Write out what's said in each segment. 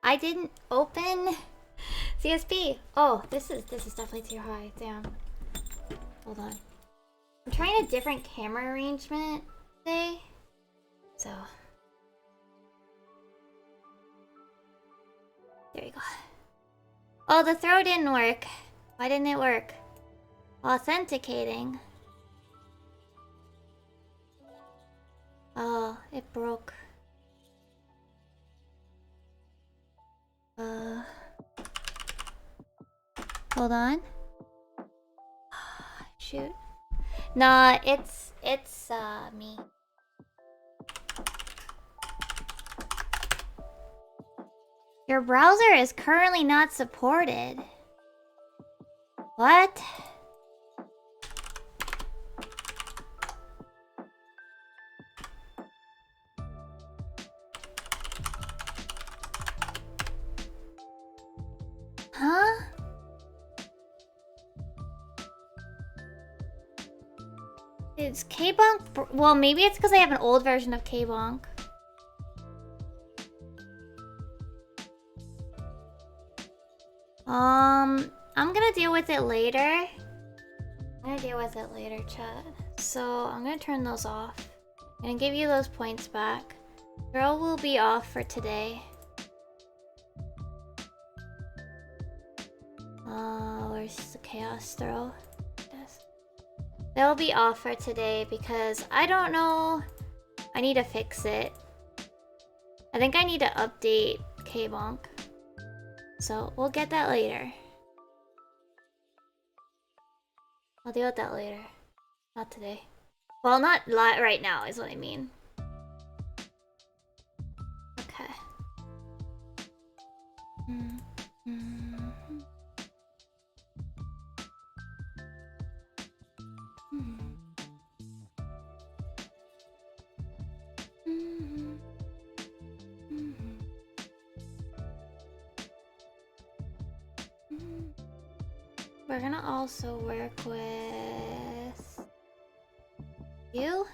I didn't open CSP. Oh, this is definitely too high. Damn. Hold on. I'm trying a different camera arrangement today. So there you go. Oh, the throw didn't work. Why didn't it work? Authenticating. Oh, it broke. Hold on. Shoot. Nah, it's me. Your browser is currently not supported. What? Huh? It's K-Bonk? Well, maybe it's because I have an old version of K-Bonk. I'm gonna deal with it later. Chat. So, I'm gonna turn those off. I'm gonna give you those points back. Throw will be off for today. Where's the chaos throw? Yes. They'll be off for today because I don't know. I need to fix it. I think I need to update K-Bonk. So we'll get that later. I'll deal with that later. Not today. Well, not right now is what I mean. Okay. We're gonna also work with you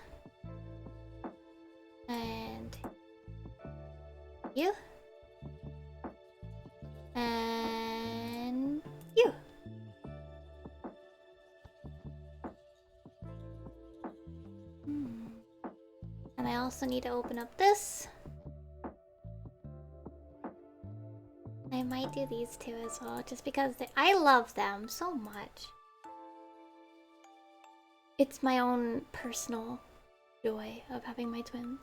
and you and you. And I also need to open up this. I might do these two as well, just because I love them so much. It's my own personal joy of having my twins.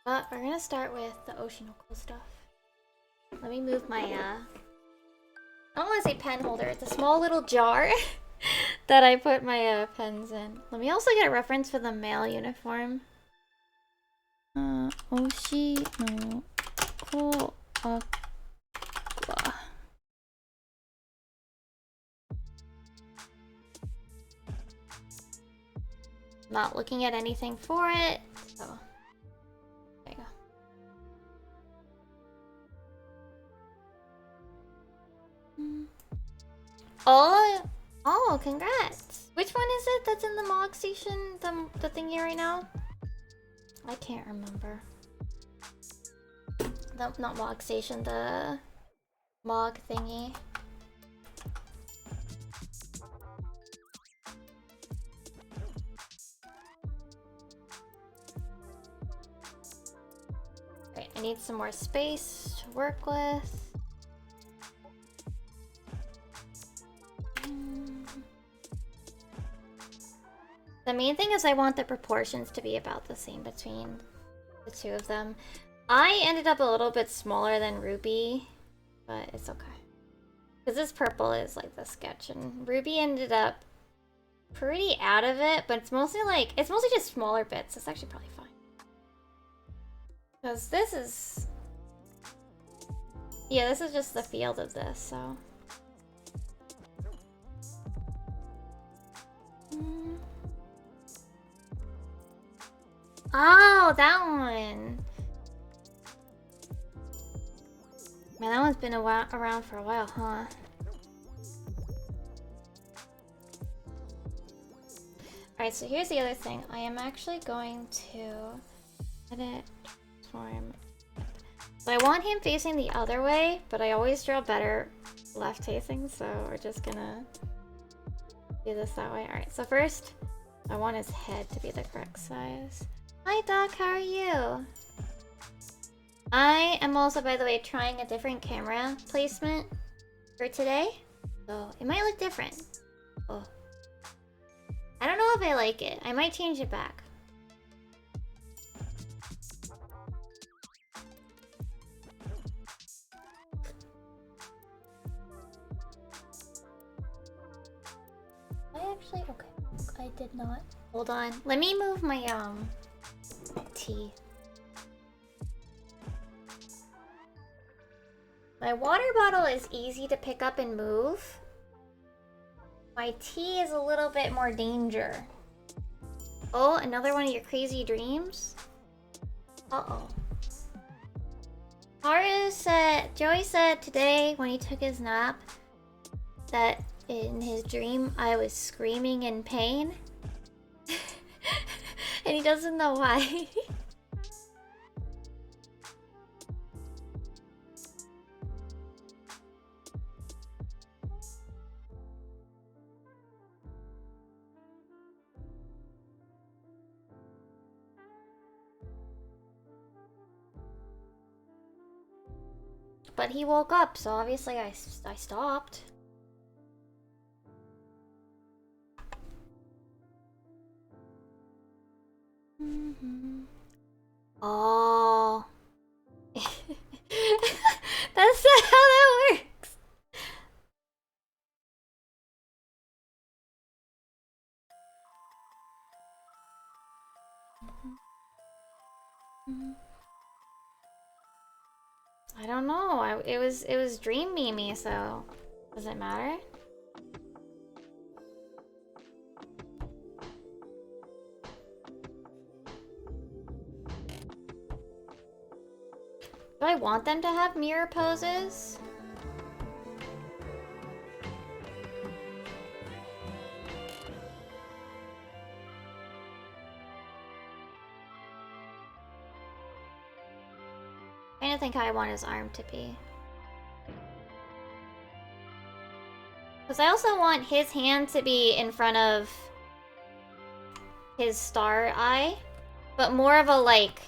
But we're gonna start with the oceanical stuff. Let me move my, I don't want to say pen holder, it's a small little jar that I put my pens in. Let me also get a reference for the male uniform. Oshi no ko aqua. Not looking at anything for it, so there you go. Oh, congrats! Which one is it that's in the Mog station, the thingy right now? I can't remember. Not Mog station, the Mog thingy. Right, I need some more space to work with. The main thing is I want the proportions to be about the same between the two of them. I ended up a little bit smaller than Ruby, but it's okay. Because this purple is like the sketch, and Ruby ended up pretty out of it, but it's mostly just smaller bits. It's actually probably fine. Because this is... yeah, this is just the field of this, so... Oh, that one! Man, that one's been around for a while, huh? Alright, so here's the other thing. I am actually going to edit, transform, So I want him facing the other way, but I always draw better left facing, so we're just gonna do this that way. Alright, so first, I want his head to be the correct size. Hi Doc, how are you? I am also, by the way, trying a different camera placement for today, so it might look different. Oh. I don't know if I like it. I might change it back. Okay. I did not. Hold on. Let me move my, tea. My water bottle is easy to pick up and move. My tea is a little bit more danger. Oh, another one of your crazy dreams? Uh-oh. Joey said today when he took his nap that in his dream I was screaming in pain. And he doesn't know why. But he woke up, so obviously I stopped. Oh. That's not how that works. I don't know. It was dream Mimi, so does it matter? Do I want them to have mirror poses? I kind of think how I want his arm to be. Because I also want his hand to be in front of his star eye, but more of a like,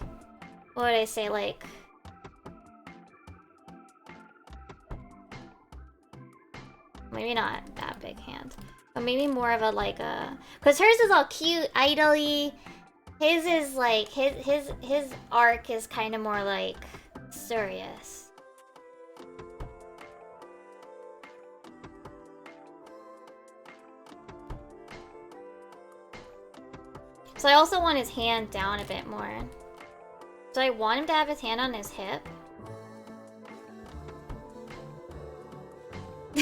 what would I say, like... Maybe not that big hand. But maybe more of a like a... Because hers is all cute, idly. His is like... His arc is kind of more like... serious. So I also want his hand down a bit more. So I want him to have his hand on his hip.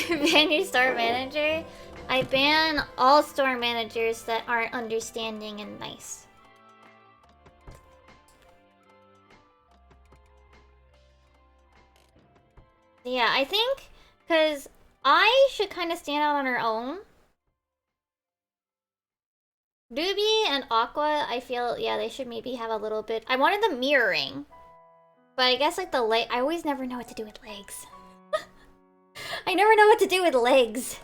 Ban your store manager? I ban all store managers that aren't understanding and nice. Yeah, I think because I should kind of stand out on her own. Ruby and Aqua, I feel, yeah, they should maybe have a little bit... I wanted them mirroring. But I guess like the leg... I always never know what to do with legs. I never know what to do with legs.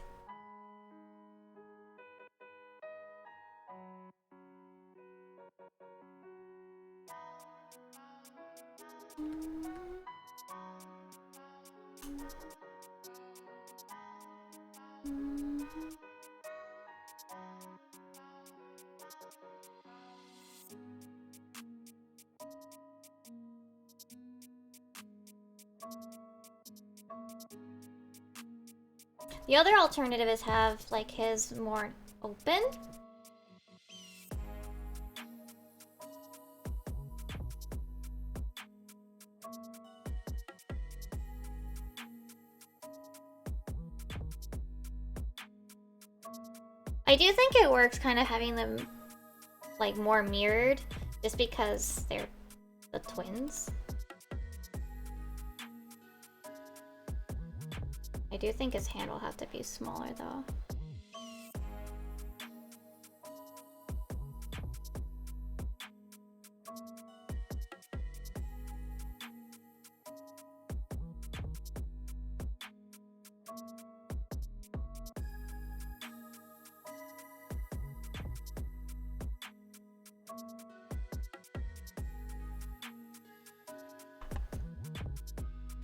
The other alternative is have like his more open. I do think it works kind of having them like more mirrored just because they're the twins. I do think his hand will have to be smaller though.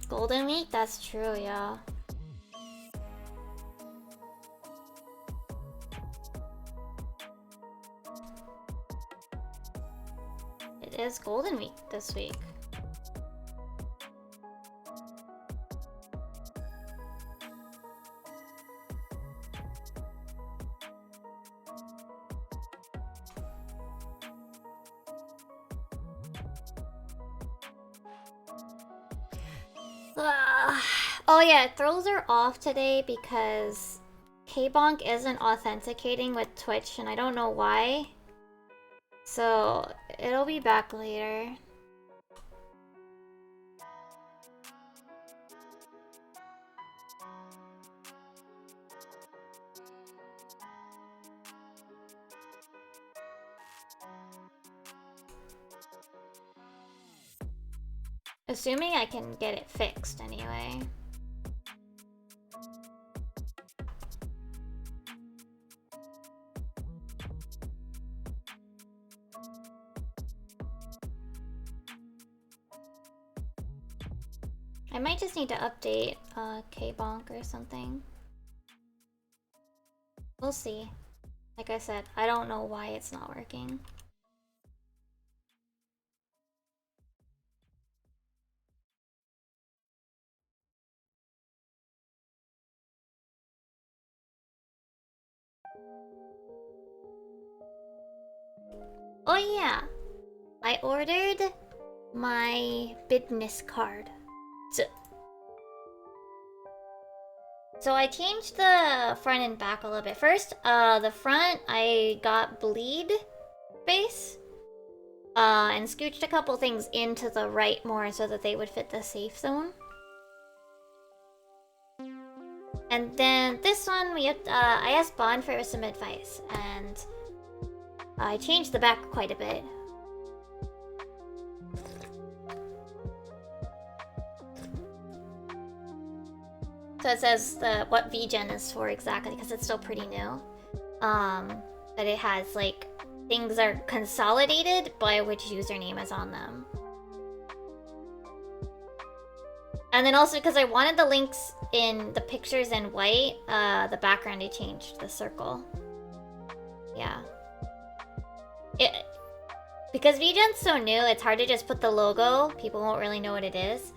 Golden Week? That's true, yeah. It is Golden Week this week. Oh yeah, throws are off today because K-Bonk isn't authenticating with Twitch and I don't know why. So it'll be back later. Assuming I can get it fixed anyway. I might just need to update K-Bonk or something. We'll see. Like I said, I don't know why it's not working. Oh yeah, I ordered my business card. So I changed the front and back a little bit. First, the front I got bleed base, and scooched a couple things into the right more so that they would fit the safe zone. And then this one, I asked Bond for some advice, and I changed the back quite a bit. So it says what VGen is for exactly, because it's still pretty new. That it has, like, things are consolidated by which username is on them. And then also, because I wanted the links in the pictures in white, the background I changed, the circle. Yeah. Because VGen's so new, it's hard to just put the logo. People won't really know what it is.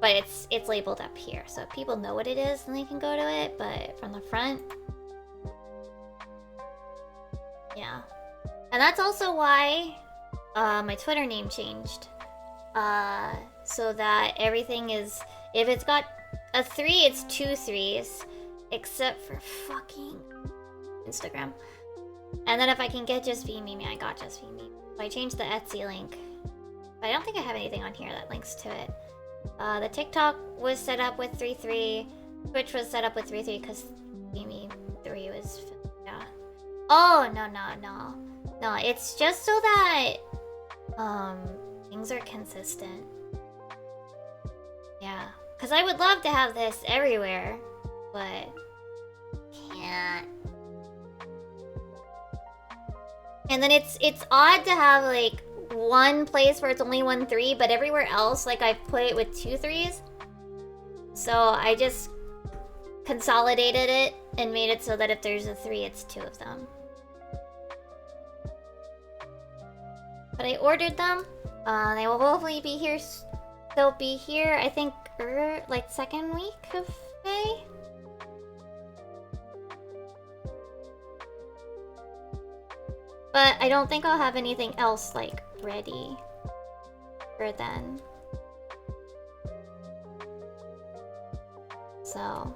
But it's labeled up here, so if people know what it is, then they can go to it, but from the front... Yeah. And that's also why my Twitter name changed. So that everything is... If it's got a 3, it's 2 3s. Except for fucking Instagram. And then if I can get Just Be Mimi, I got Just Be Mimi. So I changed the Etsy link. But I don't think I have anything on here that links to it. The TikTok was set up with 3.3. Twitch was set up with 3.3 because Mimi 3 was... Yeah. Oh, no. No, it's just so that... things are consistent. Yeah. Because I would love to have this everywhere, but... Can't. And then it's odd to have, like, one place where it's only 1 3, but everywhere else, like, I've put it with 2 3s. So I just consolidated it and made it so that if there's a 3, it's 2 of them. But I ordered them. They will hopefully be here. They'll be here, I think, like, second week of May. But I don't think I'll have anything else, like, ready for then. So...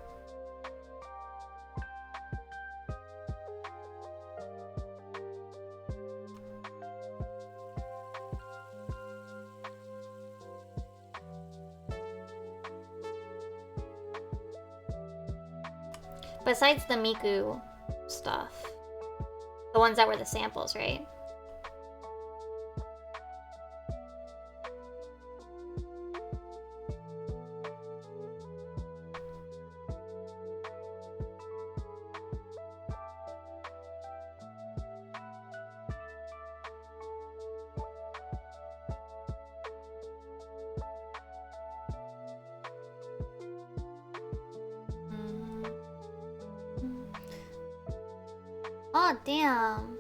Besides the Miku stuff. The ones that were the samples, right? Oh, damn.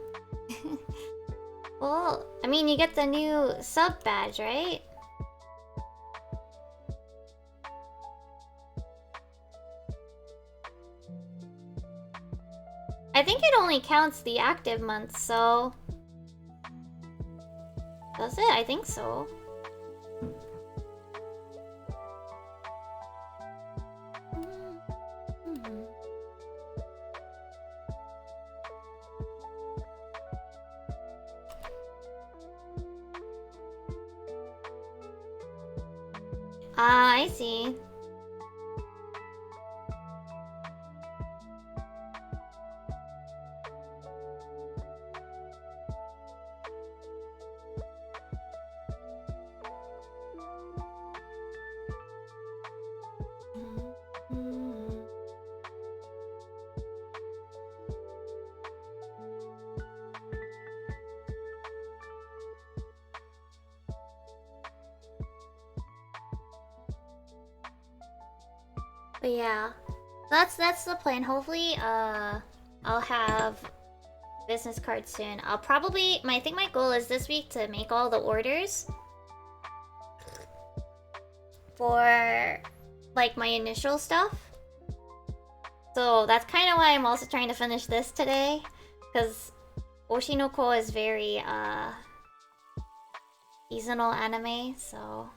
Well, I mean, you get the new sub badge, right? I think it only counts the active months, so... Does it? I think so. Ah, I see. But yeah, that's the plan. Hopefully, I'll have business cards soon. I'll probably I think my goal is this week to make all the orders for like my initial stuff. So that's kind of why I'm also trying to finish this today, because Oshinoko is very seasonal anime, so.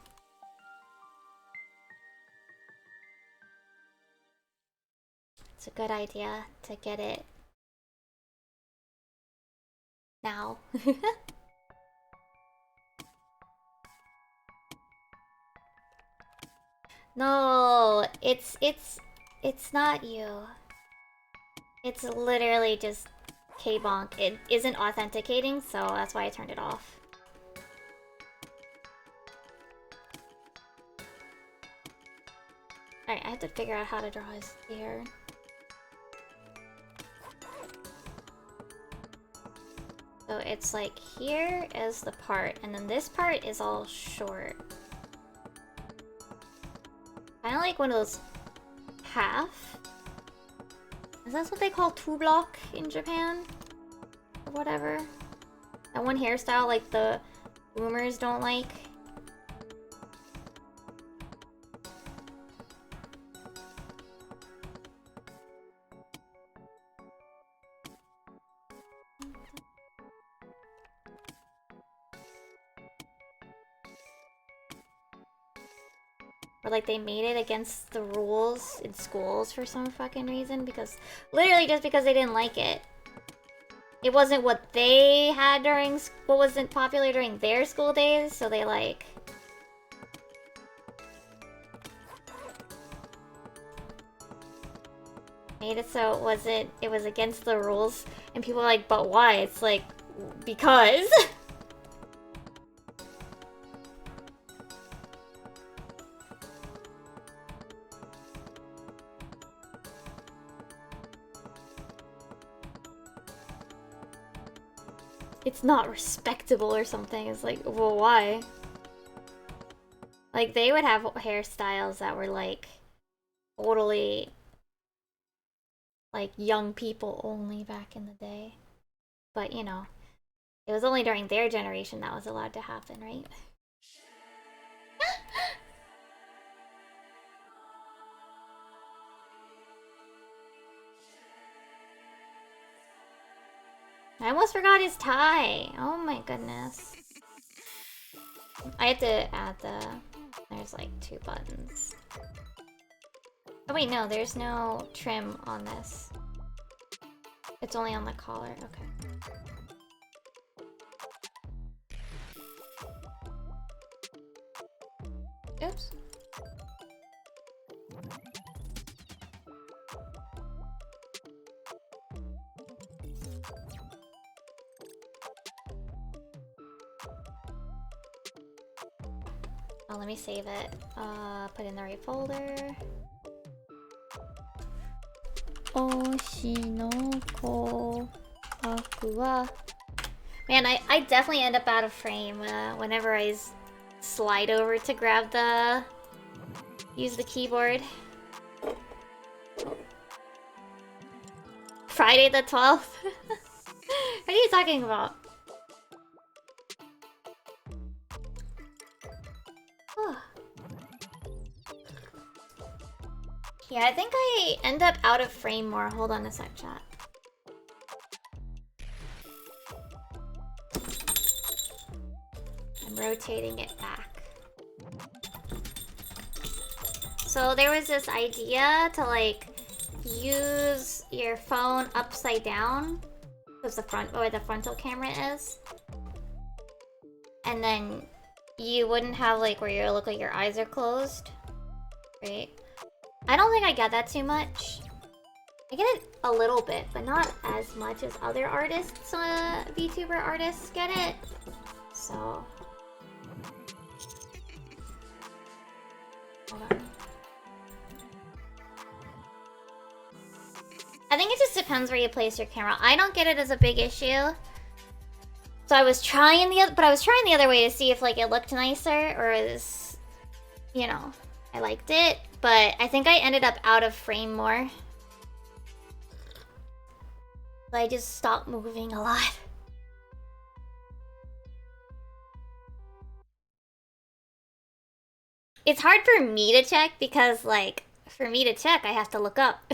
It's a good idea to get it now. No, it's not you. It's literally just K-bonk. It isn't authenticating, so that's why I turned it off. Alright, I have to figure out how to draw his hair. So it's like here is the part, and then this part is all short. Kind of like one of those half. Is that what they call two block in Japan? Or whatever? That one hairstyle like the boomers don't like. Or like they made it against the rules in schools for some fucking reason, because literally just because they didn't like it. It wasn't what they had during what wasn't popular during their school days, so they like made it so it was against the rules, and people are like, but why? It's like, because. It's not respectable or something. It's like, well, why? Like, they would have hairstyles that were like totally like young people only back in the day. But, you know, it was only during their generation that was allowed to happen, right? I almost forgot his tie. Oh my goodness. I had to add the... There's like 2 buttons. Oh wait, no, there's no trim on this. It's only on the collar. Okay. Oops. Oh, let me save it. Put in the right folder. Oshinoko Aqua. Man, I definitely end up out of frame whenever I slide over to grab use the keyboard. Friday the 12th. are you talking about? Yeah, I think I end up out of frame more. Hold on a sec, chat. I'm rotating it back. So there was this idea to like use your phone upside down because the front where the frontal camera is, and then you wouldn't have like where you look like your eyes are closed, right? I don't think I get that too much. I get it a little bit, but not as much as other artists, VTuber artists get it. So, hold on. I think it just depends where you place your camera. I don't get it as a big issue. So I was trying the other way to see if like it looked nicer or is, you know, I liked it. But I think I ended up out of frame more. So I just stopped moving a lot. It's hard for me to check because like, for me to check, I have to look up.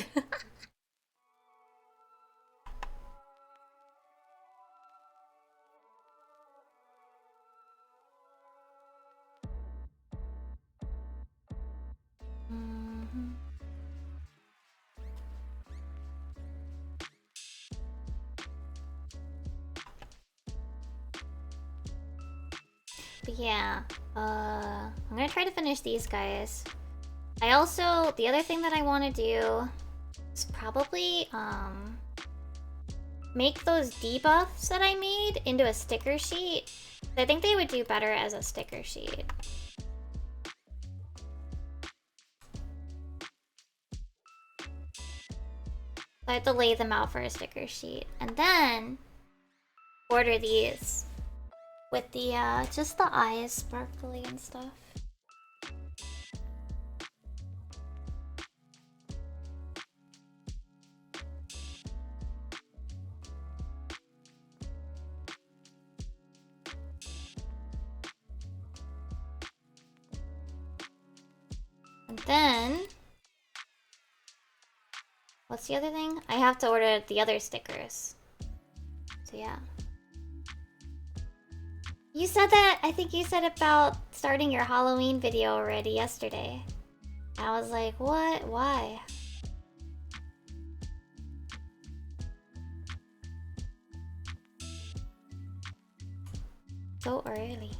But yeah, I'm gonna try to finish these guys. I also, the other thing that I want to do is probably, make those debuffs that I made into a sticker sheet. I think they would do better as a sticker sheet. So I have to lay them out for a sticker sheet. And then order these with the, just the eyes sparkly and stuff. And then, what's the other thing? I have to order the other stickers. So yeah. You said that, I think you said about starting your Halloween video already yesterday. I was like, what? Why? So early.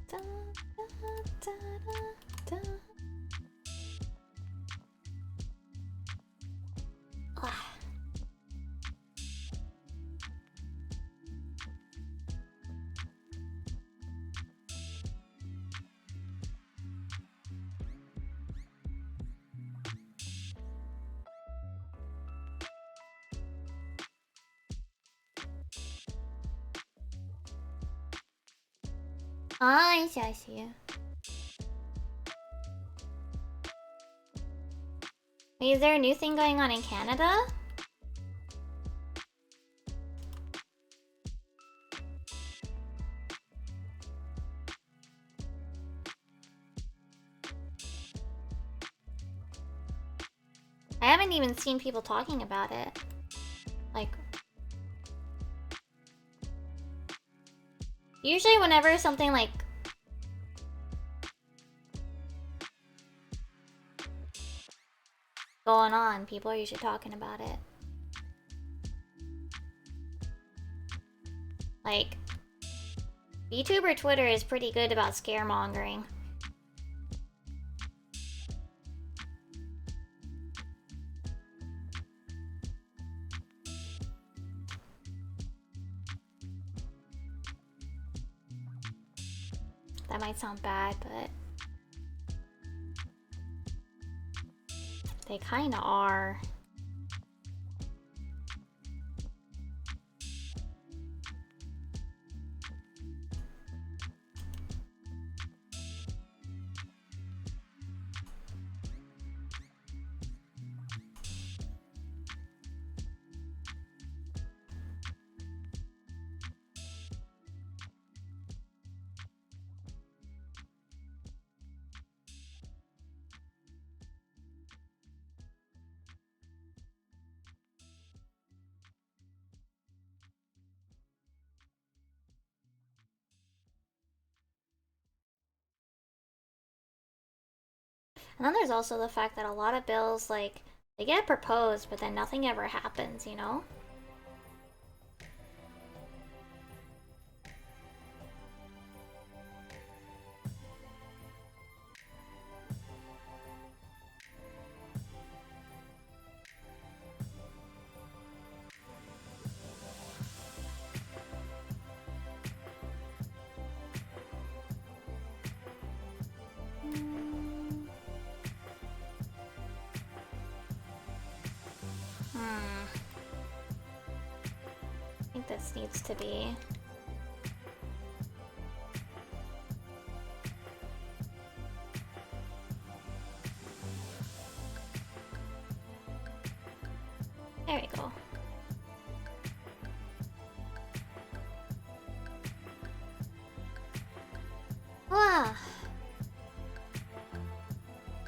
Da, da, da, da. Ah. I see, I see. Wait, is there a new thing going on in Canada? I haven't even seen people talking about it. Like, usually whenever something like going on, people are usually talking about it. Like, VTuber Twitter is pretty good about scaremongering. That might sound bad, but they kinda are. And then there's also the fact that a lot of bills, like, they get proposed, but then nothing ever happens, you know? I think this needs to be... There we go. Ah!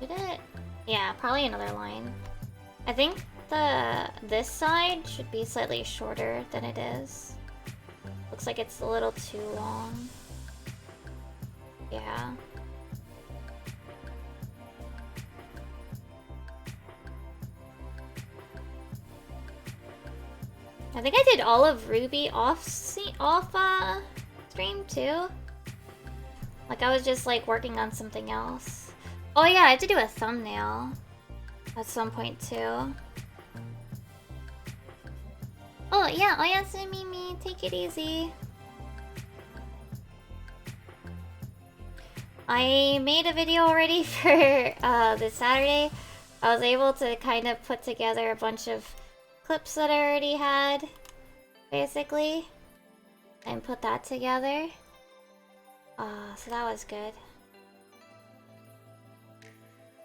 Did it? Yeah, probably another line. I think this side should be slightly shorter than it is. Looks like it's a little too long. Yeah. I think I did all of Ruby off stream too. Like I was just like working on something else. Oh yeah, I had to do a thumbnail at some point too. Oh yeah, Oyasumi Mimi, take it easy. I made a video already for this Saturday. I was able to kind of put together a bunch of clips that I already had, basically, and put that together. So that was good.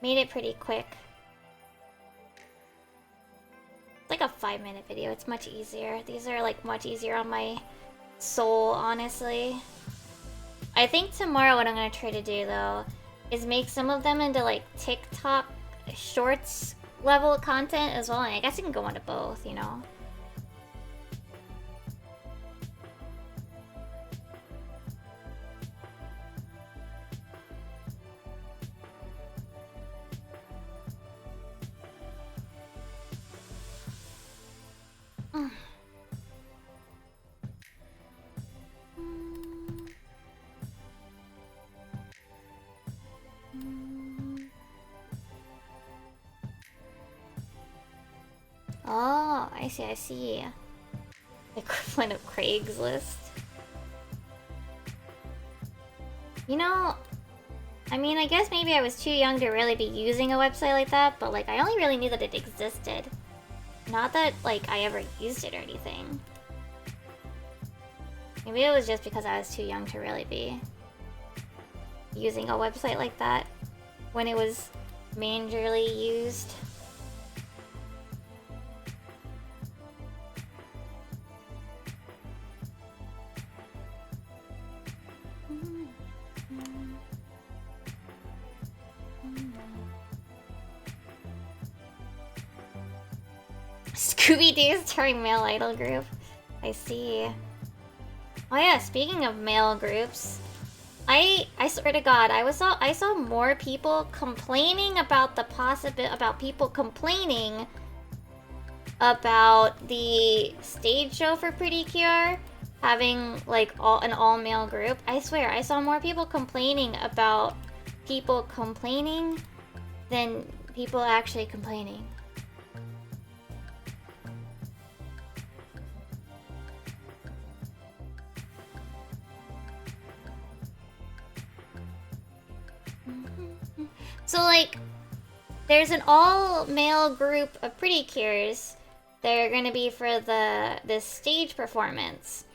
Made it pretty quick. It's like a 5-minute video. It's much easier. These are like much easier on my soul, honestly. I think tomorrow what I'm gonna try to do though is make some of them into like TikTok shorts level content as well. And I guess you can go into both, you know. Oh, I see. Equivalent of Craigslist. You know, I mean, I guess maybe I was too young to really be using a website like that, but like I only really knew that it existed. Not that like I ever used it or anything. Maybe it was just because I was too young to really be using a website like that when it was majorly used. Scooby-Doo's touring male idol group. I see. Oh yeah, speaking of male groups, I swear to God, I saw more people complaining about about people complaining about the stage show for Pretty Cure having like an all-male group. I swear, I saw more people complaining about people complaining than people actually complaining. So like, there's an all-male group of Pretty Cures that are gonna be for this stage performance.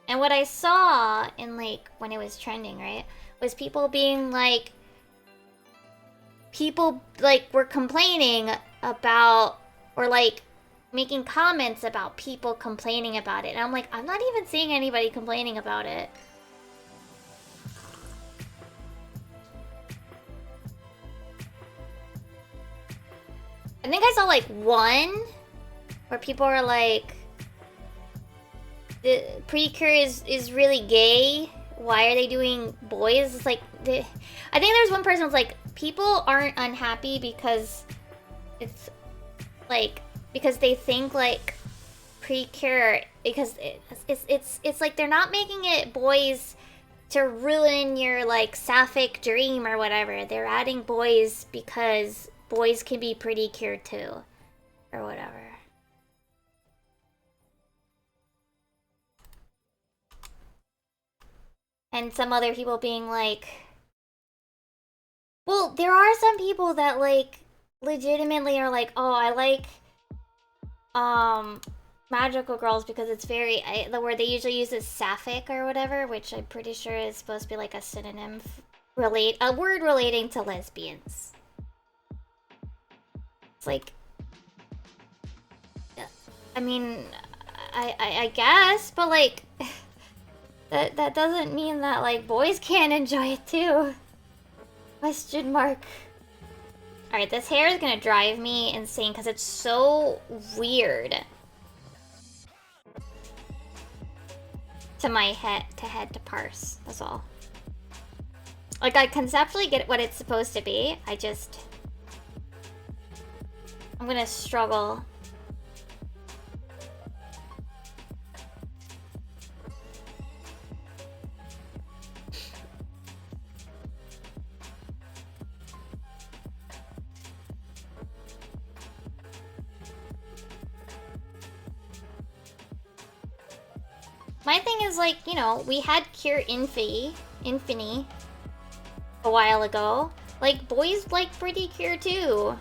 And what I saw in like, when it was trending, right, was people being like, were complaining about, or like, making comments about people complaining about it. And I'm like, I'm not even seeing anybody complaining about it. I think I saw like one where people are like, the Precure is really gay. Why are they doing boys? It's like, I think there was one person who was like, people aren't unhappy because it's like because they think like precure because it's like they're not making it boys to ruin your like sapphic dream or whatever. They're adding boys because boys can be pretty cure too or whatever. And some other people being like, well, there are some people that like legitimately are like, oh, I like magical girls because it's very the word they usually use is sapphic or whatever, which I'm pretty sure is supposed to be like a synonym a word relating to lesbians. It's like, I mean, I guess, but like that doesn't mean that like boys can't enjoy it too. Question mark. Alright, this hair is gonna drive me insane because it's so weird. To my head to parse, that's all. Like, I conceptually get what it's supposed to be, I'm gonna struggle. My thing is, like, you know, we had Cure Infini a while ago. Like, boys like pretty Cure too.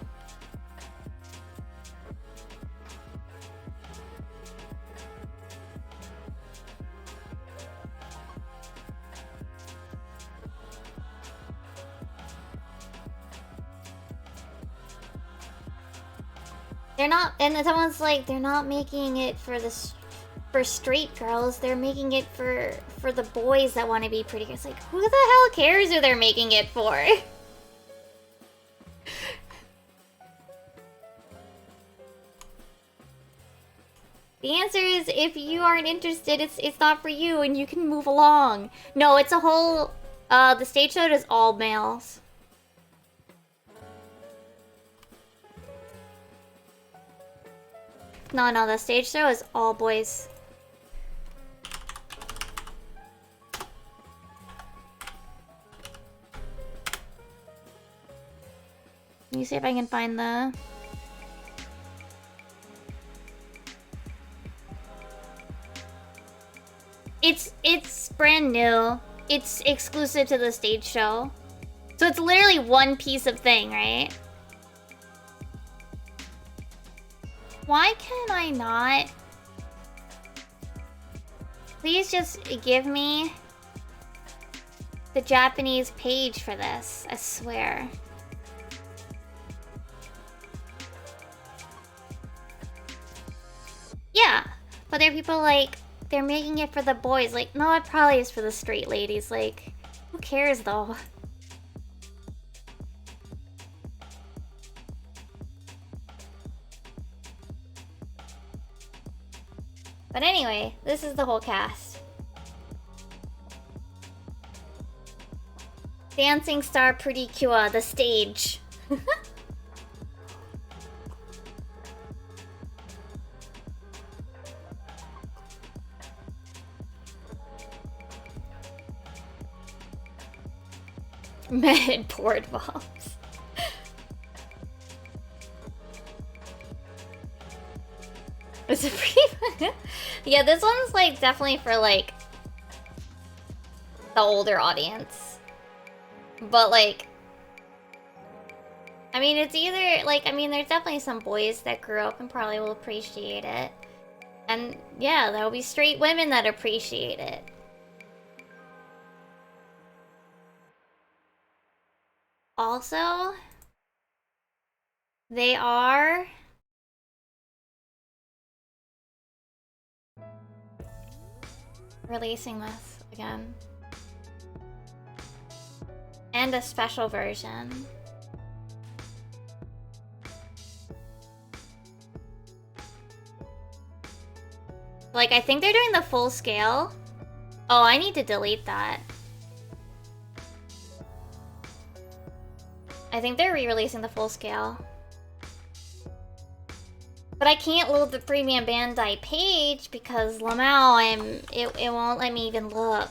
They're not, and someone's like, they're not making it for for straight girls, they're making it for the boys that want to be pretty. It's like, who the hell cares who they're making it for? The answer is, if you aren't interested, it's not for you and you can move along. No, it's a whole, the stage show is all males. No, the stage show is all boys. Let me see if I can find the... It's brand new. It's exclusive to the stage show. So it's literally one piece of thing, right? Why can I not? Please just give me the Japanese page for this, I swear. Yeah, but there are people like, they're making it for the boys. Like, no, it probably is for the straight ladies. Like, who cares though? But anyway, this is the whole cast. Dancing Star Pretty Cure, the stage. Med board bombs. It's a pretty... Yeah, this one's like definitely for like the older audience. But like, I mean, it's either like, I mean, there's definitely some boys that grew up and probably will appreciate it. And yeah, there'll be straight women that appreciate it. Also, they are releasing this again. And a special version. Like, I think they're doing the full scale. Oh, I need to delete that. I think they're re-releasing the full scale. But I can't load the premium Bandai page because Lamau, it won't let me even look.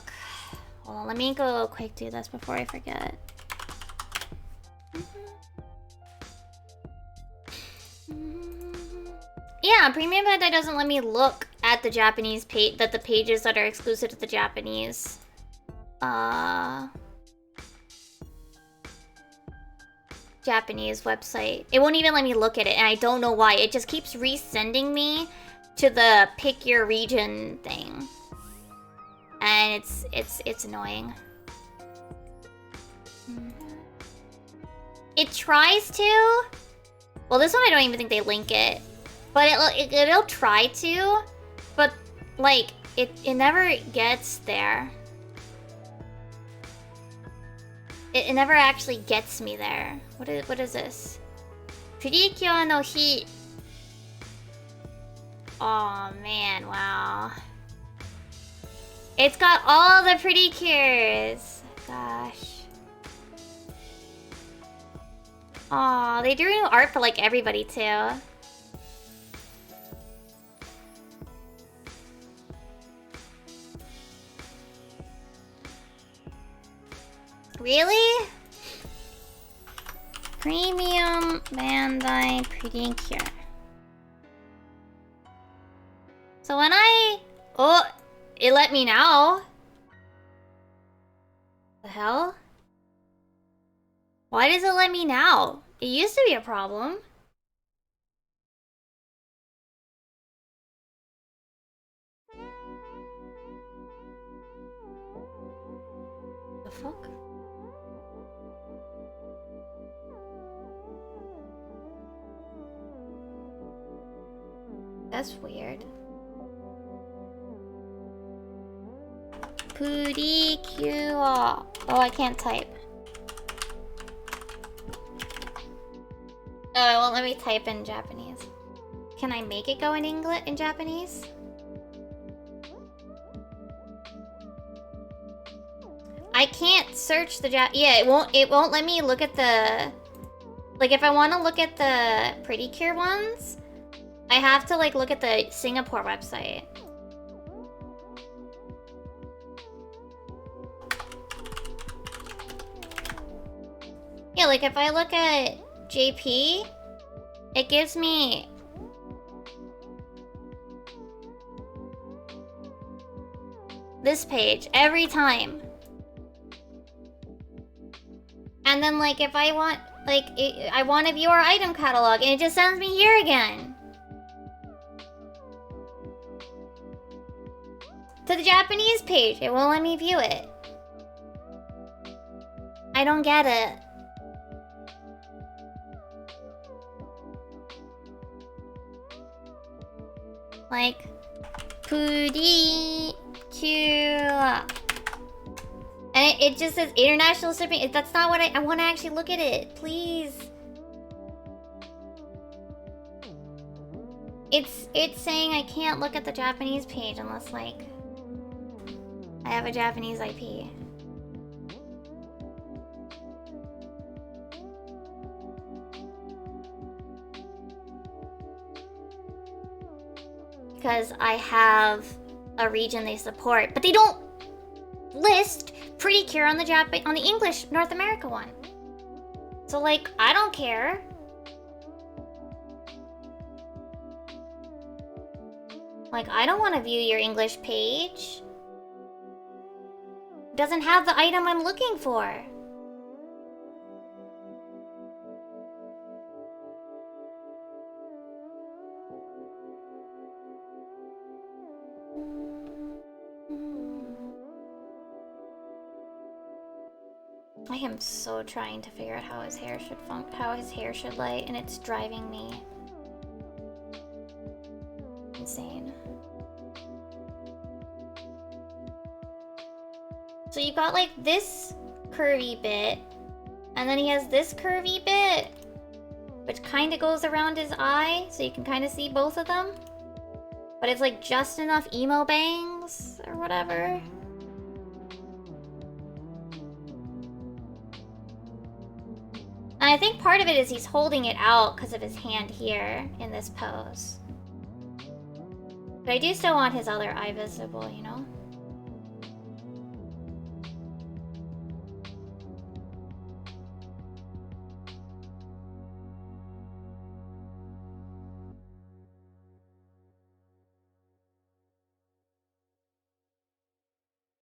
Hold on, let me go quick do this before I forget. Yeah, premium Bandai doesn't let me look at the Japanese page, the pages that are exclusive to the Japanese. Japanese website. It won't even let me look at it, and I don't know why. It just keeps resending me to the pick your region thing. And it's annoying. It tries to. Well, this one I don't even think they link it. But it'll try to, but like it never gets there. It never actually gets me there. What is this? Purikyo no Hi. Oh man, wow. It's got all the pretty cures. Gosh. Aw, they do new art for like everybody too. Really? Premium Bandai Pretty Cure. So when oh, it let me now. The hell? Why does it let me now? It used to be a problem. The fuck? That's weird. Purikyo. Oh, I can't type. Oh, it won't let me type in Japanese. Can I make it go in English in Japanese? I can't search the yeah, it won't let me look at the like if I want to look at the Pretty Cure ones, I have to like look at the Singapore website. Yeah, like if I look at JP, it gives me this page every time. And then like if I want like I want to view our item catalog and it just sends me here again. To the Japanese page. It won't let me view it. I don't get it. Like Purikyo. And it just says international shipping. That's not what I want to actually look at it. Please. It's saying I can't look at the Japanese page unless like I have a Japanese IP. Because I have a region they support, but they don't list Pretty Cure on the English North America one. So like, I don't care. Like, I don't want to view your English page. It doesn't have the item I'm looking for. I am so trying to figure out how his hair should lay, and it's driving me insane. So you've got like this curvy bit, and then he has this curvy bit, which kind of goes around his eye, so you can kind of see both of them. But it's like just enough emo bangs or whatever. And I think part of it is he's holding it out because of his hand here in this pose. But I do still want his other eye visible, you know?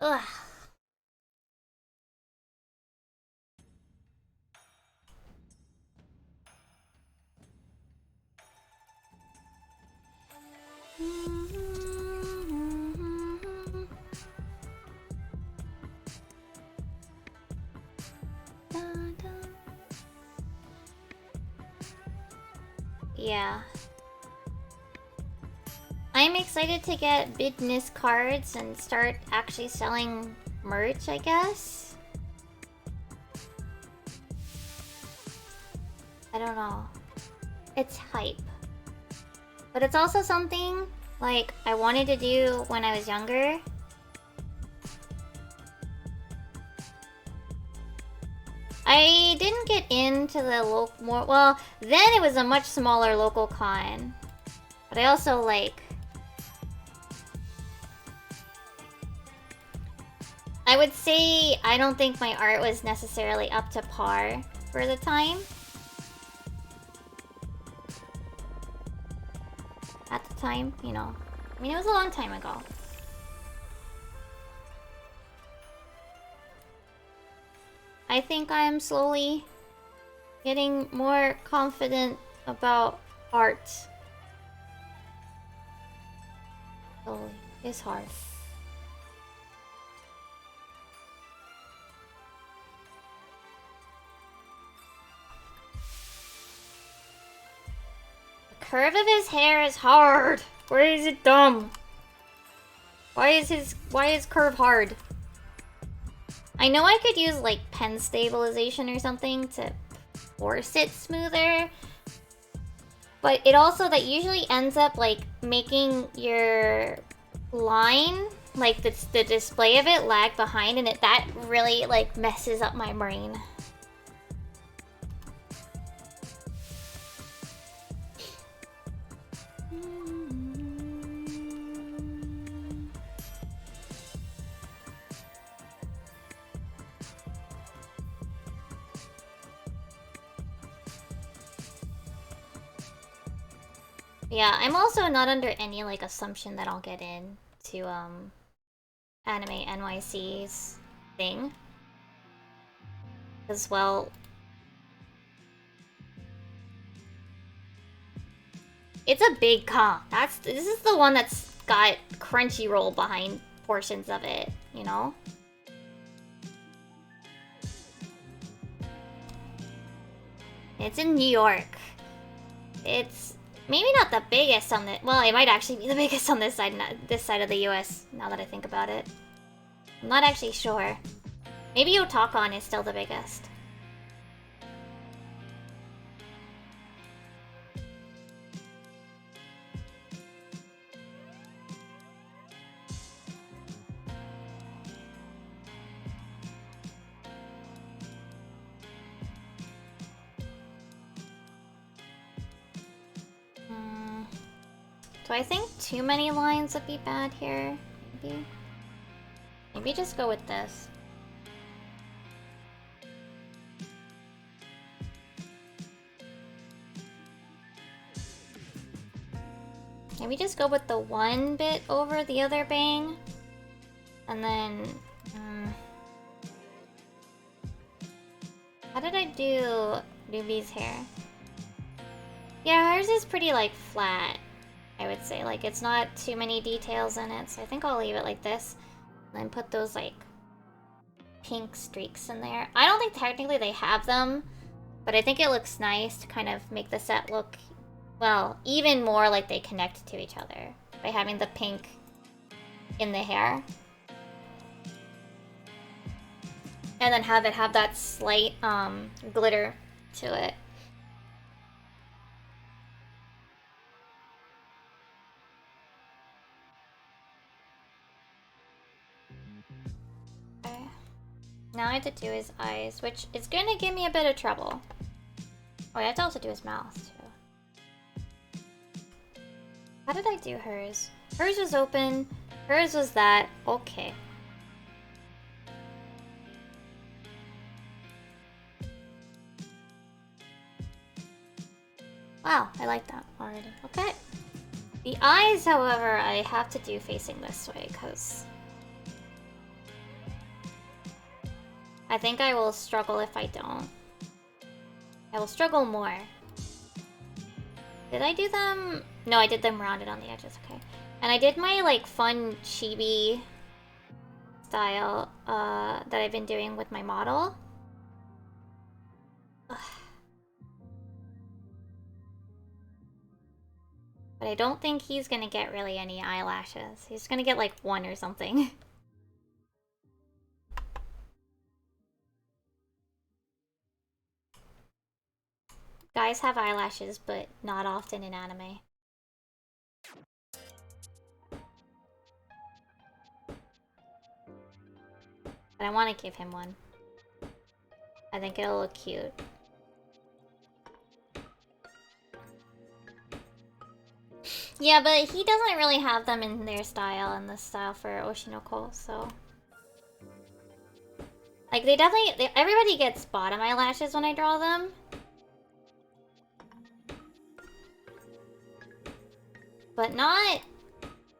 Ugh. Yeah. I'm excited to get business cards and start actually selling merch, I guess. I don't know. It's hype. But it's also something, like, I wanted to do when I was younger. I didn't get into the local more. Well, then it was a much smaller local con. But I also, like, I would say I don't think my art was necessarily up to par for the time. At the time, you know. I mean, it was a long time ago. I think I am slowly getting more confident about art. Slowly. It's hard. The curve of his hair is hard. Why is it dumb? Why is curve hard? I know I could use like pen stabilization or something to force it smoother. But it also, that usually ends up like making your line, like the display of it, lag behind, and that really like messes up my brain. Yeah, I'm also not under any like assumption that I'll get into Anime NYC's thing. As well, it's a big con. This is the one that's got Crunchyroll behind portions of it, you know? It's in New York. It's maybe not the biggest on the... Well, it might actually be the biggest on this side of the US, now that I think about it. I'm not actually sure. Maybe Otakon is still the biggest. Do I think too many lines would be bad here? Maybe? Maybe just go with this. Maybe just go with the one bit over the other bang. And then... how did I do Ruby's hair? Yeah, hers is pretty, like, flat, I would say. Like, it's not too many details in it, so I think I'll leave it like this. And then put those, like, pink streaks in there. I don't think technically they have them, but I think it looks nice to kind of make the set look, well, even more like they connect to each other by having the pink in the hair. And then have it have that slight glitter to it. Okay. Now I have to do his eyes, which is gonna give me a bit of trouble. Oh, I have to also do his mouth, too. How did I do hers? Hers was open. Hers was that. Okay. Wow, I like that already. Okay. The eyes, however, I have to do facing this way, because I think I will struggle if I don't. I will struggle more. Did I do them? No, I did them rounded on the edges, okay. And I did my, like, fun chibi style that I've been doing with my model. Ugh. But I don't think he's gonna get really any eyelashes. He's gonna get, like, one or something. Guys have eyelashes, but not often in anime. But I want to give him one. I think it'll look cute. Yeah, but he doesn't really have them in their style and the style for Oshinoko, so... Like, they definitely... everybody gets bottom eyelashes when I draw them. But not...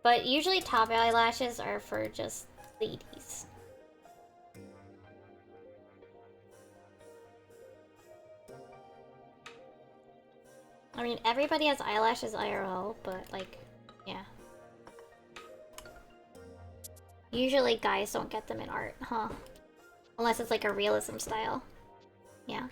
But usually top eyelashes are for just ladies. I mean, everybody has eyelashes IRL, but, like, yeah. Usually guys don't get them in art, huh? Unless it's like a realism style. Yeah.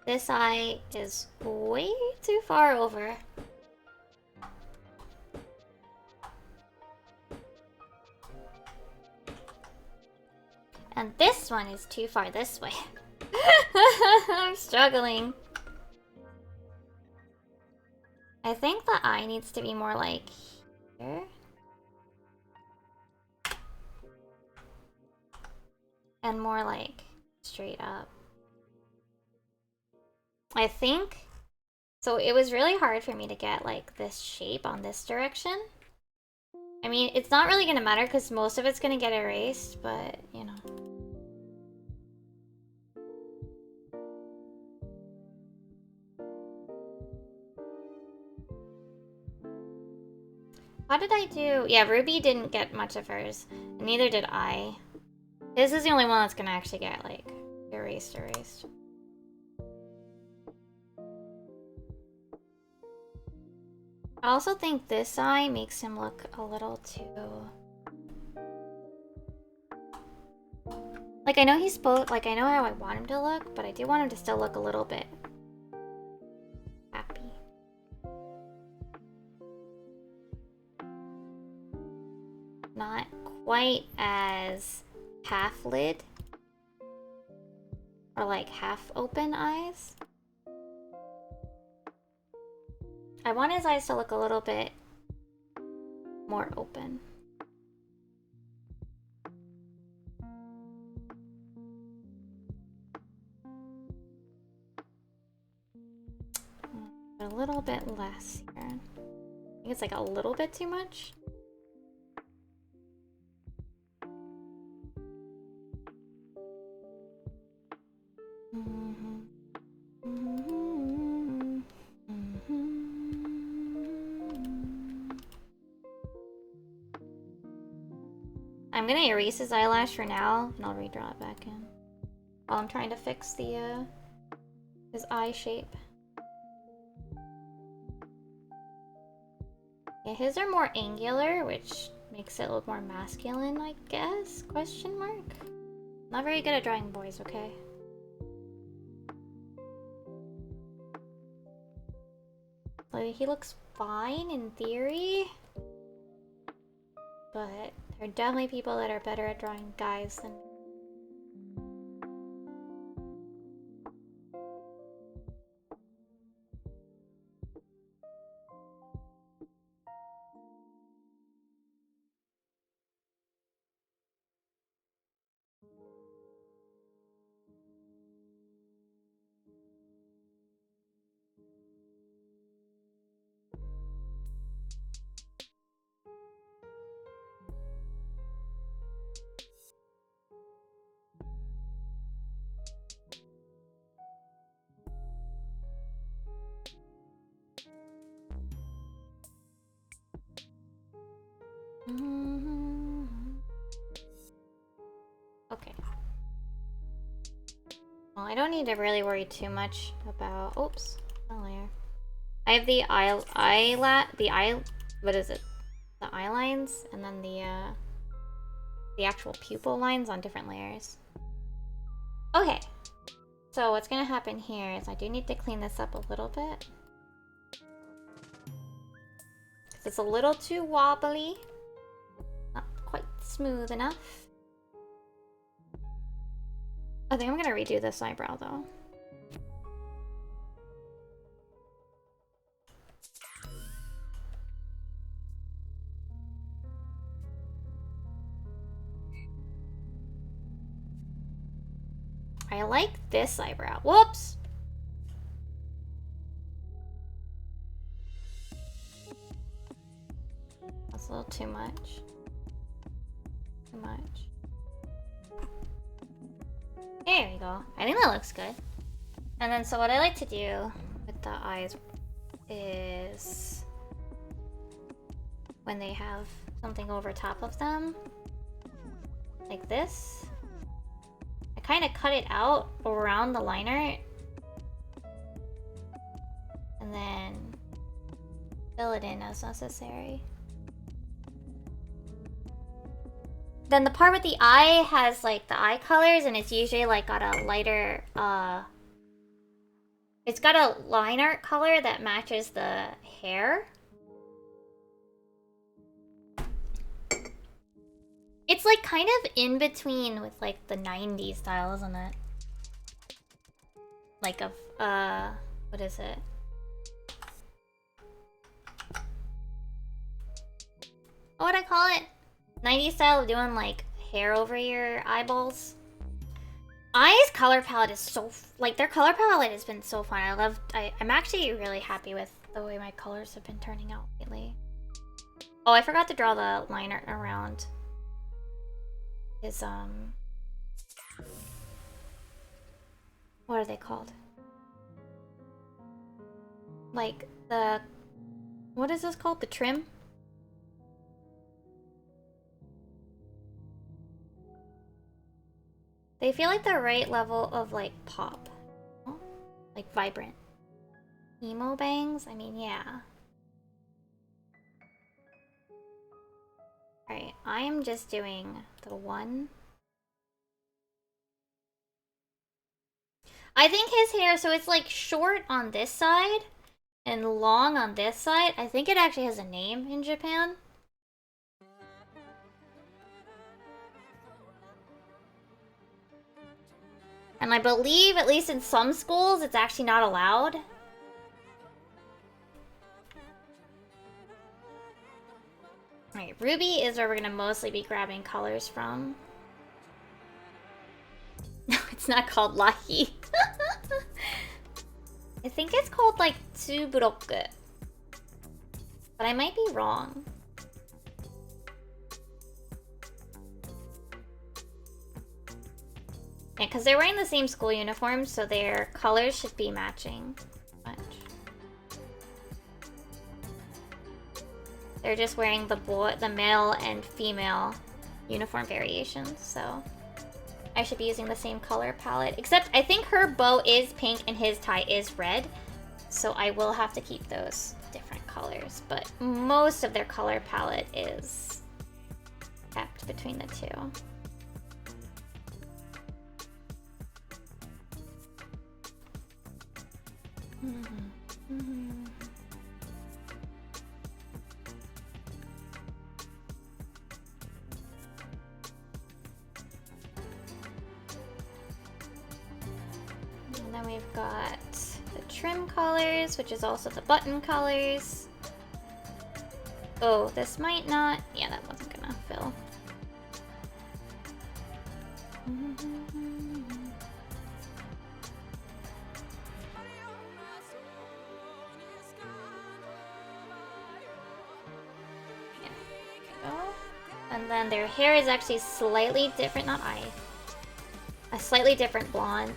This eye is way too far over. And this one is too far this way. I'm struggling. I think the eye needs to be more like here. And more like straight up. I think. So it was really hard for me to get like this shape on this direction. I mean, it's not really gonna matter because most of it's gonna get erased, but you know. How did I do? Yeah, Ruby didn't get much of hers. And neither did I. This is the only one that's gonna actually get, like, erased. I also think this eye makes him look a little too... Like, I know he's both... Like, I know how I want him to look, but I do want him to still look a little bit happy. Not quite as half-lid. Or, like, half-open eyes. I want his eyes to look a little bit more open. A little bit less here. I think it's like a little bit too much. I'm gonna erase his eyelash for now, and I'll redraw it back in. While I'm trying to fix the his eye shape. Yeah, his are more angular, which makes it look more masculine, I guess? Question mark? Not very good at drawing boys, okay? Like, he looks fine in theory. but there are definitely people that are better at drawing guys than me. Okay. Well, I don't need to really worry too much about. Oops, a layer. I have the what is it? The eye lines, and then the actual pupil lines on different layers. Okay. So what's gonna happen here is I do need to clean this up a little bit. It's a little too wobbly. Not quite smooth enough. I think I'm gonna redo this eyebrow though. I like this eyebrow. Whoops! That's a little too much. Too much. There we go. I think that looks good. And then so what I like to do with the eyes is when they have something over top of them, like this, I kind of cut it out around the liner and then fill it in as necessary. Then the part with the eye has like the eye colors, and it's usually like got a lighter, it's got a line art color that matches the hair. It's like kind of in between with like the 90s style, isn't it? Like of, what is it? What would I call it? 90s style of doing like hair over your eyeballs. Eye's color palette is so like their color palette has been so fun. I'm actually really happy with the way my colors have been turning out lately. Oh, I forgot to draw the liner around his what are they called? Like the, what is this called? The trim? They feel like the right level of like pop. Like vibrant. Emo bangs? I mean, yeah. Alright, I am just doing the one. I think his hair, so it's like short on this side and long on this side. I think it actually has a name in Japan. And I believe, at least in some schools, it's actually not allowed. Alright, Ruby is where we're gonna mostly be grabbing colors from. No, it's not called Lahi. I think it's called like Tsuburoku. But I might be wrong. Yeah, because they're wearing the same school uniform, so their colors should be matching. Much. They're just wearing the male and female uniform variations, so I should be using the same color palette. Except I think her bow is pink and his tie is red, so I will have to keep those different colors. But most of their color palette is kept between the two. Mm-hmm. And then we've got the trim colors, which is also the button colors. Oh, this might not... Yeah, that wasn't gonna fill. And then their hair is actually slightly different, a slightly different blonde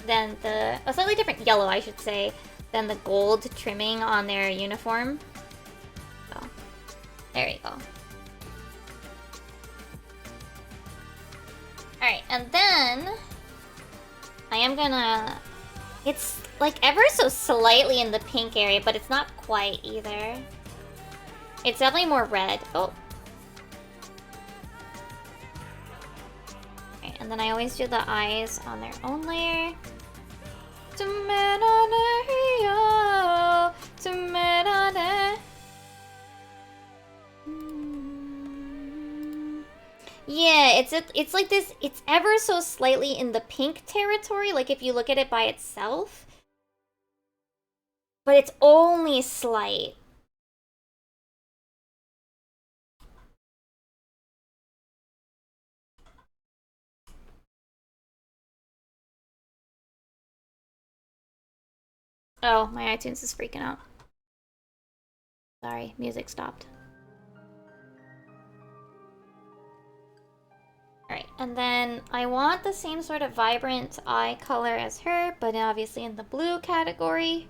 than a slightly different yellow, I should say, than the gold trimming on their uniform. So, there you go. Alright, and then I am gonna... It's like ever so slightly in the pink area, but it's not quite either. It's definitely more red. Oh. And then I always do the eyes on their own layer. Yeah, it's like this, it's ever so slightly in the pink territory, like if you look at it by itself. But it's only slight. Oh, my iTunes is freaking out. Sorry, music stopped. Alright, and then I want the same sort of vibrant eye color as her, but obviously in the blue category.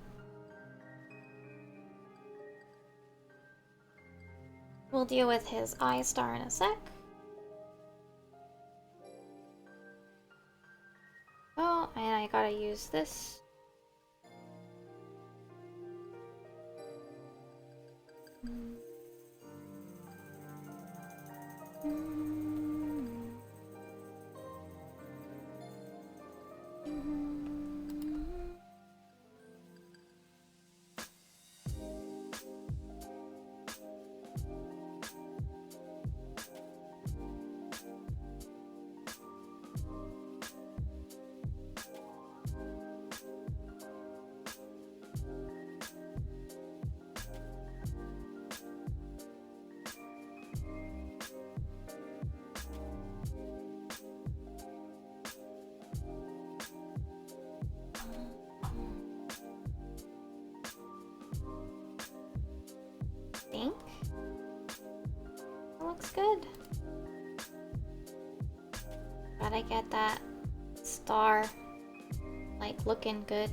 We'll deal with his eye star in a sec. Oh, and I gotta use this. Think it looks good. Gotta get that star like looking good.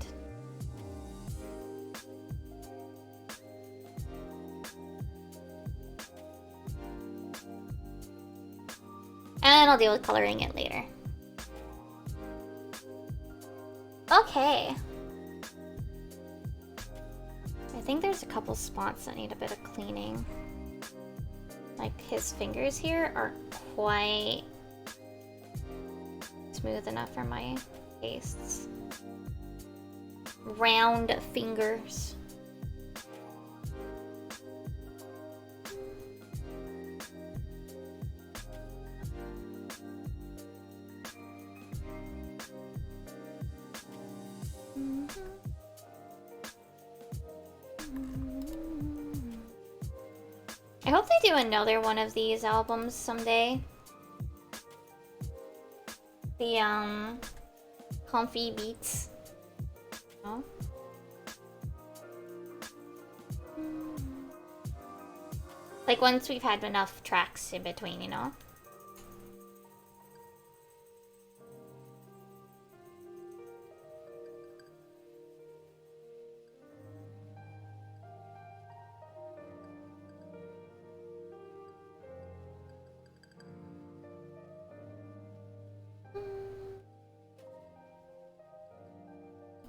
And I'll deal with coloring it later. Okay. I think there's a couple spots that need a bit of cleaning. Like his fingers here aren't quite smooth enough for my tastes. Round fingers. I hope they do another one of these albums someday. The comfy beats. Oh. Like once we've had enough tracks in between, you know?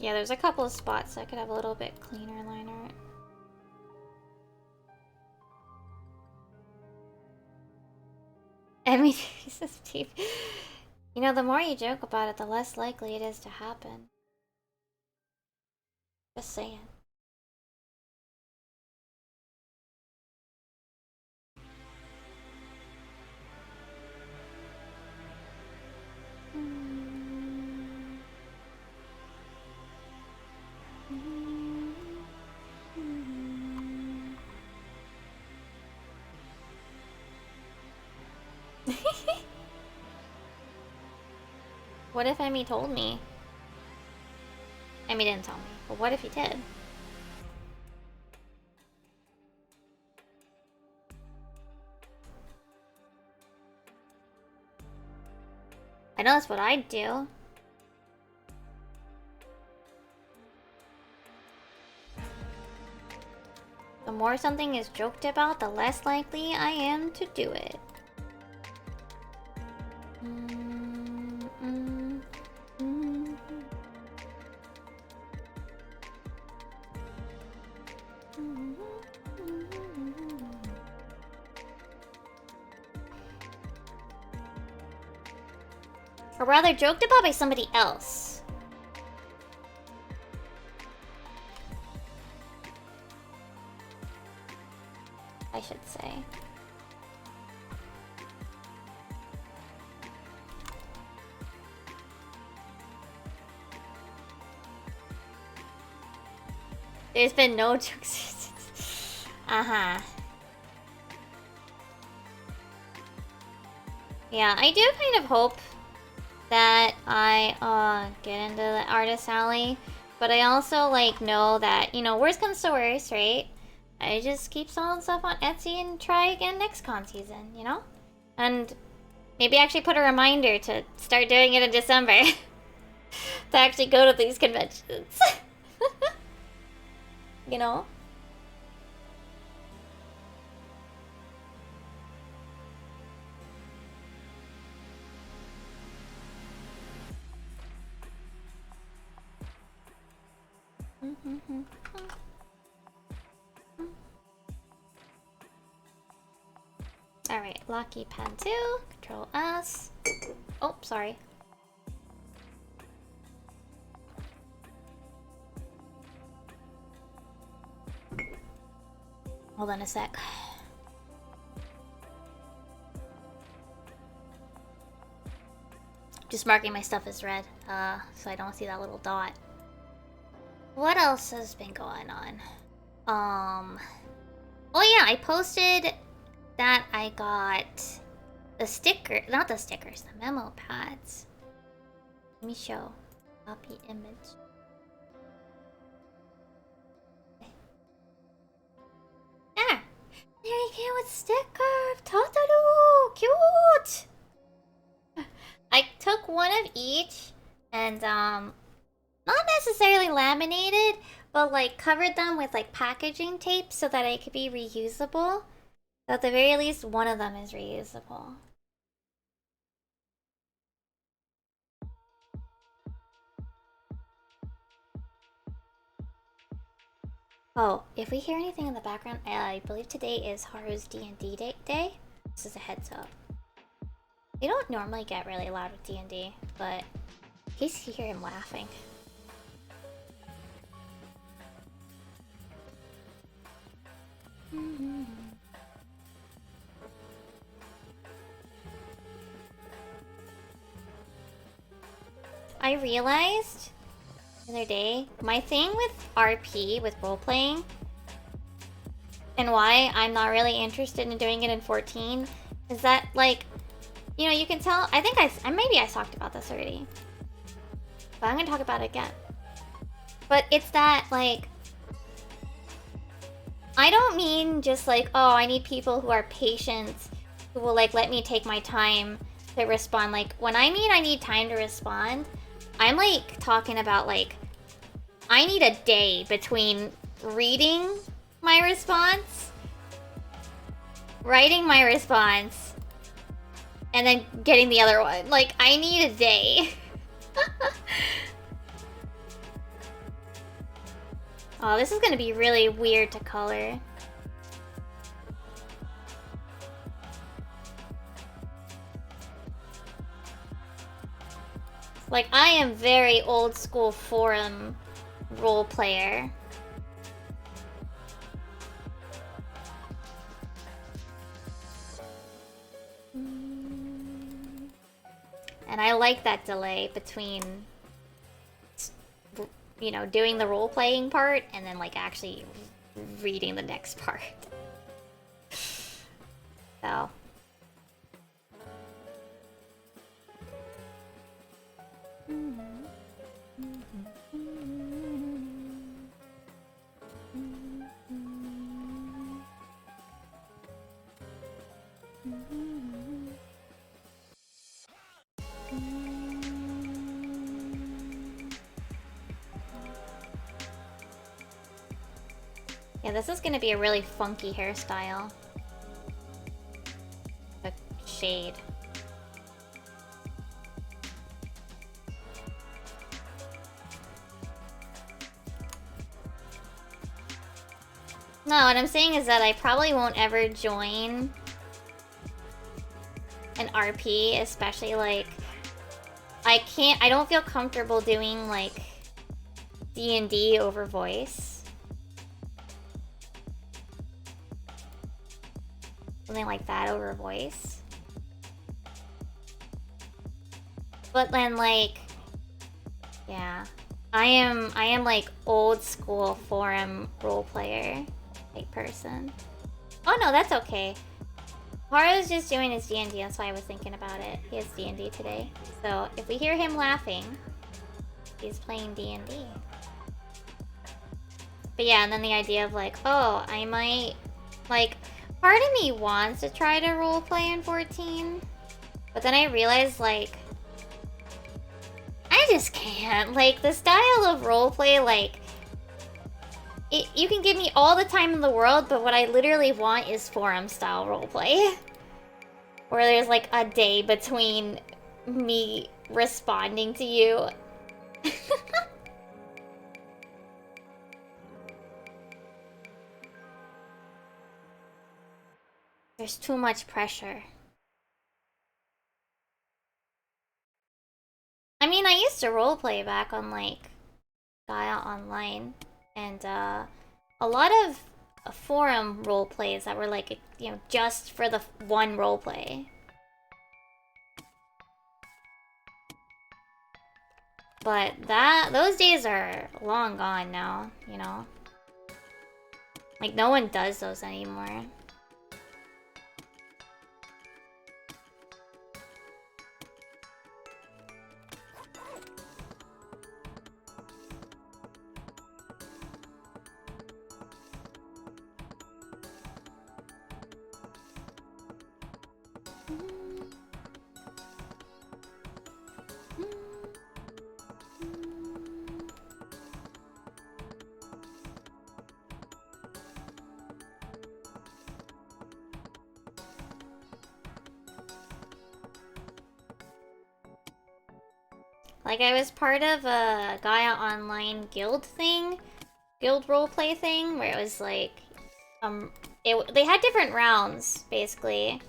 Yeah, there's a couple of spots that could have a little bit cleaner line art. Every piece of teeth. You know, the more you joke about it, the less likely it is to happen. Just saying. What if Emmy told me? Emmy didn't tell me, but what if he did? I know that's what I'd do. The more something is joked about, the less likely I am to do it. Or rather, joked about by somebody else. I should say. There's been no jokes. Uh-huh. Yeah, I do kind of hope that I get into the artist alley, but I also like know that, you know, worst comes to worst, right? I just keep selling stuff on Etsy and try again next con season, you know? And maybe actually put a reminder to start doing it in December. To actually go to these conventions. You know? Alright, Lucky Pen 2, Control S. Oh, sorry. Hold on a sec. Just marking my stuff as red, so I don't see that little dot. What else has been going on? Oh yeah, I posted that I got the sticker, not the stickers, the memo pads. Let me show. Copy image. Yeah, there you go with sticker. Totoro, cute. I took one of each and not necessarily laminated, but like covered them with like packaging tape so that it could be reusable. So at the very least, one of them is reusable. Oh, if we hear anything in the background, I believe today is Haru's D&D day. This is a heads up. We don't normally get really loud with D&D, but in case you hear him laughing. I realized the other day, my thing with RP, with role-playing, and why I'm not really interested in doing it in 14, is that, like, you know, you can tell, I think maybe I talked about this already, but I'm gonna talk about it again. But it's that, like, I don't mean just like, oh, I need people who are patient, who will, like, let me take my time to respond. Like, when I mean I need time to respond, I'm, like, talking about, like, I need a day between reading my response, writing my response, and then getting the other one. Like, I need a day. Oh, this is gonna be really weird to color. Like, I am very old school forum role player. And I like that delay between, you know, doing the role-playing part and then, like, actually reading the next part. So. Yeah, this is gonna be a really funky hairstyle. The shade. No, what I'm saying is that I probably won't ever join an RP, especially like I don't feel comfortable doing like D&D over voice. Something like that over voice. But then like yeah. I am like old school forum role player like person. Oh no, that's okay. Haru's just doing his D&D, that's why I was thinking about it. He has D&D today. So if we hear him laughing, he's playing D&D. But yeah, and then the idea of like, oh, I might, like, part of me wants to try to roleplay in 14. But then I realized, like, I just can't. Like, the style of roleplay, like, you can give me all the time in the world, but what I literally want is forum-style roleplay. Where there's, like, a day between me responding to you. There's too much pressure. I mean, I used to roleplay back on, like, Gaia Online. And, a lot of forum roleplays that were, like, you know, just for the one roleplay. But those days are long gone now, you know? Like, no one does those anymore. Like, I was part of a Gaia Online guild thing, guild roleplay thing, where it was like, they had different rounds, basically.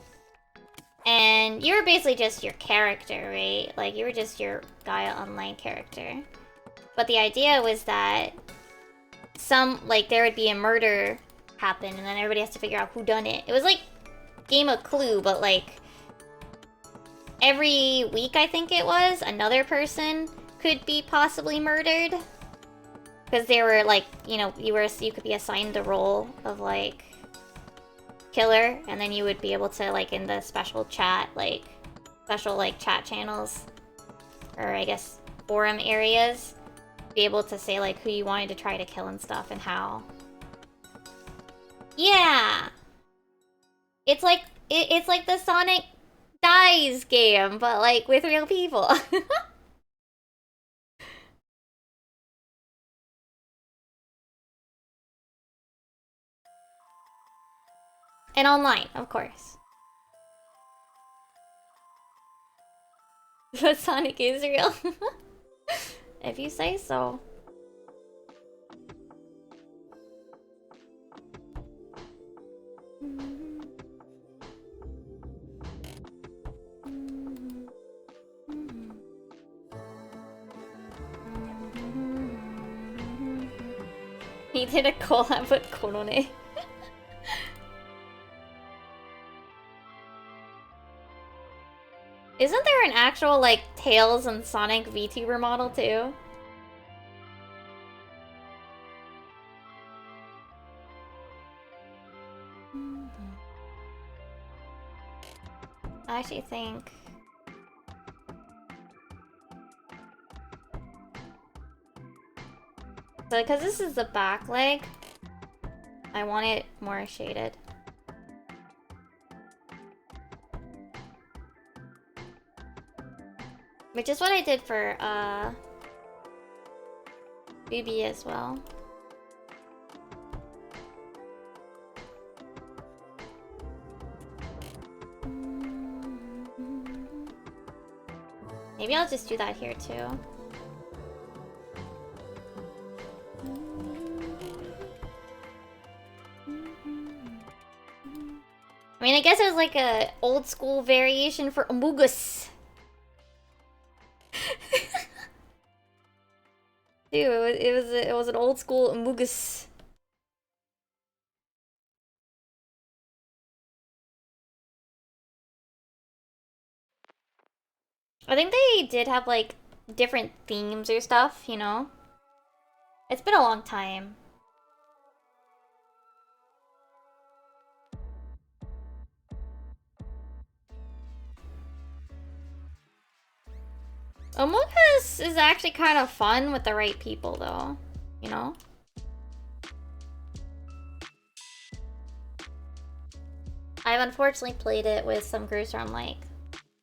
And you were basically just your character, right? Like, you were just your Gaia Online character. But the idea was that there would be a murder happen, and then everybody has to figure out who done it. It was like Game of Clue, but like, every week, I think it was, another person could be possibly murdered. Because they were like, you know, you could be assigned the role of like killer, and then you would be able to, like, in the special chat, like special like chat channels, or I guess forum areas, be able to say like who you wanted to try to kill and stuff and how. Yeah, it's like it's like the Sonic Dies game, but like with real people. And online, of course. But Sonic is real. If you say so. He did a collab with Korone. Isn't there an actual, like, Tails and Sonic VTuber model, too? I actually think... So because this is the back leg, I want it more shaded. Which is what I did for BB as well. Maybe I'll just do that here too. I mean, I guess it was like a old school variation for Amogus. Dude, it was an old school Amogus. I think they did have like different themes or stuff, you know? It's been a long time. Amogus is actually kind of fun with the right people though, you know? I've unfortunately played it with some groups where I'm like,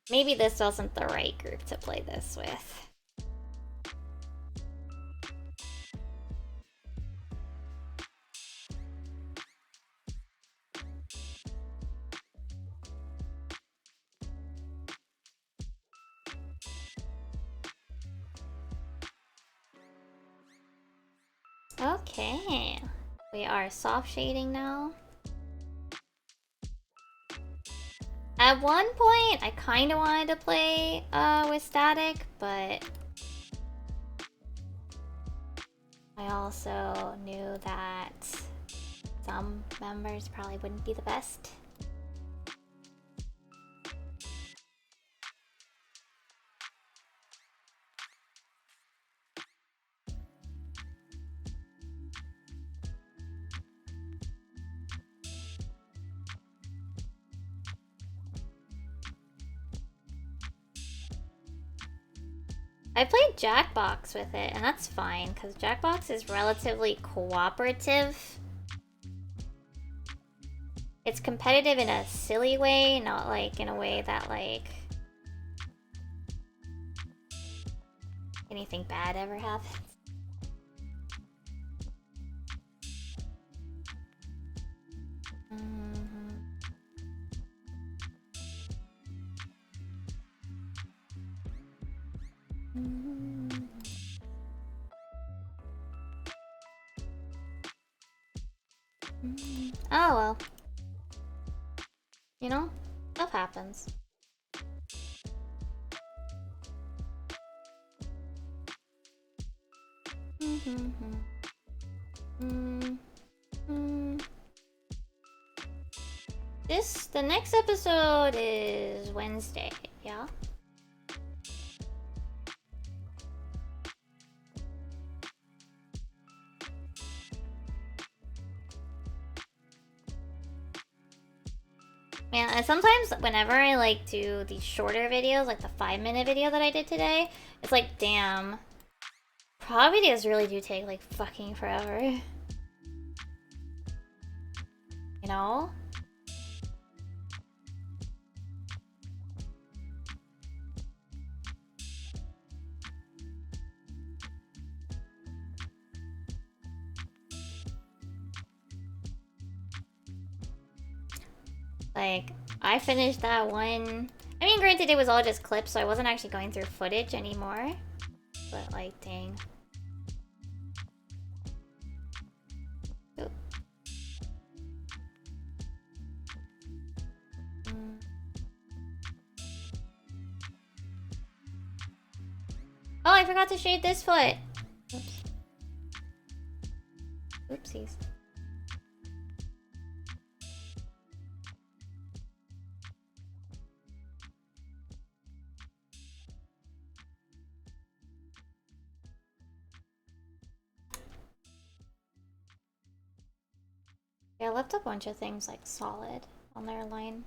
maybe this wasn't the right group to play this with. Okay, we are soft shading now. At one point, I kind of wanted to play with static, but I also knew that some members probably wouldn't be the best. I played Jackbox with it, and that's fine, because Jackbox is relatively cooperative. It's competitive in a silly way, not like in a way that like anything bad ever happens. Oh well. You know, stuff happens. The next episode is Wednesday, yeah? Man, and sometimes whenever I like do these shorter videos, like the 5-minute video that I did today, it's like, damn. Prog videos really do take like fucking forever. You know? Like, I finished that one. I mean, granted, it was all just clips, so I wasn't actually going through footage anymore. But, like, dang. Oop. Oh, I forgot to shade this foot. Oops. Oopsies. Yeah, I left a bunch of things like solid on their line.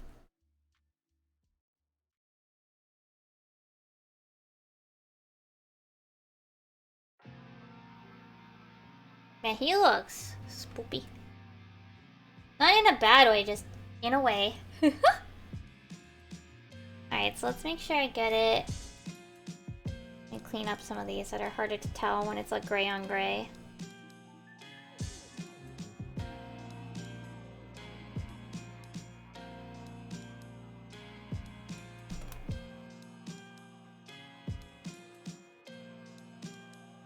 Man, he looks spoopy. Not in a bad way, just in a way. Alright, so let's make sure I get it. And clean up some of these that are harder to tell when it's like gray on gray.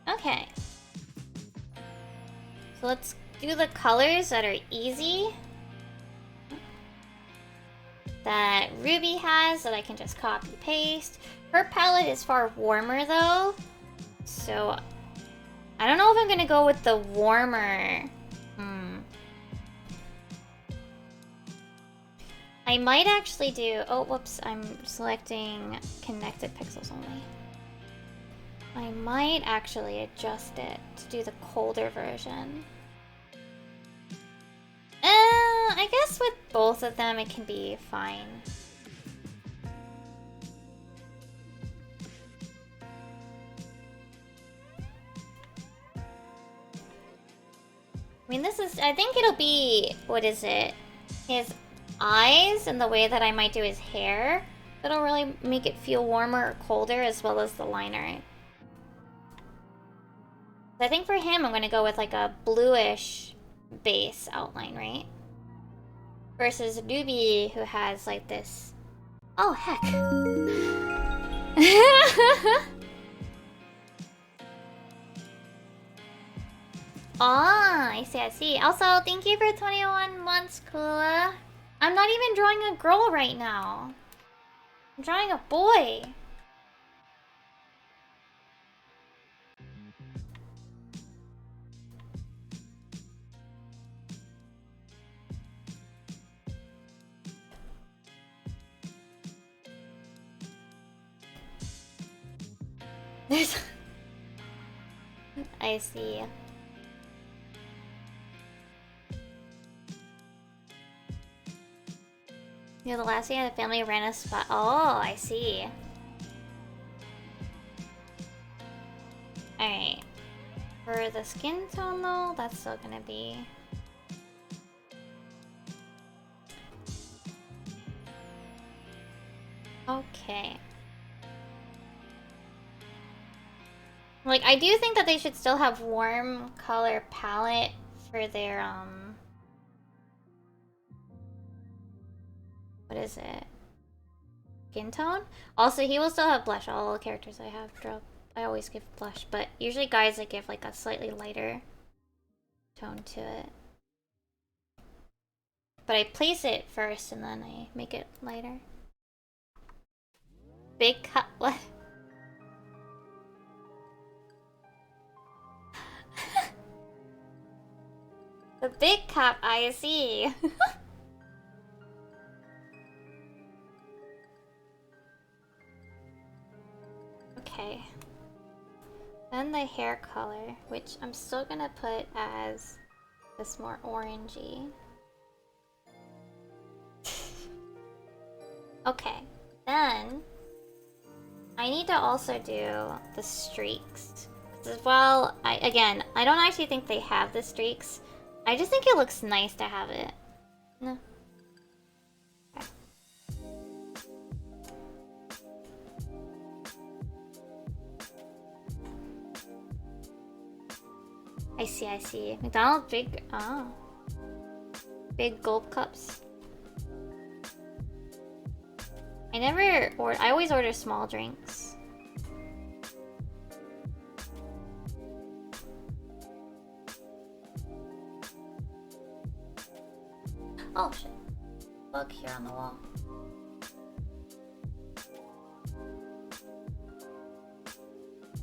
Okay. So let's do the colors that are easy. That Ruby has that I can just copy paste. Her palette is far warmer though. So I don't know if I'm gonna go with the warmer. I might actually do, oh whoops, I'm selecting connected pixels only. I might actually adjust it to do the colder version. I guess with both of them it can be fine. I mean, this is, I think it'll be, what is it? His eyes and the way that I might do his hair. That'll really make it feel warmer or colder, as well as the liner. I think for him, I'm gonna go with like a bluish base outline, right? Versus Newbie, who has like this. Oh, heck. Ah, I see, I see. Also, thank you for 21 months, Kula. I'm not even drawing a girl right now. I'm drawing a boy. There's... I see. You're the last year the family ran a spot. Oh, I see. Alright. For the skin tone though, that's still gonna be... Okay. Like, I do think that they should still have warm color palette for their, what is it? Skin tone? Also, he will still have blush. All the characters I have drop. I always give blush, but usually guys I give like a slightly lighter tone to it. But I place it first and then I make it lighter. Big cut. What? The big cap, I see. Okay. Then the hair color, which I'm still gonna put as this more orangey. Okay, then I need to also do the streaks. As well, I don't actually think they have the streaks. I just think it looks nice to have it. No. Okay. I see, I see. McDonald's big, oh. Big gulp cups. I always order small drinks. Oh shit. Bug here on the wall.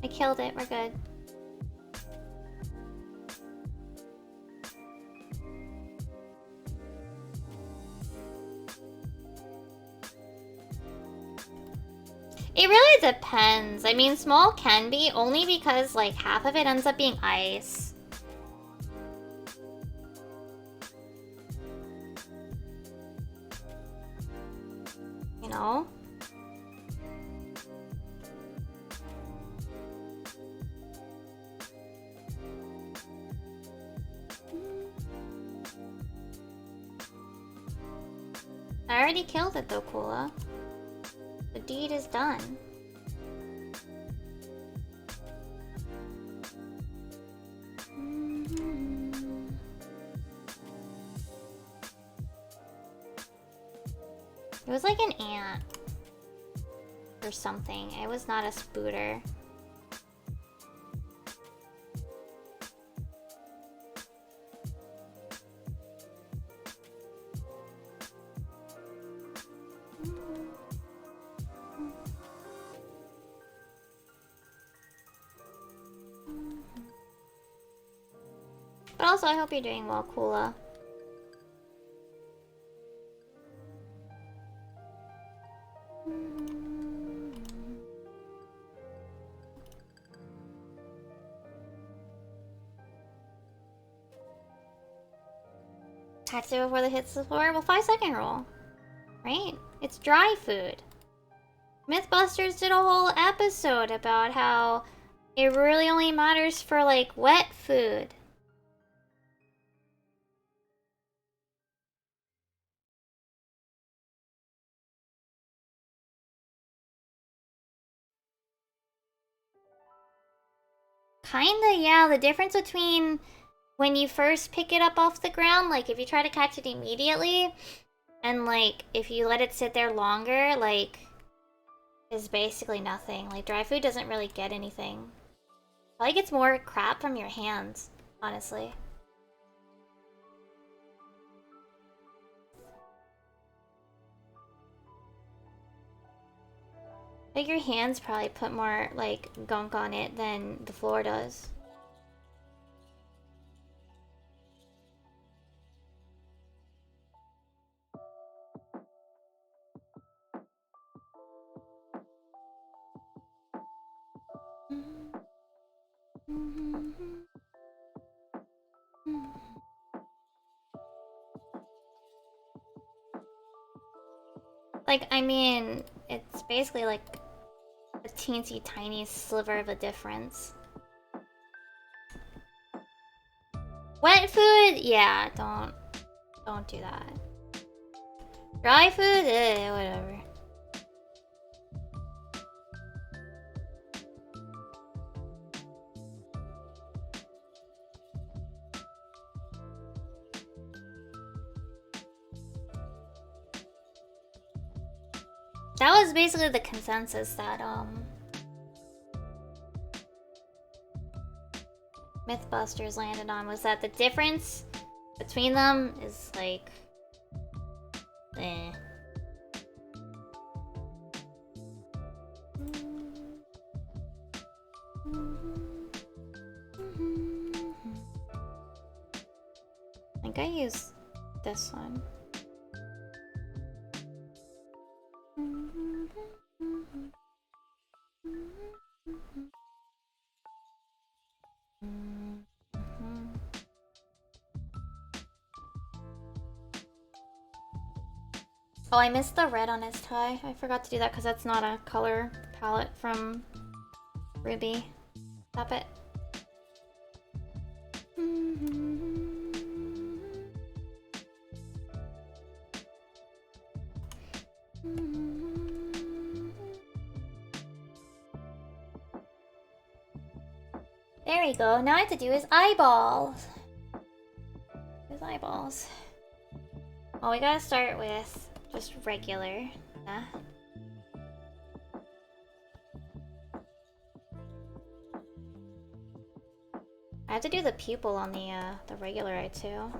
I killed it, we're good. It really depends. I mean, small can be, only because like half of it ends up being ice. You know? I already killed it though, Kula. The deed is done. It was like an ant. Or something. It was not a spooter. But also, I hope you're doing well, Kula. Catch it before the hits the floor? Well, 5-second rule. Right? It's dry food. Mythbusters did a whole episode about how it really only matters for, like, wet food. Kinda, yeah. The difference between when you first pick it up off the ground, like, if you try to catch it immediately, and, like, if you let it sit there longer, like, is basically nothing. Like, dry food doesn't really get anything. Probably gets more crap from your hands, honestly. Like, your hands probably put more, like, gunk on it than the floor does. Like, I mean, it's basically like a teensy tiny sliver of a difference. Wet food? Yeah, don't do that. Dry food? Whatever. That was basically the consensus that, Mythbusters landed on, was that the difference between them is, like, eh. I think I use this one. Oh, I missed the red on his tie. I forgot to do that because that's not a color palette from Ruby. Stop it. There we go. Now I have to do his eyeballs. His eyeballs. Well, we gotta start with just regular. Yeah. I have to do the pupil on the regular eye too.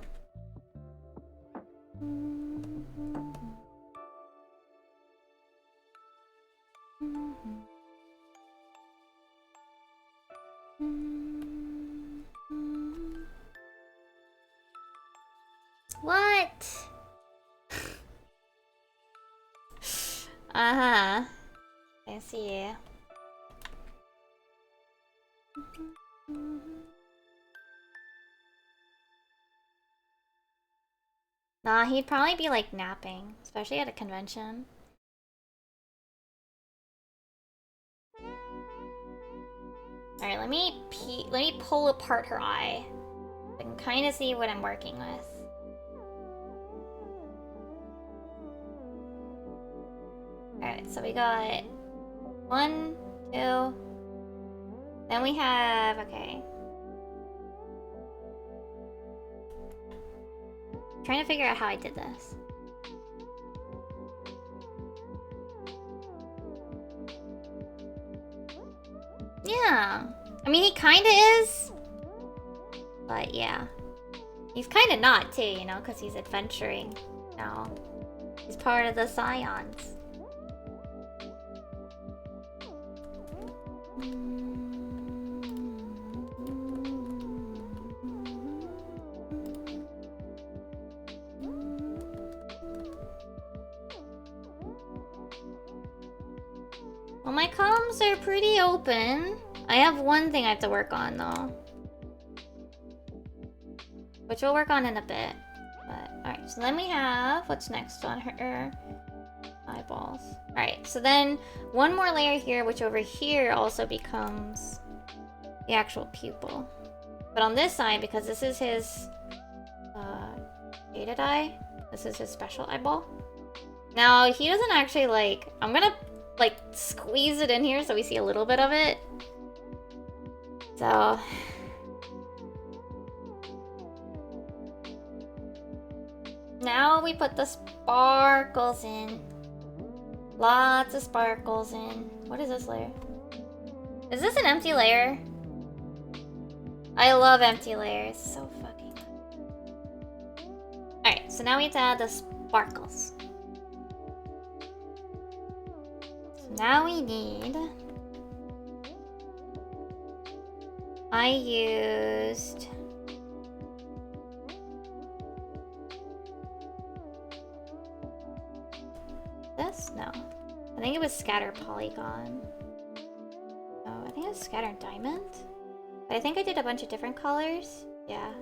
What? Uh-huh. I see. Nah, he'd probably be like napping, especially at a convention. Alright, let me pull apart her eye. I can kind of see what I'm working with. Alright, so we got 1, 2. Then we have, okay. Trying to figure out how I did this. Yeah. I mean, he kinda is. But yeah. He's kinda not too, you know, because he's adventuring now. He's part of the Scions. Well, my comms are pretty open. I have one thing I have to work on, though. Which we'll work on in a bit. But, alright, so then we have... What's next on her eyeballs? Alright, so then one more layer here, which over here also becomes the actual pupil. But on this side, because this is his shaded eye, this is his special eyeball. Now, he doesn't actually, like... I'm gonna, like, squeeze it in here so we see a little bit of it. So... Now we put the sparkles in. Lots of sparkles in. What is this layer? Is this an empty layer? I love empty layers. So fucking good. Alright, so now we have to add the sparkles. So now we need... I used... this? No. I think it was scatter polygon. No, I think it was scatter diamond. But I think I did a bunch of different colors. Yeah.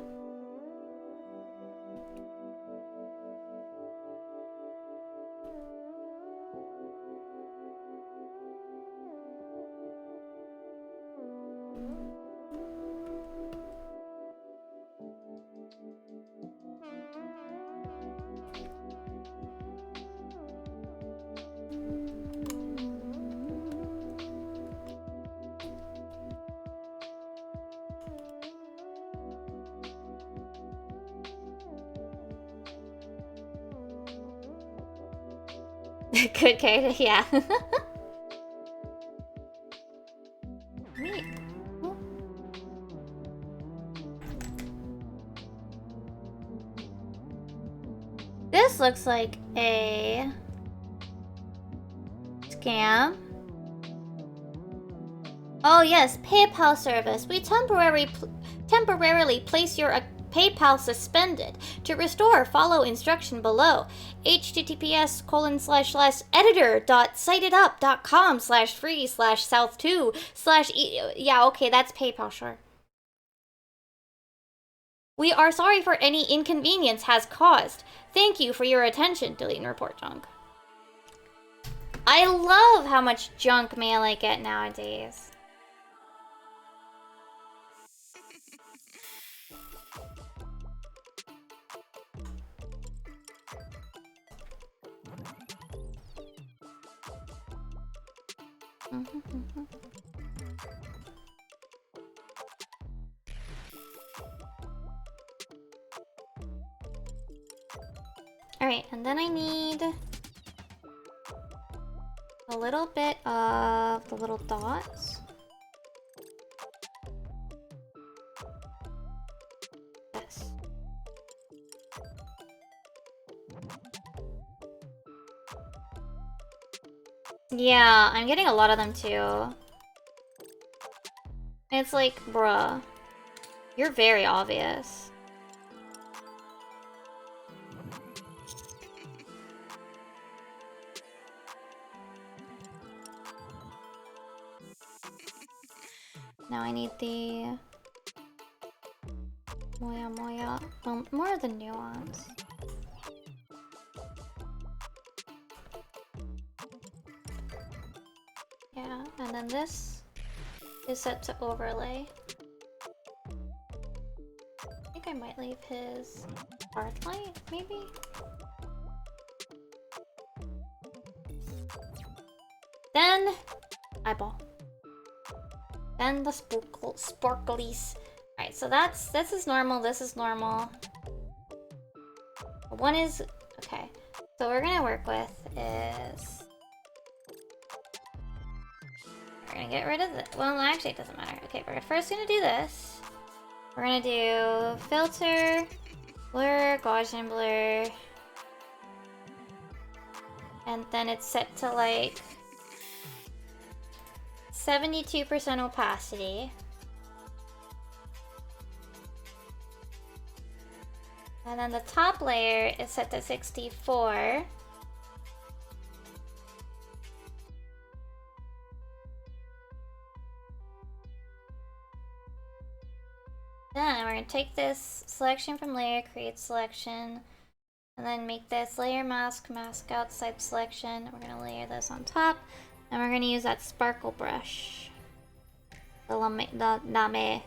Good character, yeah. Wait. Oh. This looks like a scam. Oh yes, PayPal service. We temporarily place your PayPal suspended. To restore, follow instruction below. https://editors.citeup.com/free/south2/ yeah, okay, that's PayPal, sure. We are sorry for any inconvenience has caused. Thank you for your attention. Delete and report junk. I love how much junk mail I get nowadays. Alright, and then I need a little bit of the little dots. Yes. Yeah, I'm getting a lot of them too. It's like, bruh, you're very obvious. Now I need the moya. Well, more of the nuance. Yeah, and then this is set to overlay. I think I might leave his hearth light, maybe? Then eyeball. Then the sparklies. Alright, so this is normal, this is normal. One is okay. So what we're gonna work with is we're gonna get rid of the well actually it doesn't matter. Okay, we're first gonna do this. We're gonna do filter, blur, Gaussian blur. And then it's set to like 72% opacity. And then the top layer is set to 64. Then we're going to take this selection from layer, create selection, and then make this layer mask, mask outside selection. We're going to layer this on top, and we're going to use that sparkle brush. The Name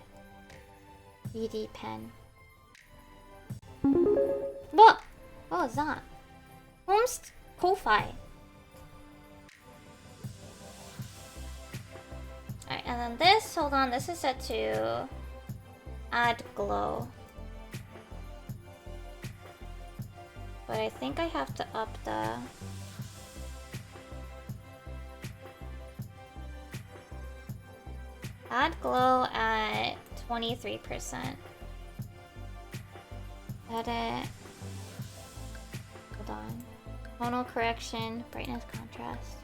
VD pen. What? What was that? Home's Ko-Fi. Alright, and then this, hold on, this is set to add glow. But I think I have to up the... Add glow at 23%. Edit. Hold on. Tonal correction, brightness contrast.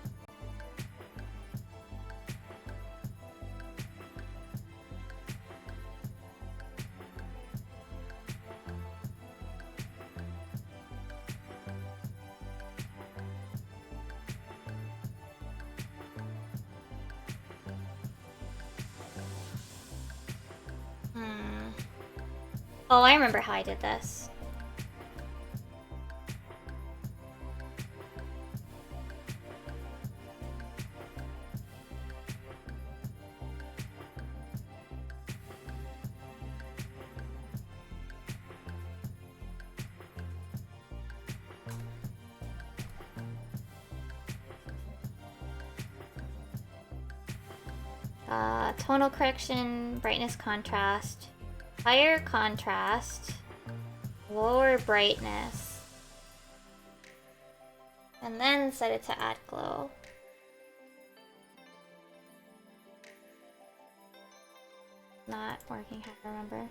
Oh, I remember how I did this. Tonal correction, brightness contrast, higher contrast, lower brightness, and then set it to add glow. Not working, how to remember.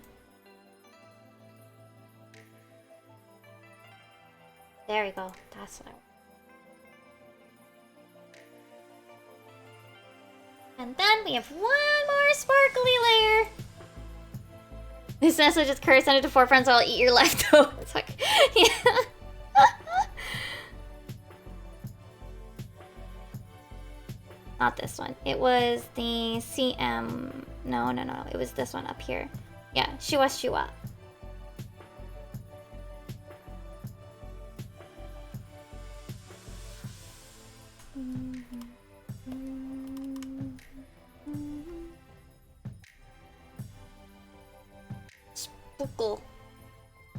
There we go, that's what I want. And then we have one more sparkly layer. This message is cursed, send it to 4 friends, I'll eat your leftovers. Like, yeah. Not this one. It was the CM. No. It was this one up here. Yeah, Shua.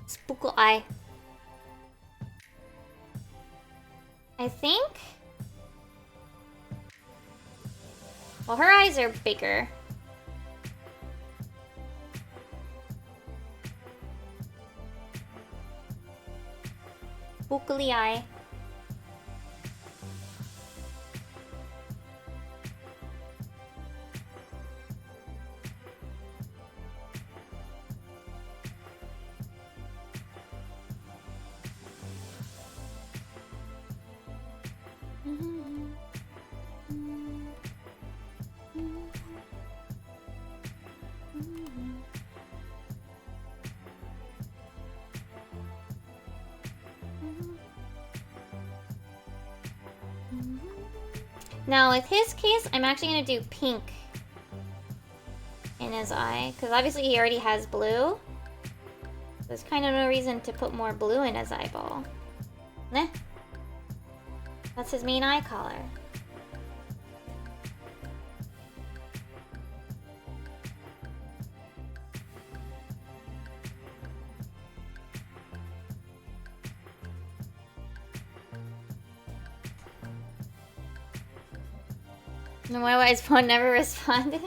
Spookle eye. I think. Well, her eyes are bigger. Spookly eye. Now, with his case, I'm actually going to do pink in his eye, because obviously he already has blue. There's kind of no reason to put more blue in his eyeball. Nah. That's his main eye color. My wife's phone never responded.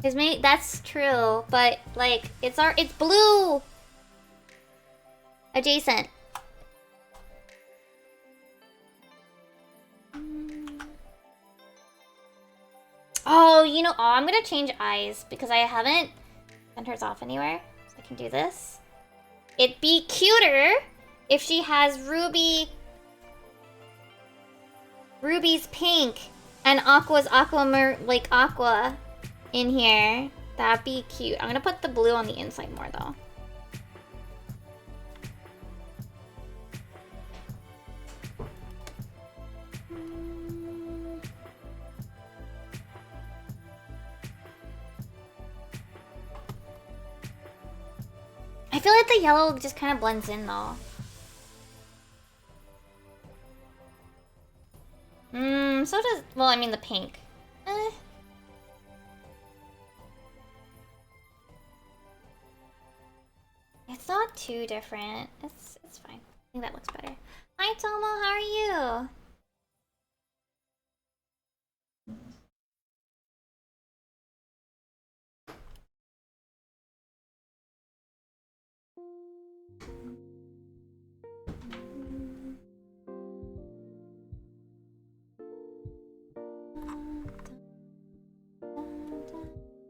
His mate, that's true, but like it's blue adjacent. Oh, you know, I'm gonna change eyes because I haven't sent hers off anywhere. So I can do this. It'd be cuter if she has Ruby's pink and Aqua's aqua in here. That'd be cute. I'm gonna put the blue on the inside more though. I feel like the yellow just kind of blends in though. So does, well, I mean the pink. It's not too different. It's fine. I think that looks better. Hi Tomo, how are you?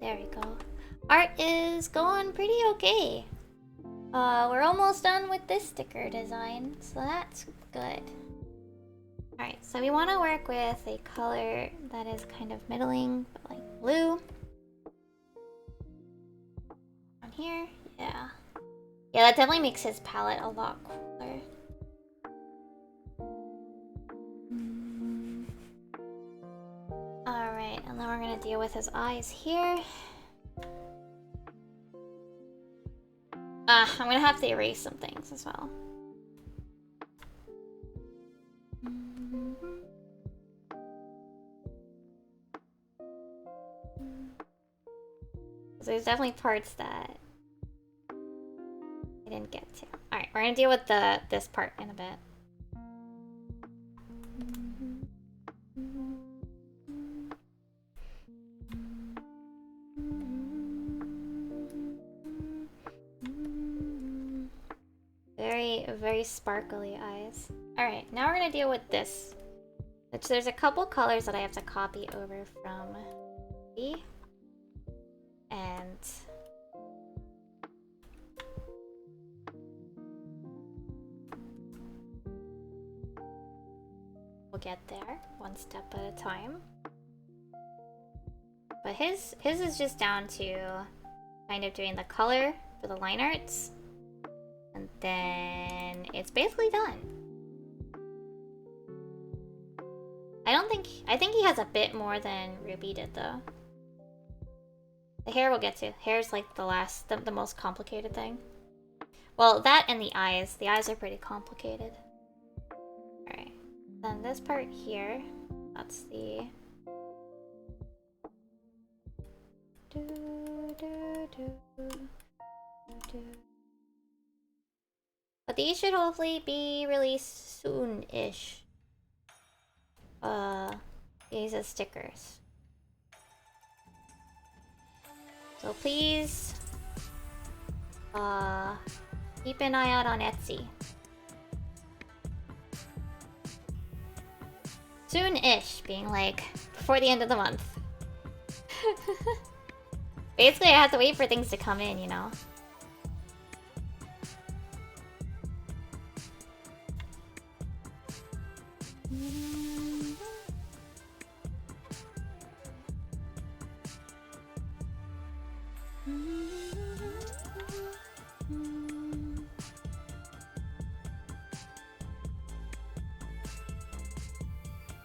There we go. Art is going pretty okay. We're almost done with this sticker design, so that's good. Alright, so we want to work with a color that is kind of middling, but like blue. On here, yeah. Yeah, that definitely makes his palette a lot cooler. Alright, and then we're gonna deal with his eyes here. I'm gonna have to erase some things as well. So there's definitely parts that I didn't get to. Alright, we're gonna deal with this part in a bit. Very sparkly eyes. Alright, now we're gonna deal with this. Which there's a couple colors that I have to copy over from B. And we'll get there one step at a time. But his is just down to kind of doing the color for the line arts. And then it's basically done. I think he has a bit more than Ruby did though. The hair we'll get to. Hair's like the most complicated thing. Well, that and the eyes. The eyes are pretty complicated. Alright. Then this part here, that's the... But these should hopefully be released soon-ish. These are stickers. So please, keep an eye out on Etsy. Soon-ish, being like, before the end of the month. Basically, I have to wait for things to come in, you know?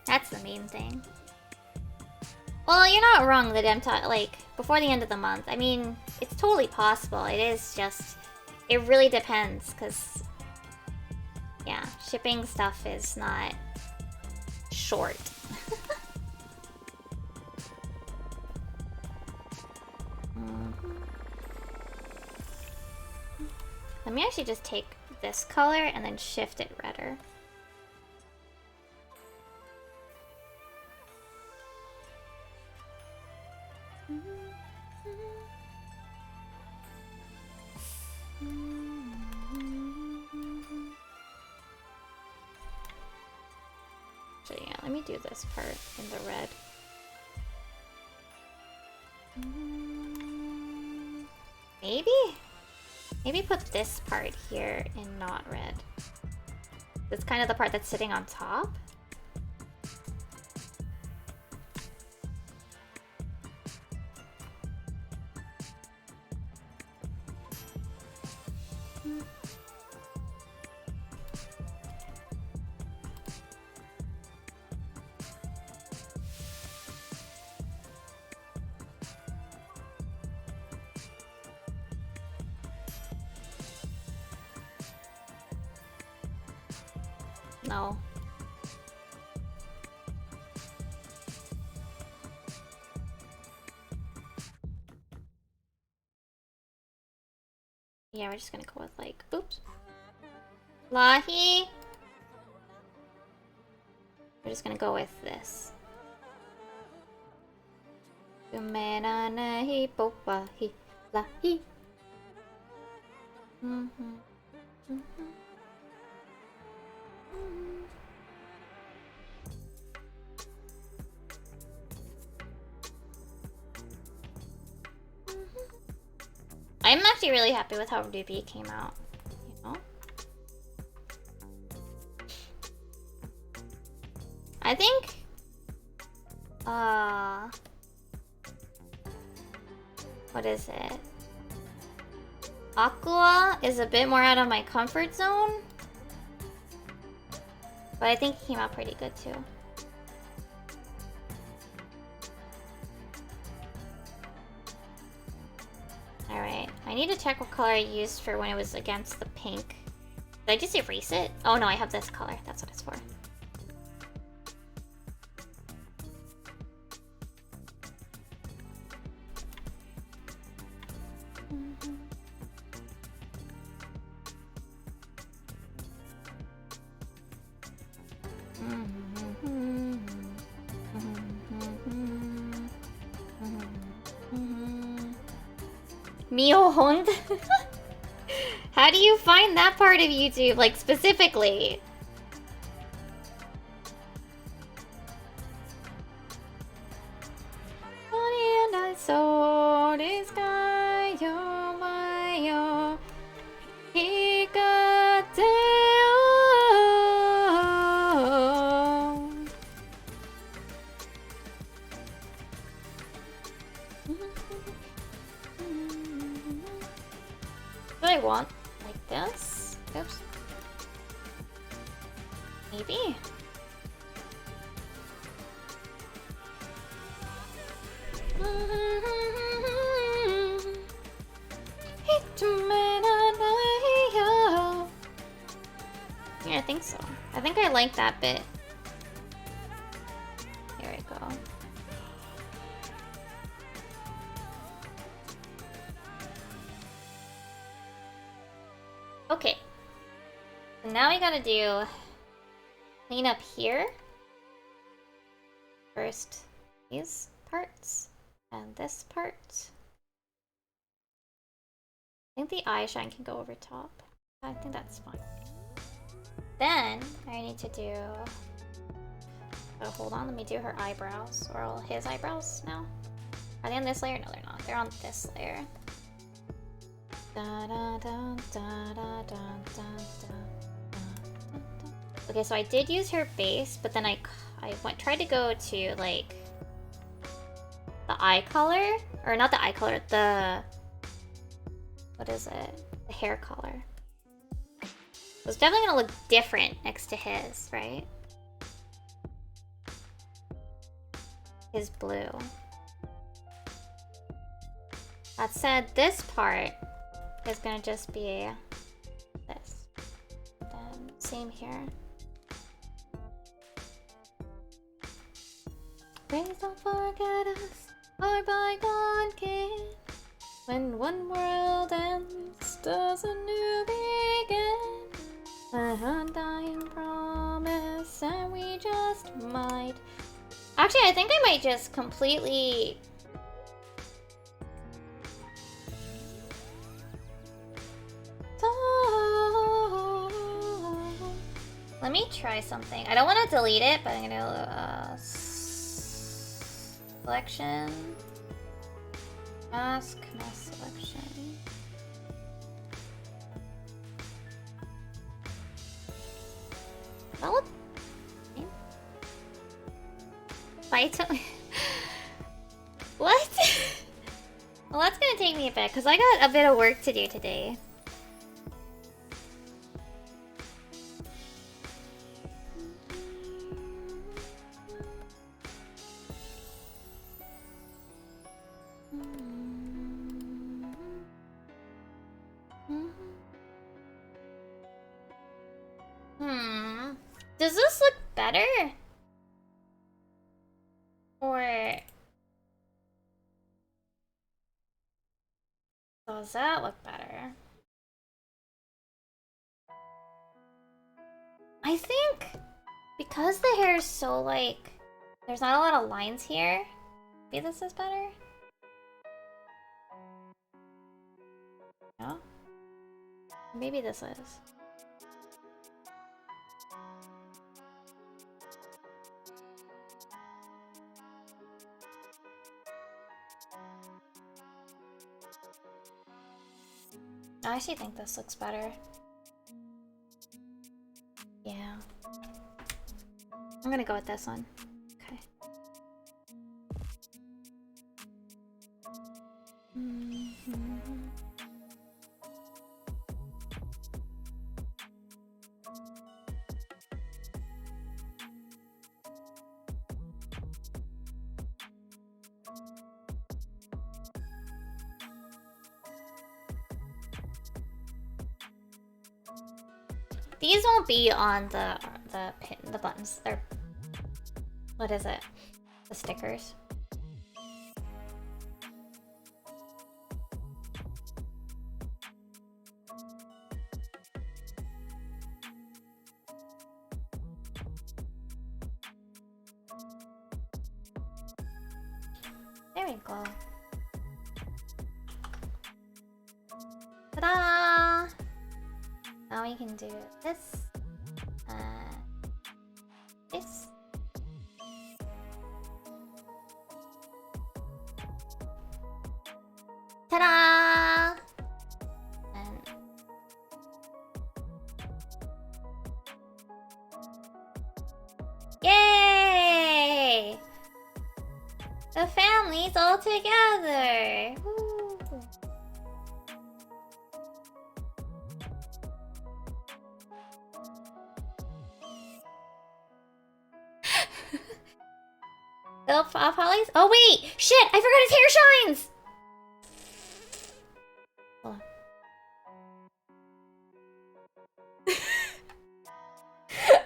That's the main thing. Well, you're not wrong that I'm like, before the end of the month. I mean, it's totally possible. It is just, it really depends, because, yeah, shipping stuff is not short. Let me actually just take this color and then shift it redder. Actually, yeah, let me do this part in the red. Maybe? Maybe put this part here in not red. That's kind of the part that's sitting on top. No. Yeah, we're just gonna go with like, oops. Lahi. We're just gonna go with this. Kumena nahi powahi lahi. I'm actually really happy with how Ruby came out, you know? I think what is it? Aqua is a bit more out of my comfort zone. But I think he came out pretty good too. Alright, I need to check what color I used for when it was against the pink. Did I just erase it? Oh no, I have this color. That's what it's for. Mio Hond? How do you find that part of YouTube, like, specifically? And I saw this guy, yo, my, yo. He got down. What I want, like this. Oops. Maybe. Yeah, I think so. I think I like that bit. Here we go. Okay. So now we gotta do clean up here. First, these parts and this part. I think the eye shine can go over top. I think that's fine. Then I need to do. Oh, hold on. Let me do her eyebrows, or all his eyebrows now. Are they on this layer? No, they're not. They're on this layer. Okay, so I did use her base, but then I tried to go to like the eye color, or not the eye color, the what is it? The hair color. So it's definitely gonna look different next to his, right? His blue. That said, this part is gonna just be this. Then same here. Please don't forget us, our bygone king. When one world ends, does a new begin? A undying promise, and we just might. Actually, I think I might just completely. Let me try something. I don't want to delete it, but I'm gonna selection. Mask selection. That look. Fight. What? Well, that's gonna take me a bit because I got a bit of work to do today. Does this look better? Or does that look better? I think because the hair is so like, there's not a lot of lines here. Maybe this is better. No? Maybe this is. I actually think this looks better. Yeah. I'm gonna go with this one. Okay. These won't be on the buttons. They're, what is it? The stickers. There we go. Ta-da! Now we can do this. This. Ta-da! And yay! The family's all together. Woo. I'll probably. Oh wait! Shit! I forgot his hair shines. Hold on.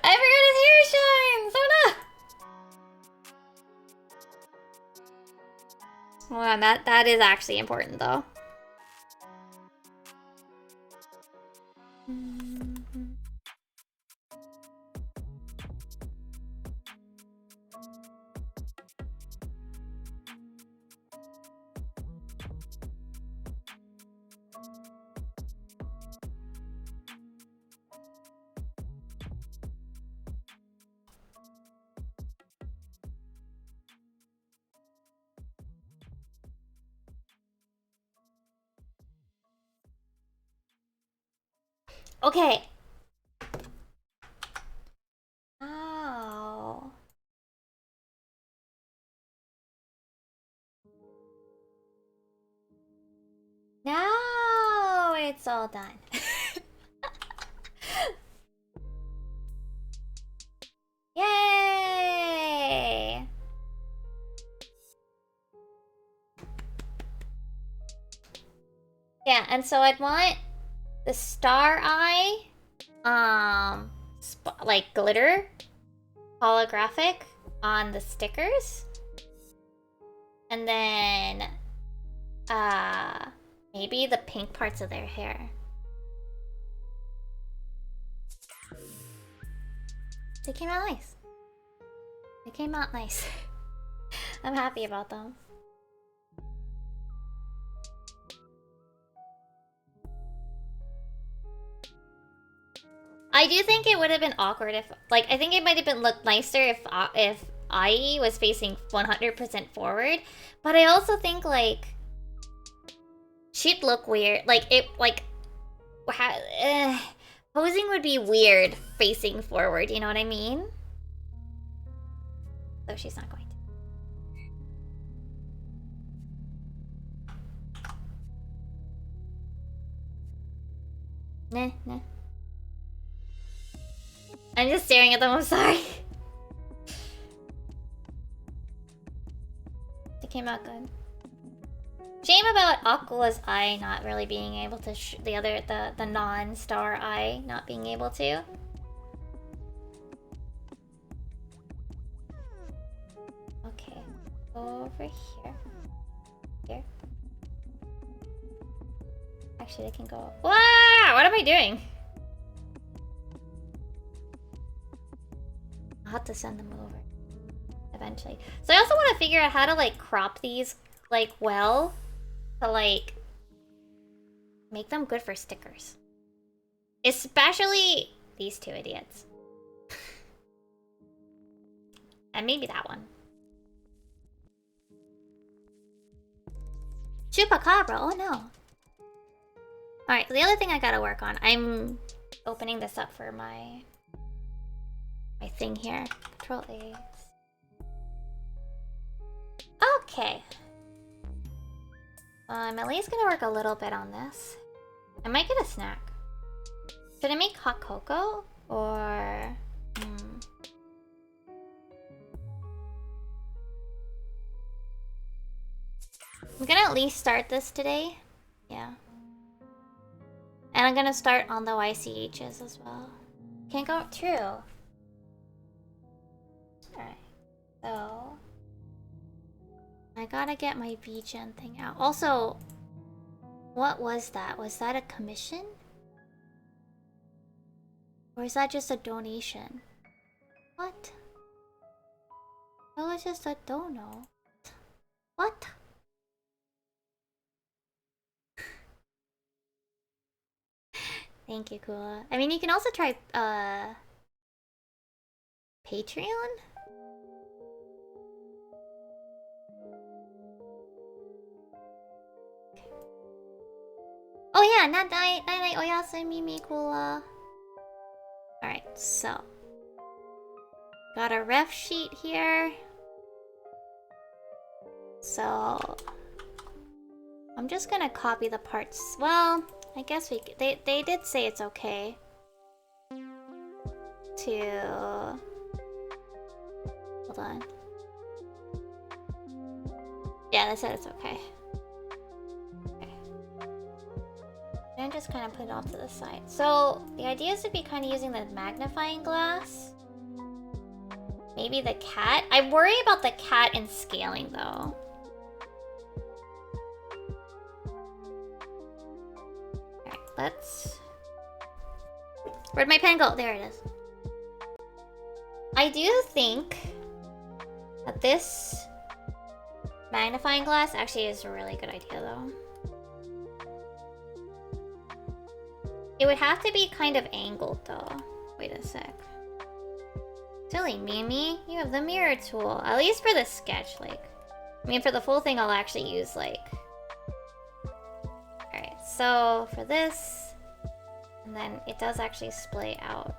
I forgot his hair shines. Oh no! Hold on, that is actually important though. Okay. Oh. Now it's all done. Yay! Yeah, and so I'd want the star eye, like glitter, holographic on the stickers, and then maybe the pink parts of their hair. They came out nice. They came out nice. I'm happy about them. I do think it would have been awkward if, like, I think it might have been looked nicer if Ai was facing 100% forward, but I also think, like, she'd look weird. Like, posing would be weird facing forward, you know what I mean? So she's not going to. Nah. I'm just staring at them, I'm sorry. It came out good. Shame about Aqua's eye not really being able to the non-star eye not being able to. Okay. Over here. Here. Actually, they can go. Wow! What am I doing? I'll have to send them over eventually. So I also want to figure out how to like crop these like well to like make them good for stickers. Especially these two idiots. And maybe that one. Chupacabra, oh no. Alright, so the other thing I gotta work on, I'm opening this up for my thing here. Control A. Okay. I'm at least gonna work a little bit on this. I might get a snack. Should I make hot cocoa? Or... I'm gonna at least start this today. Yeah. And I'm gonna start on the YCHs as well. Can't go true. Alright. So... I gotta get my VGen thing out. Also, what was that? Was that a commission? Or is that just a donation? What? That was just a dono. What? Thank you, Kula. I mean, you can also try, Patreon? Oh yeah, not night oyasumi mi Kula. Alright, so. Got a ref sheet here. So... I'm just gonna copy the parts. Well, I guess they did say it's okay to... Hold on. Yeah, they said it's okay. And just kind of put it off to the side. So the idea is to be kind of using the magnifying glass. Maybe the cat. I worry about the cat and scaling though. Alright, let's... Where'd my pen go? There it is. I do think that this magnifying glass actually is a really good idea though. It would have to be kind of angled though. Wait a sec. Silly Mimi, you have the mirror tool. At least for the sketch, like. I mean, for the full thing, I'll actually use like... Alright, so for this... And then it does actually splay out.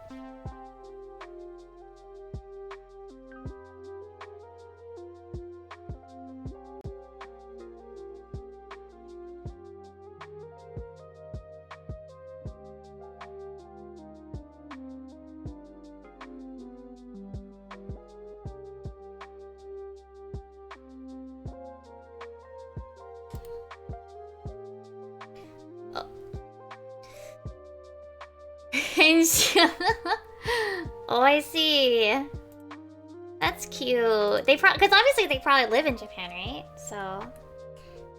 Oh, I see. That's cute. They because obviously they probably live in Japan, right? So, all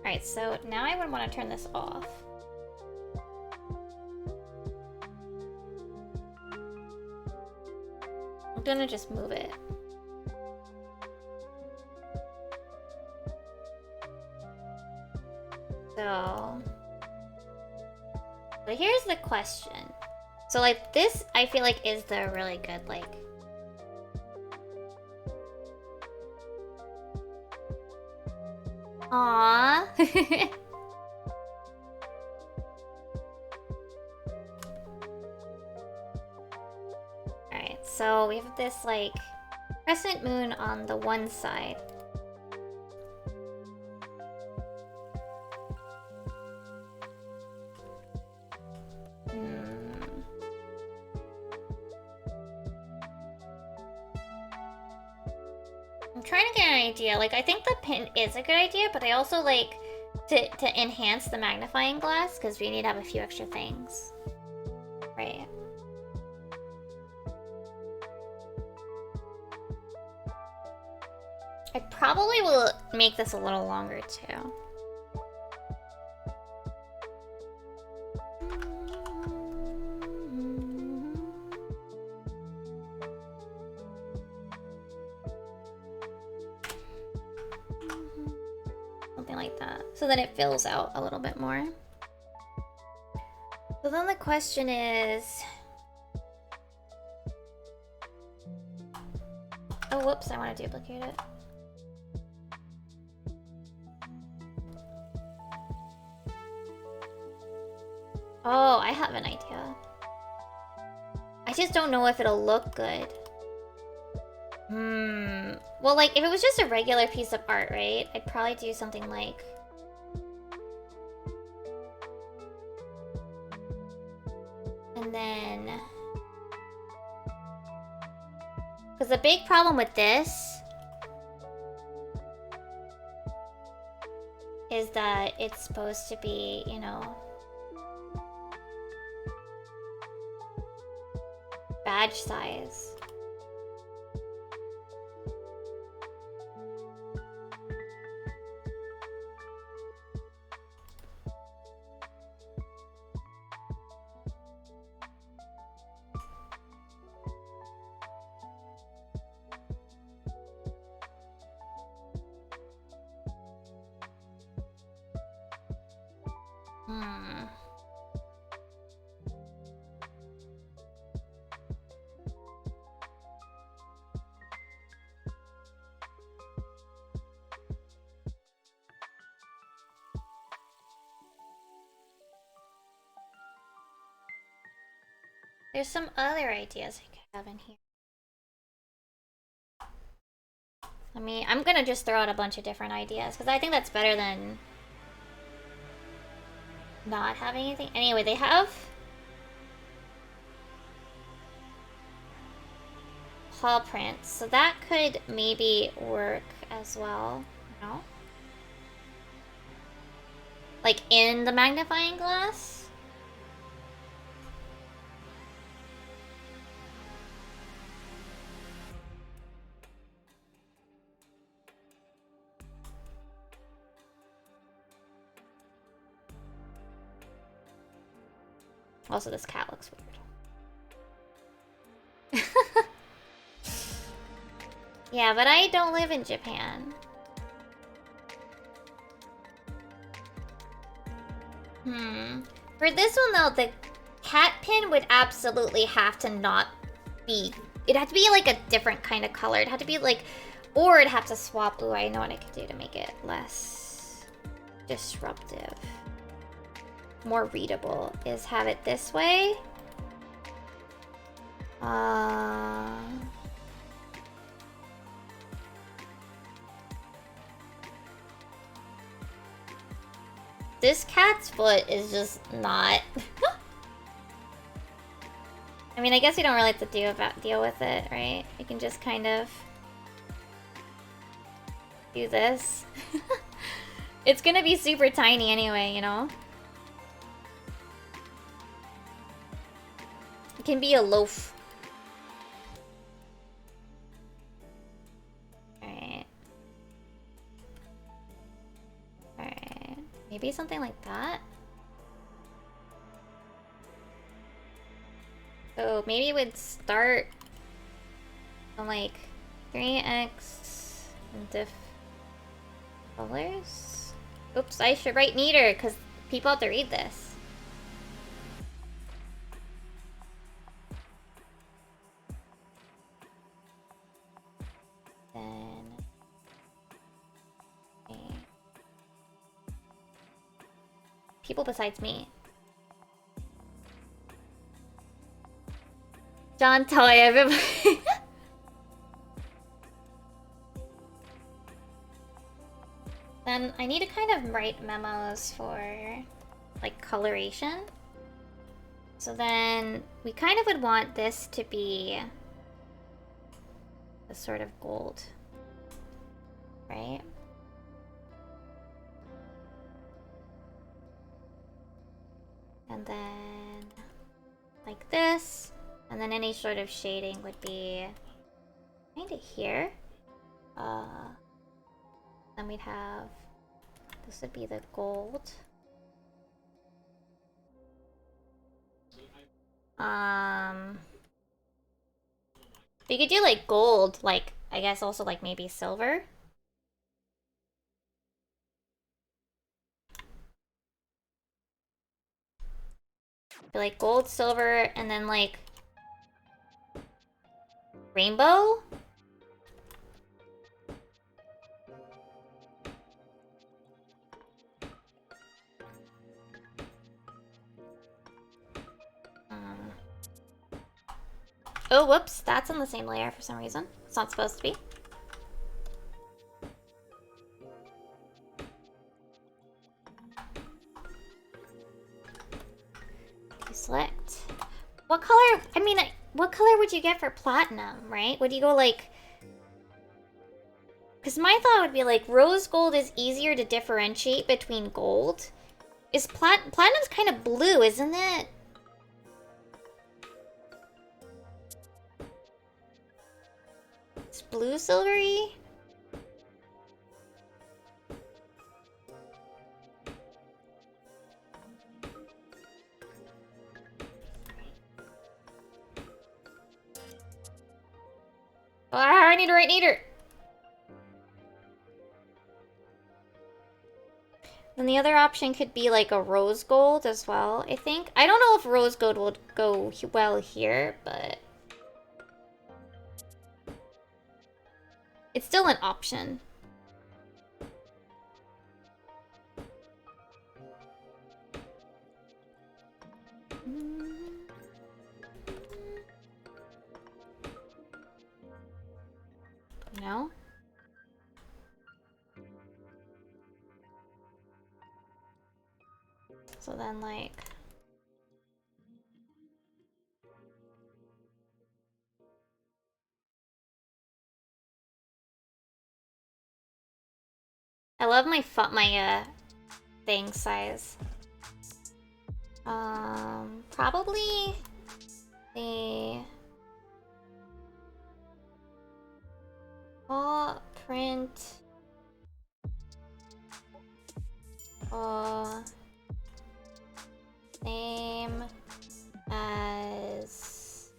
right. So now I would want to turn this off. I'm gonna just move it. So, but here's the question. So like this, I feel like is the really good like. Aww. Alright, so we have this like crescent moon on the one side. I'm trying to get an idea. Like, I think the pin is a good idea, but I also like to enhance the magnifying glass because we need to have a few extra things. Right. I probably will make this a little longer too. Something like that. So then it fills out a little bit more. So then the question is... Oh, whoops, I want to duplicate it. Oh, I have an idea. I just don't know if it'll look good. Well, like, if it was just a regular piece of art, right? I'd probably do something like... And then... Because the big problem with this... is that it's supposed to be, you know... badge size. There's some other ideas I could have in here. I'm gonna just throw out a bunch of different ideas because I think that's better than not having anything. Anyway, they have paw prints, so that could maybe work as well. No? Like in the magnifying glass? Also, this cat looks weird. Yeah, but I don't live in Japan. For this one, though, the cat pin would absolutely have to not be... It'd have to be, like, a different kind of color. It'd have to be, like... Or it'd have to swap... Ooh, I know what I could do to make it less disruptive. More readable is have it this way. This cat's foot is just not. I mean, I guess you don't really have to deal with it, right? You can just kind of do this. It's gonna be super tiny anyway, you know? It can be a loaf. Alright. Alright. Maybe something like that? So maybe it would start on like 3x diff colors? Oops, I should write neater because people have to read this. then... Okay. People besides me. John Toy, everybody. Then I need to kind of write memos for, like, coloration. So then we kind of would want this to be a sort of gold, right? And then like this, and then any sort of shading would be kind of here. Then we'd have, this would be the gold. You could do like gold, like I guess also like maybe silver. Like gold, silver, and then like rainbow. Oh, whoops, that's on the same layer for some reason. It's not supposed to be. Select. What color? I mean, what color would you get for platinum, right? Would you go like... Because my thought would be like, rose gold is easier to differentiate between gold. Is platinum's kind of blue, isn't it? It's blue silvery? Ah, I need to write neater. Then the other option could be like a rose gold as well, I think. I don't know if rose gold would go well here, but... It's still an option. No? So then, like... I love my thing size. Probably the print same as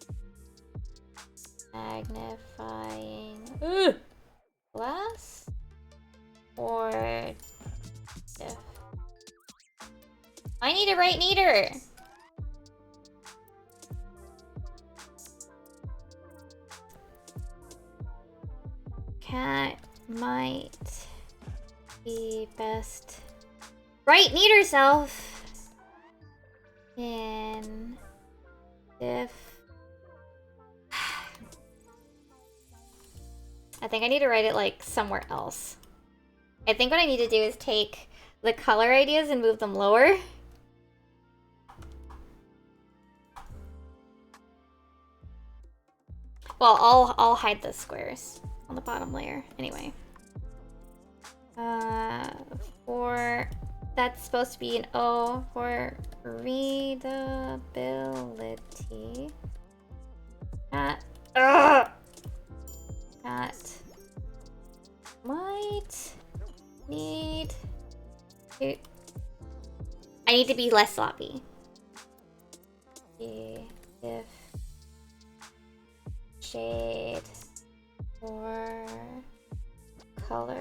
magnifying glass or diff. I need to write neater. Cat might be best. Write neater self in diff. I think I need to write it like somewhere else. I think what I need to do is take the color ideas and move them lower. Well, I'll hide the squares on the bottom layer anyway. For that's supposed to be an O for readability. That might need to. I need to be less sloppy. If shade or color.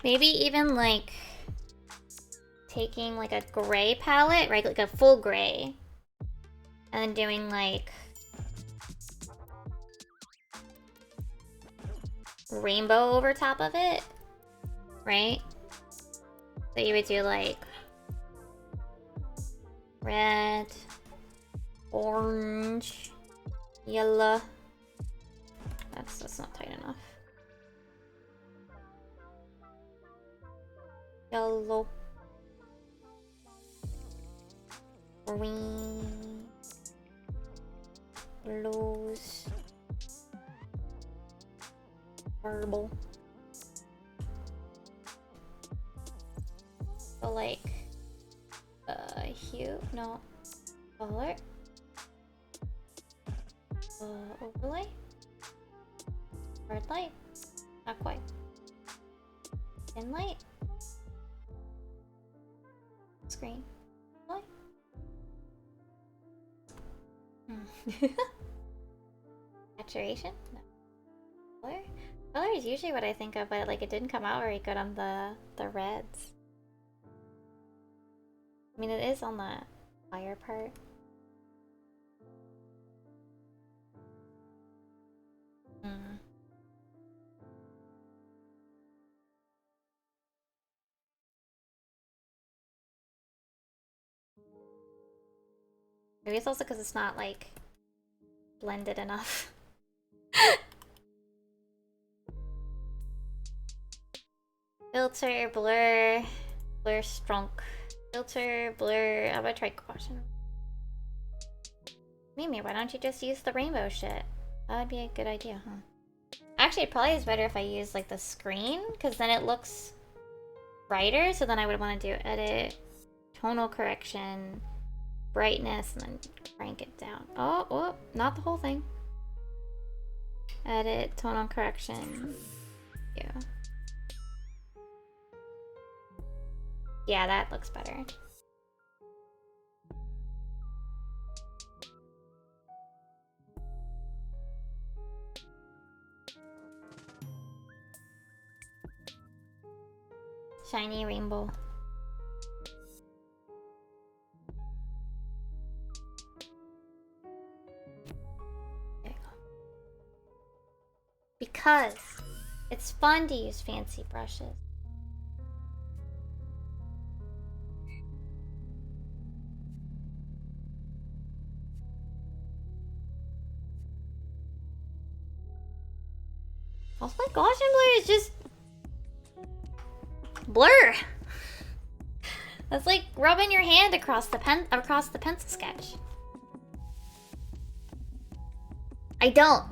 Maybe even like taking like a gray palette, right? Like a full gray. And then doing like rainbow over top of it, right? So you would do like red, orange, yellow. That's not tight enough. Yellow, green, blues, purple. So like hue, no, color, overlay, red light, not quite, thin light, screen light. Saturation, no. Color, color is usually what I think of, but like it didn't come out very good on the reds. I mean, it is on the fire part. Maybe it's also because it's not like blended enough. Filter, blur, blur strunk. Filter, blur. I'm gonna try caution. Mimi, why don't you just use the rainbow shit? That would be a good idea, huh? Actually, it probably is better if I use like the screen, because then it looks brighter. So then I would want to do edit, tonal correction, brightness, and then crank it down. Oh, not the whole thing. Edit, tonal correction. Yeah. Yeah, that looks better. Shiny rainbow. There you go. Because it's fun to use fancy brushes. Also, my Gaussian blur is just blur. That's like rubbing your hand across the pencil sketch. I don't.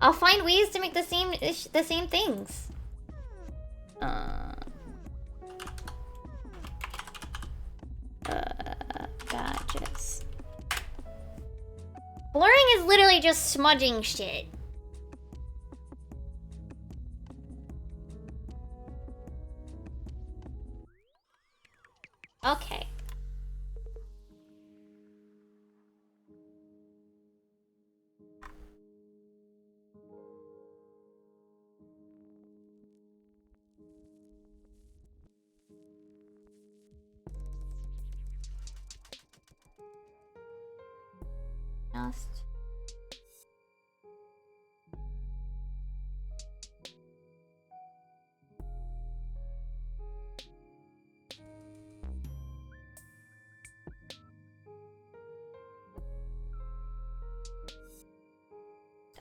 I'll find ways to make the same things. Badges. Blurring is literally just smudging shit. Okay. Just.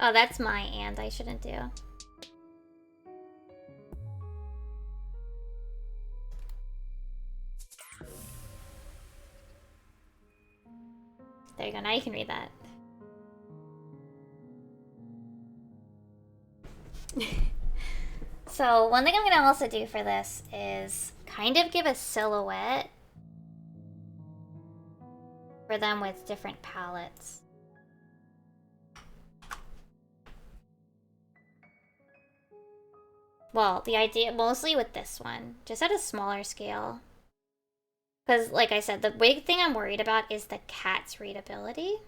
Oh, that's my and I shouldn't do. There you go, now you can read that. So one thing I'm gonna also do for this is kind of give a silhouette for them with different palettes. Well, the idea mostly with this one, just at a smaller scale. Because, like I said, the big thing I'm worried about is the cat's readability.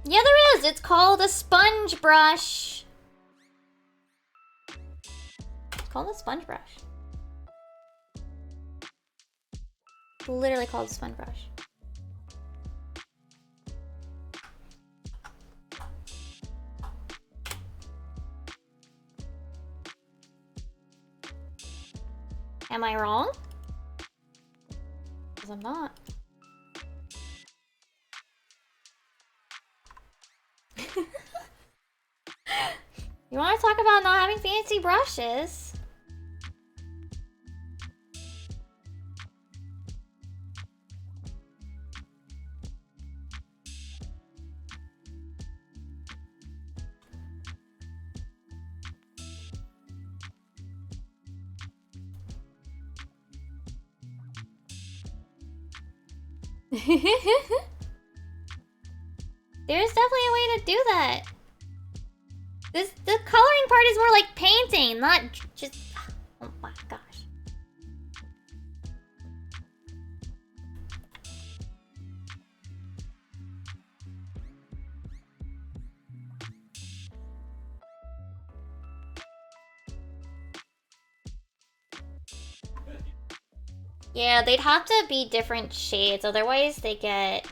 Yeah, there is! It's called a sponge brush. It's called a sponge brush. It's literally called a sponge brush. Am I wrong? Because I'm not. You want to talk about not having fancy brushes? There's definitely a way to do that. The coloring part is more like painting, not just... Oh my gosh. Yeah, they'd have to be different shades, otherwise they get...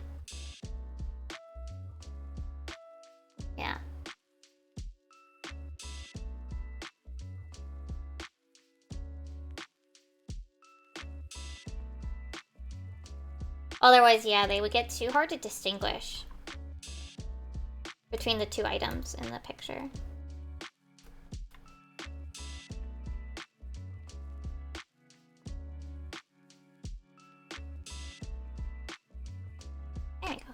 Yeah. Otherwise, yeah, they would get too hard to distinguish between the two items in the picture. There we go.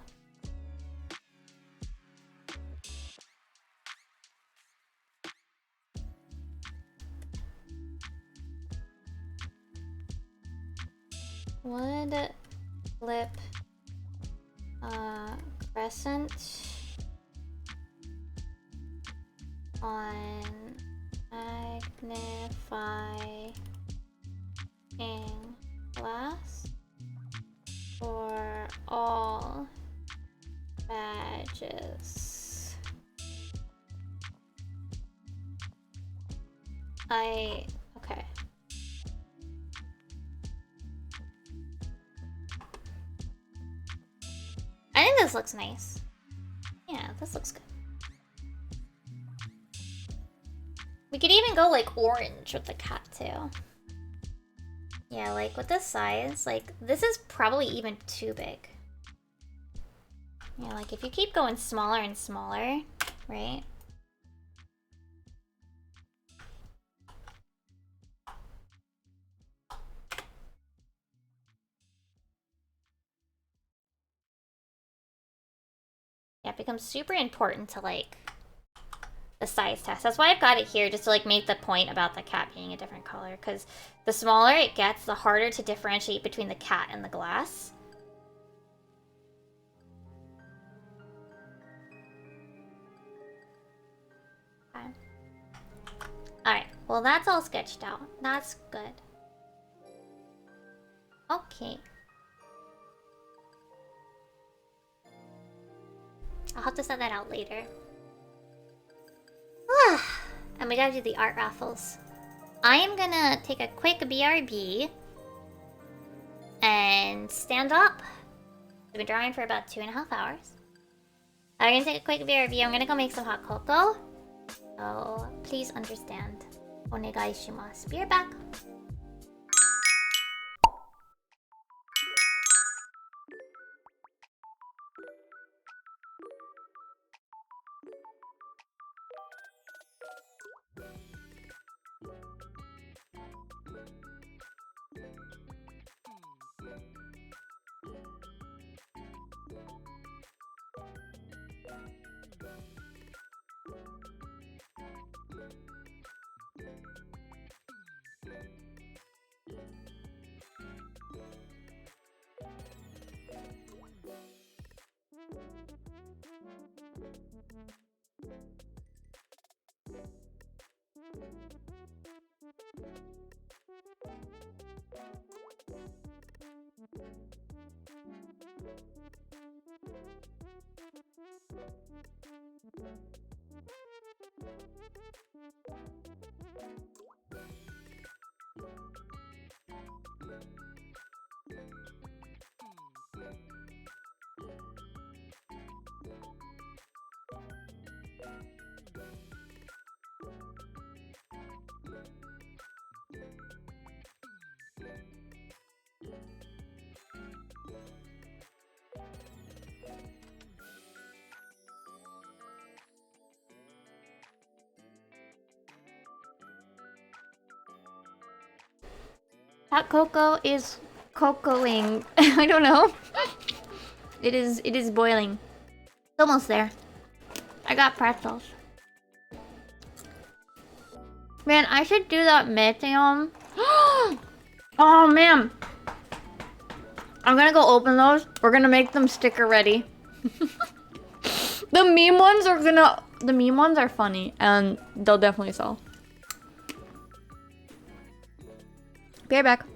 Wood flip crescent on magnifying glass for all badges. Okay. I think this looks nice. Yeah, this looks good. We could even go like orange with the cat too. Yeah, like with this size, like this is probably even too big. Yeah, like if you keep going smaller and smaller, right? Yeah, it becomes super important to like the size test. That's why I've got it here, just to like make the point about the cat being a different color, because the smaller it gets, the harder to differentiate between the cat and the glass. Okay. Alright, well that's all sketched out. That's good. Okay. I'll have to send that out later. And we gotta do the art raffles. I am gonna take a quick BRB and stand up. I've been drawing for about 2.5 hours. I'm gonna take a quick BRB. I'm gonna go make some hot cocoa. So please understand. Onegaishimasu. Be right back. Hot cocoa is cocoing. I don't know. It is boiling. It's almost there. I got pretzels. Man, I should do that Meteon. Oh man. I'm gonna go open those. We're gonna make them sticker ready. The meme ones are funny and they'll definitely sell. Be right back.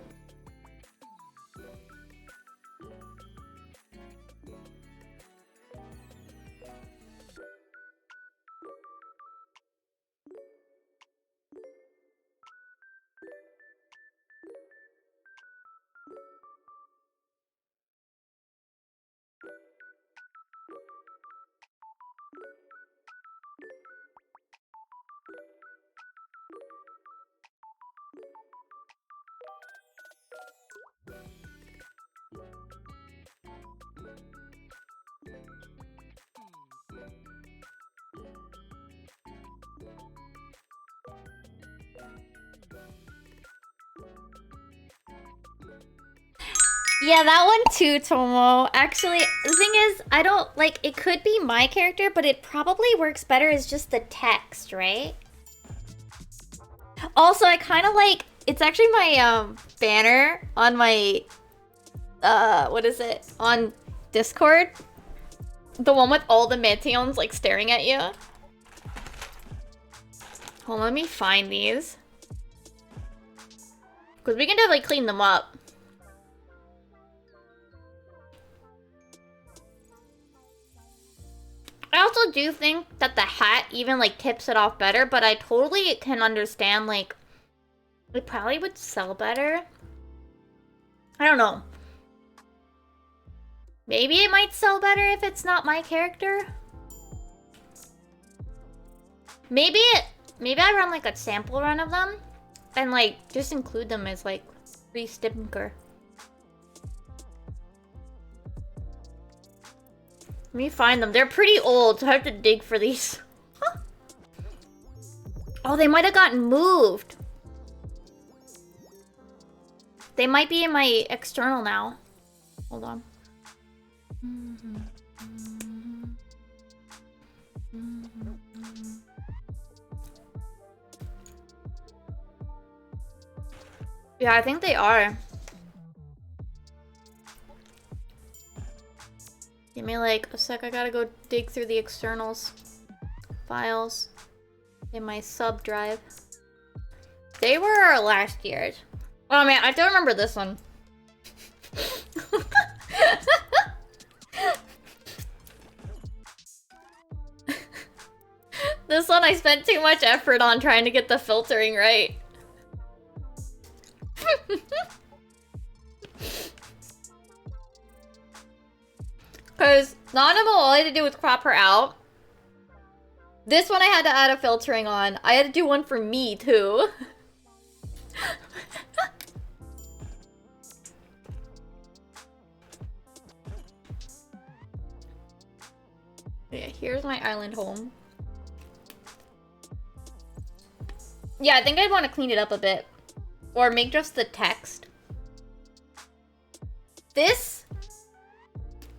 Yeah, that one too, Tomo. Actually, the thing is, I don't, like, it could be my character, but it probably works better as just the text, right? Also, I kind of like, it's actually my, banner on my, what is it? On Discord. The one with all the Meteons, like, staring at you. Hold on, let me find these. Because we can definitely clean them up. I also do think that the hat even, like, tips it off better, but I totally can understand, like, it probably would sell better. I don't know. Maybe it might sell better if it's not my character. Maybe I run, like, a sample run of them, and, like, just include them as, like, free stinker. Let me find them. They're pretty old, so I have to dig for these. Huh. Oh, they might have gotten moved. They might be in my external now. Hold on. Yeah, I think they are. Give me like a sec, I gotta go dig through the externals files in my sub drive. They were last year's. Oh man, I don't remember this one. This one I spent too much effort on trying to get the filtering right. Because Nanamo, all I had to do was crop her out. This one I had to add a filtering on. I had to do one for me, too. Yeah, here's my island home. Yeah, I think I'd want to clean it up a bit. Or make just the text. This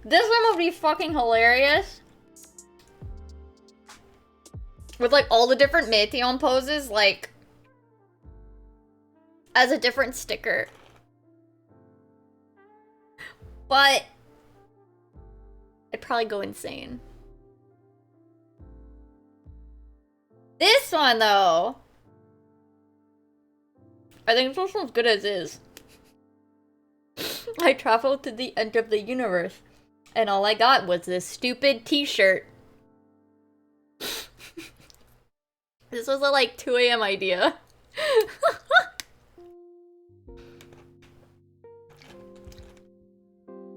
one would be fucking hilarious. With like all the different Meteon poses, like as a different sticker. But I'd probably go insane. This one though, I think this one's good as is. I traveled to the end of the universe, and all I got was this stupid t-shirt. This was a like 2 a.m. idea.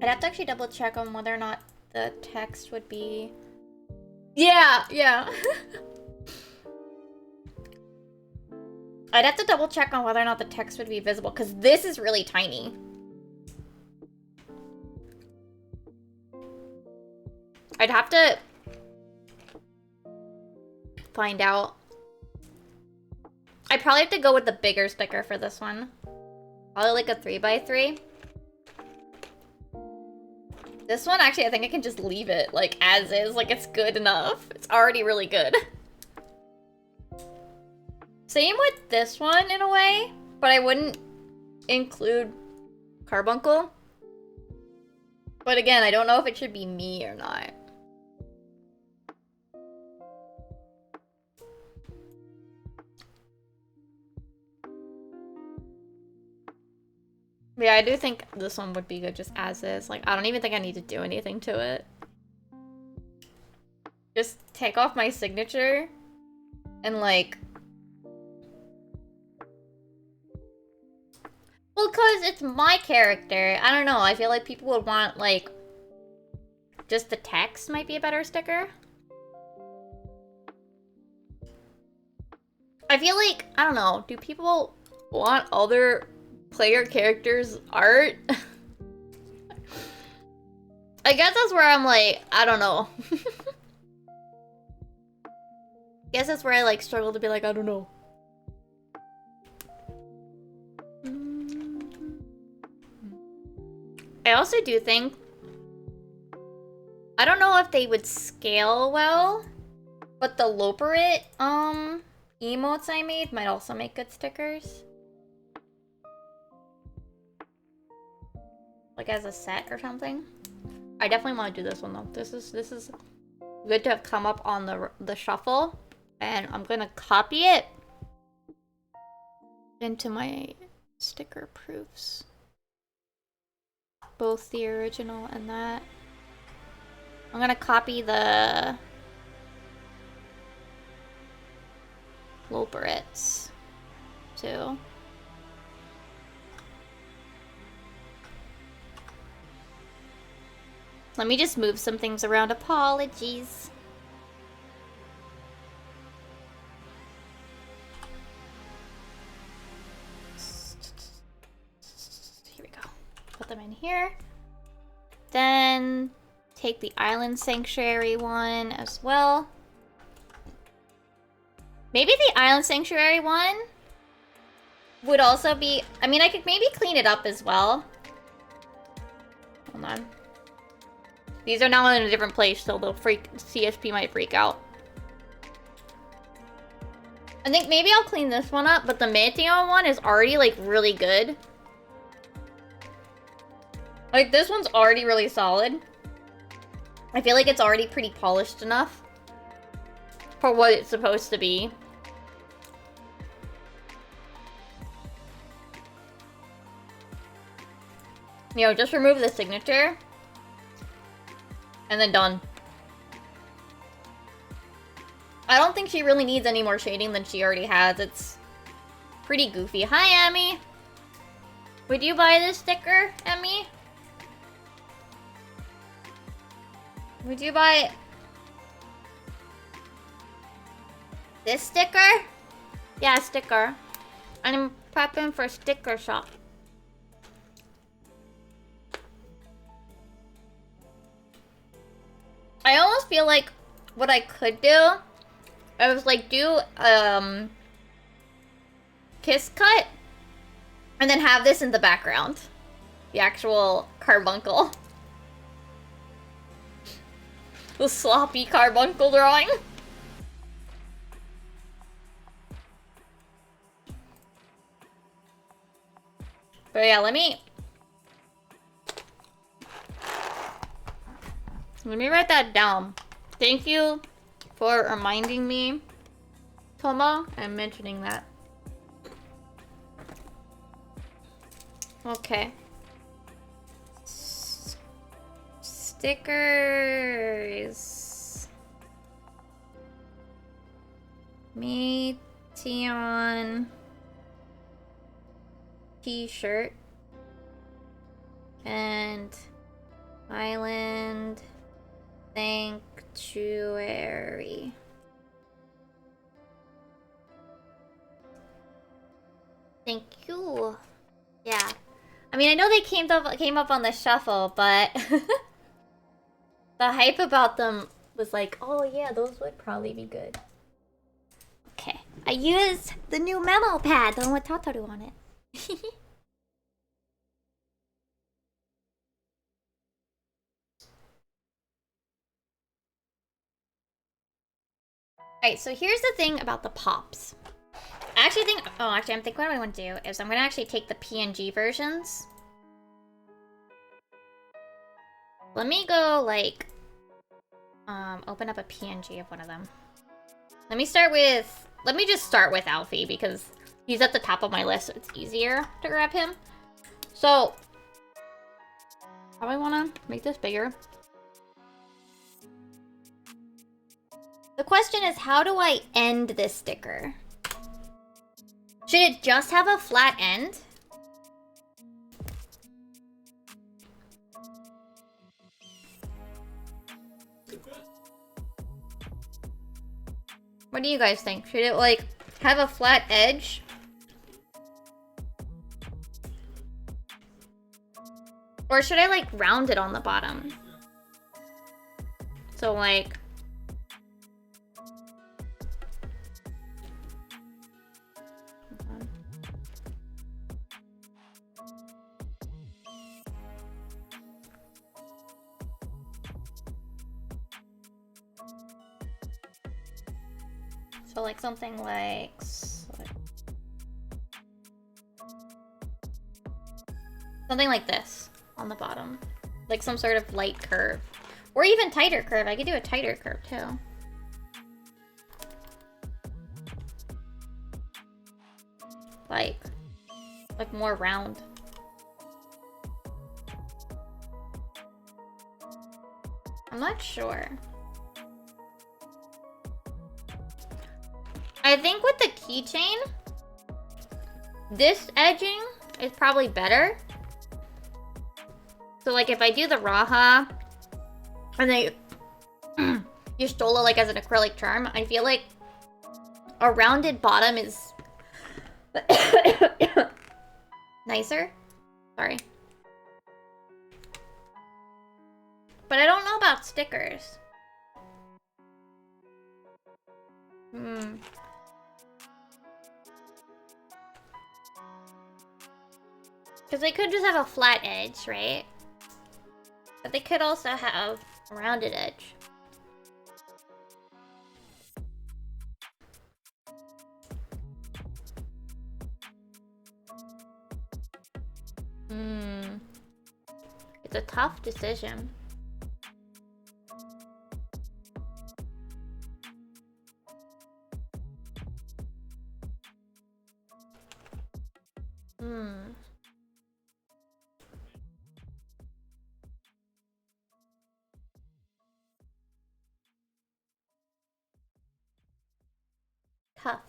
I'd have to actually double check on whether or not the text would be... Yeah. I'd have to double check on whether or not the text would be visible, because this is really tiny. I'd have to find out. I'd probably have to go with the bigger sticker for this one. Probably like a 3x3. This one, actually, I think I can just leave it, like, as is. Like, it's good enough. It's already really good. Same with this one, in a way. But I wouldn't include Carbuncle. But again, I don't know if it should be me or not. Yeah, I do think this one would be good just as is. Like, I don't even think I need to do anything to it. Just take off my signature and like... Well, cause it's my character. I don't know, I feel like people would want like... Just the text might be a better sticker. I feel like, I don't know, do people want other player characters' art? I guess that's where I'm like, I don't know. I guess that's where I like struggle to be like, I don't know. I also do think, I don't know if they would scale well, but the Loperit emotes I made might also make good stickers. Like as a set or something. I definitely want to do this one though. This is good to have come up on the shuffle, and I'm gonna copy it into my sticker proofs. Both the original and that. I'm gonna copy the Loperits too. Let me just move some things around. Apologies. Here we go. Put them in here. Then take the Island Sanctuary one as well. Maybe the Island Sanctuary one would also be... I mean, I could maybe clean it up as well. Hold on. These are now in a different place, so the CSP might freak out. I think maybe I'll clean this one up, but the Meteor one is already, like, really good. Like, this one's already really solid. I feel like it's already pretty polished enough for what it's supposed to be. You know, just remove the signature. And then done. I don't think she really needs any more shading than she already has. It's pretty goofy. Hi, Emmy. Would you buy this sticker, Emmy? Would you buy this sticker? Yeah, sticker. I'm prepping for sticker shop. I almost feel like what I could do, I was like do kiss cut and then have this in the background. The actual carbuncle. The sloppy carbuncle drawing. But yeah, let me write that down. Thank you for reminding me, Tomo, and mentioning that. Okay. Stickers. Meteon t-shirt and Island Sanctuary. Thank you. Yeah. I mean, I know they came up on the shuffle, but the hype about them was like, oh yeah, those would probably be good. Okay. I used the new memo pad, the one with Tataru on it. Alright, so here's the thing about the pops. I actually think, I'm thinking what I want to do is I'm gonna actually take the PNG versions. Let me go, like, open up a PNG of one of them. Let me just start with Alfie because he's at the top of my list, so it's easier to grab him. So, probably wanna make this bigger. The question is, how do I end this sticker? Should it just have a flat end? What do you guys think? Should it, like, have a flat edge? Or should I, like, round it on the bottom? So, like... So, like, something like... Something like this on the bottom. Like some sort of light curve. Or even tighter curve. I could do a tighter curve, too. Like more round. I'm not sure. I think with the keychain, this edging is probably better. So like if I do the Raha, and then you stole it like as an acrylic charm, I feel like a rounded bottom is nicer. Sorry. But I don't know about stickers. Because they could just have a flat edge, right? But they could also have a rounded edge. It's a tough decision. Tough.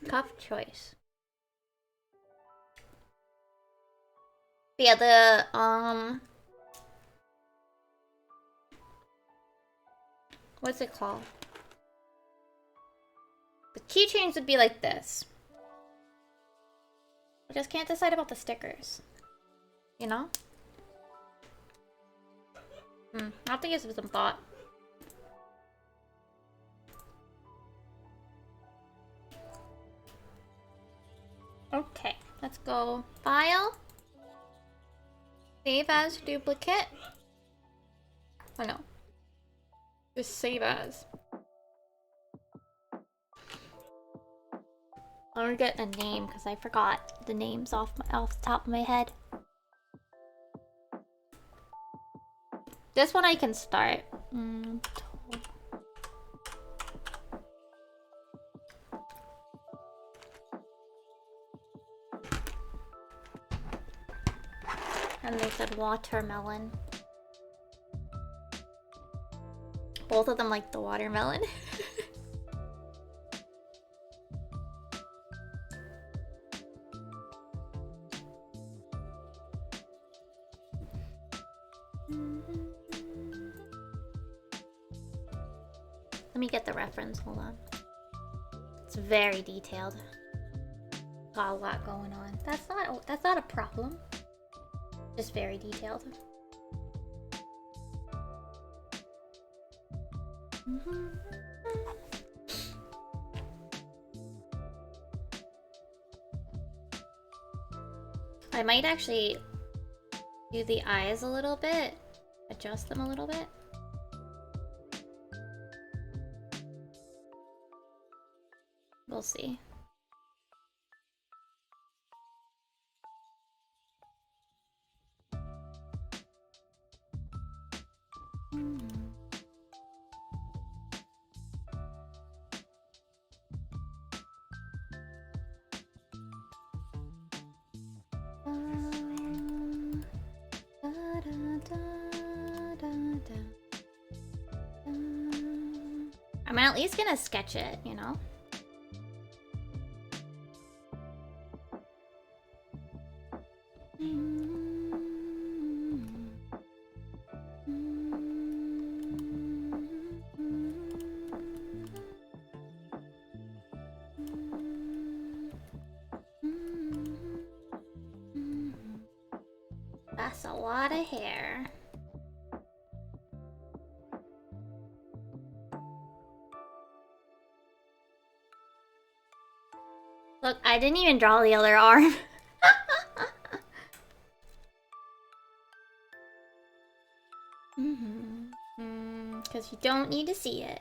Tough choice. But yeah, the, what's it called? The keychains would be like this. I just can't decide about the stickers. You know? I'll have to give some thought. Okay, let's go File. Save as duplicate. Oh no. Just save as. I'm gonna get a name because I forgot the names off the top of my head. This one I can start. And they said watermelon. Both of them like the watermelon. Let me get the reference, hold on. It's very detailed. Got a lot going on. That's not a problem. Just very detailed. I might actually do the eyes a little bit, adjust them a little bit. We'll see. I'm at least gonna sketch it, you know? That's a lot of hair. Look, I didn't even draw the other arm. Because you don't need to see it.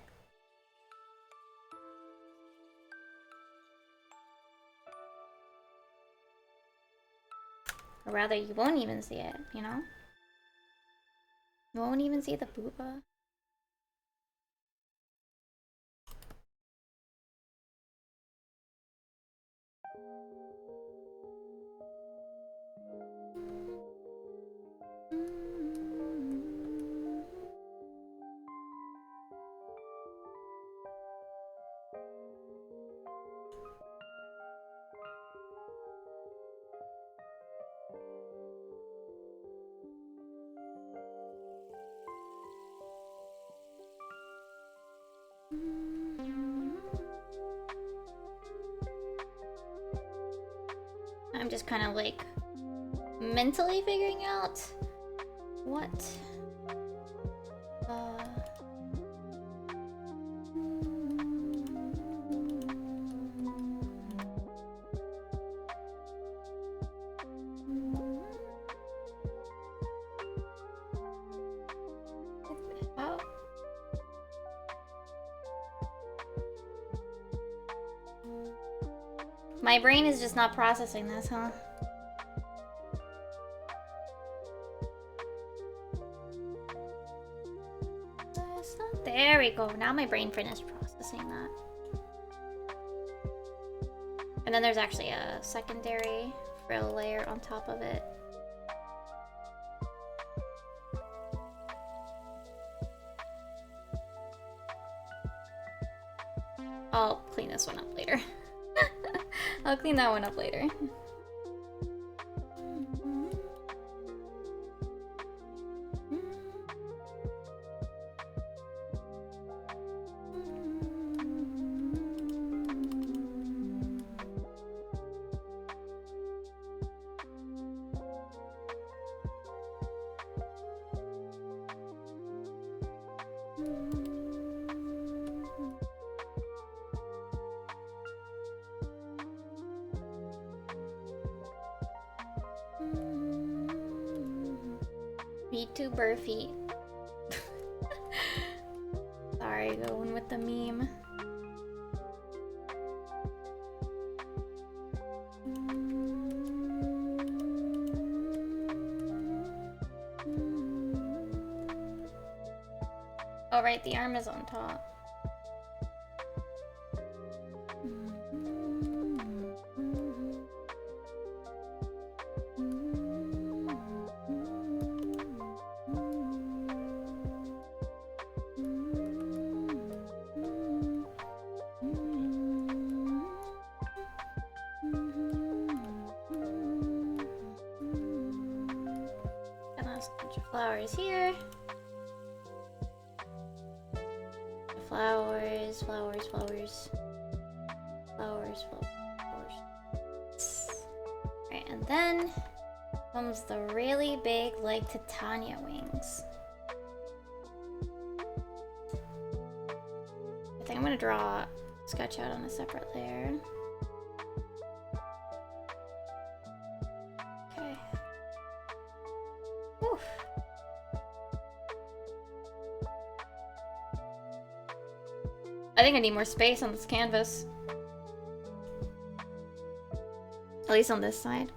Or rather, you won't even see it, you know? You won't even see the booba. I'm just kind of like mentally figuring out what oh. My brain is just not processing this, huh? There we go. Now my brain finished processing that. And then there's actually a secondary frill layer on top of it. I'll clean this one up later. I'll clean that one up later. VTuber feet. Sorry, going with the meme. Oh right, the arm is on top. Flowers here. Flowers, flowers, flowers. Flowers, flowers, flowers. Right, and then comes the really big, like, Titania wings. I think I'm gonna draw a sketch out on a separate layer. Okay. Oof. I think I need more space on this canvas. At least on this side.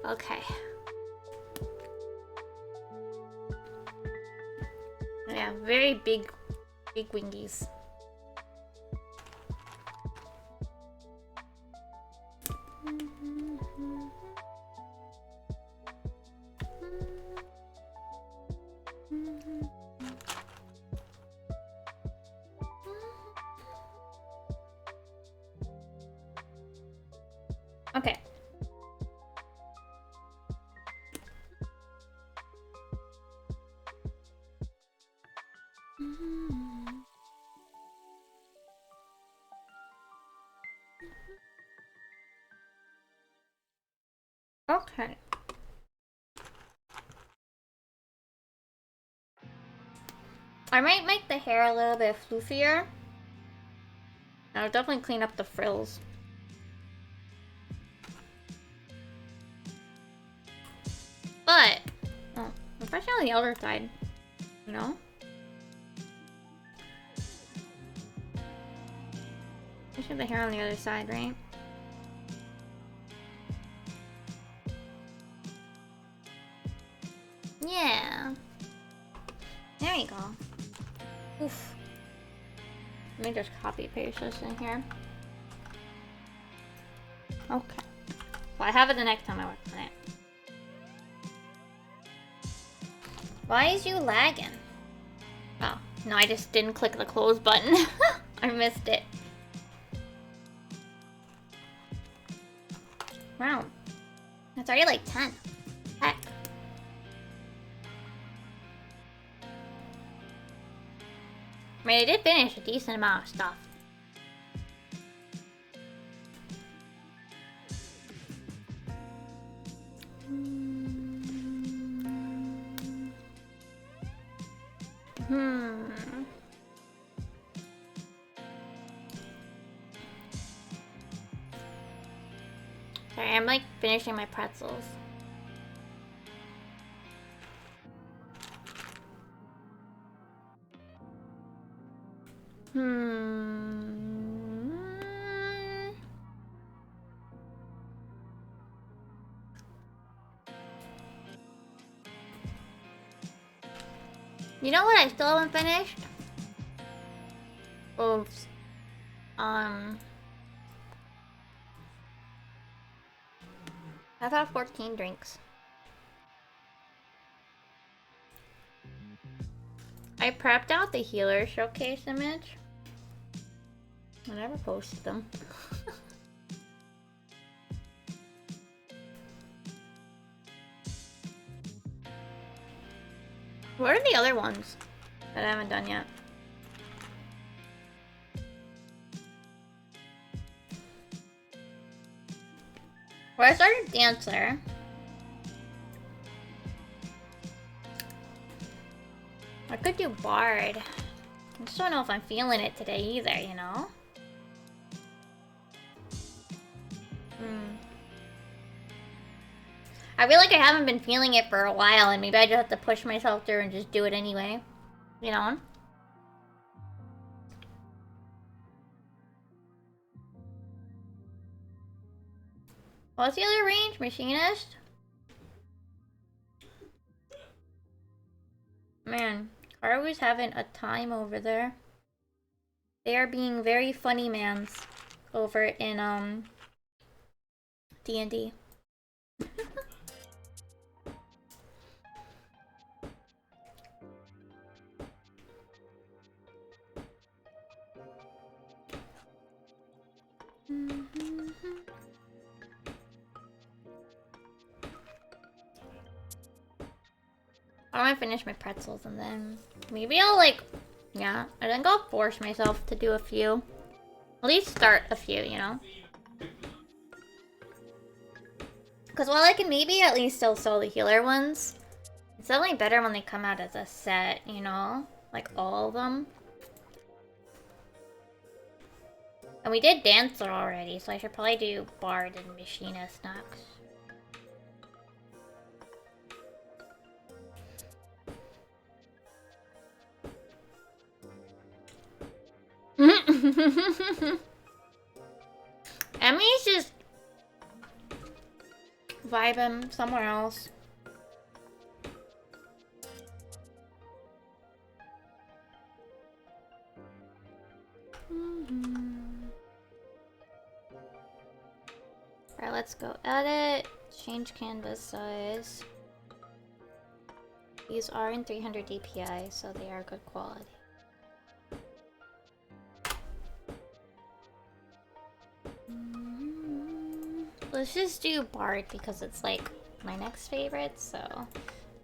Okay. Yeah, very big wingies. Okay. Okay. I might make the hair a little bit floofier. I'll definitely clean up the frills. But, oh, especially on the other side, you know? I should have the hair on the other side, right? Yeah. There you go. Oof. Let me just copy paste this in here. Okay. Well, I have it the next time I work on it. Why is you lagging? Oh, no, I just didn't click the close button. I missed it. Wow. It's already like 10. Heck. I mean, I did finish a decent amount of stuff. Sorry, I'm like finishing my pretzels. You know what I still haven't finished? Oops. I've had 14 drinks. I prepped out the healer showcase image. I never posted them. What are the other ones that I haven't done yet? Well, I started Dancer. I could do Bard. I just don't know if I'm feeling it today either, you know? I feel like I haven't been feeling it for a while, and maybe I just have to push myself through and just do it anyway. You know? What's the other range? Machinist? Man, Karu's having a time over there. They are being very funny mans over in, D&D. I want to finish my pretzels and then maybe I'll yeah, I think I'll force myself to do a few. At least start a few, you know? Because while I can maybe at least still sell the healer ones, it's definitely better when they come out as a set, you know? Like all of them. And we did Dancer already, so I should probably do Bard and Machinist next. Emmy's just vibing somewhere else. Alright, let's go edit. Change canvas size. These are in 300 DPI, so they are good quality. Let's just do Bard because it's like my next favorite, so...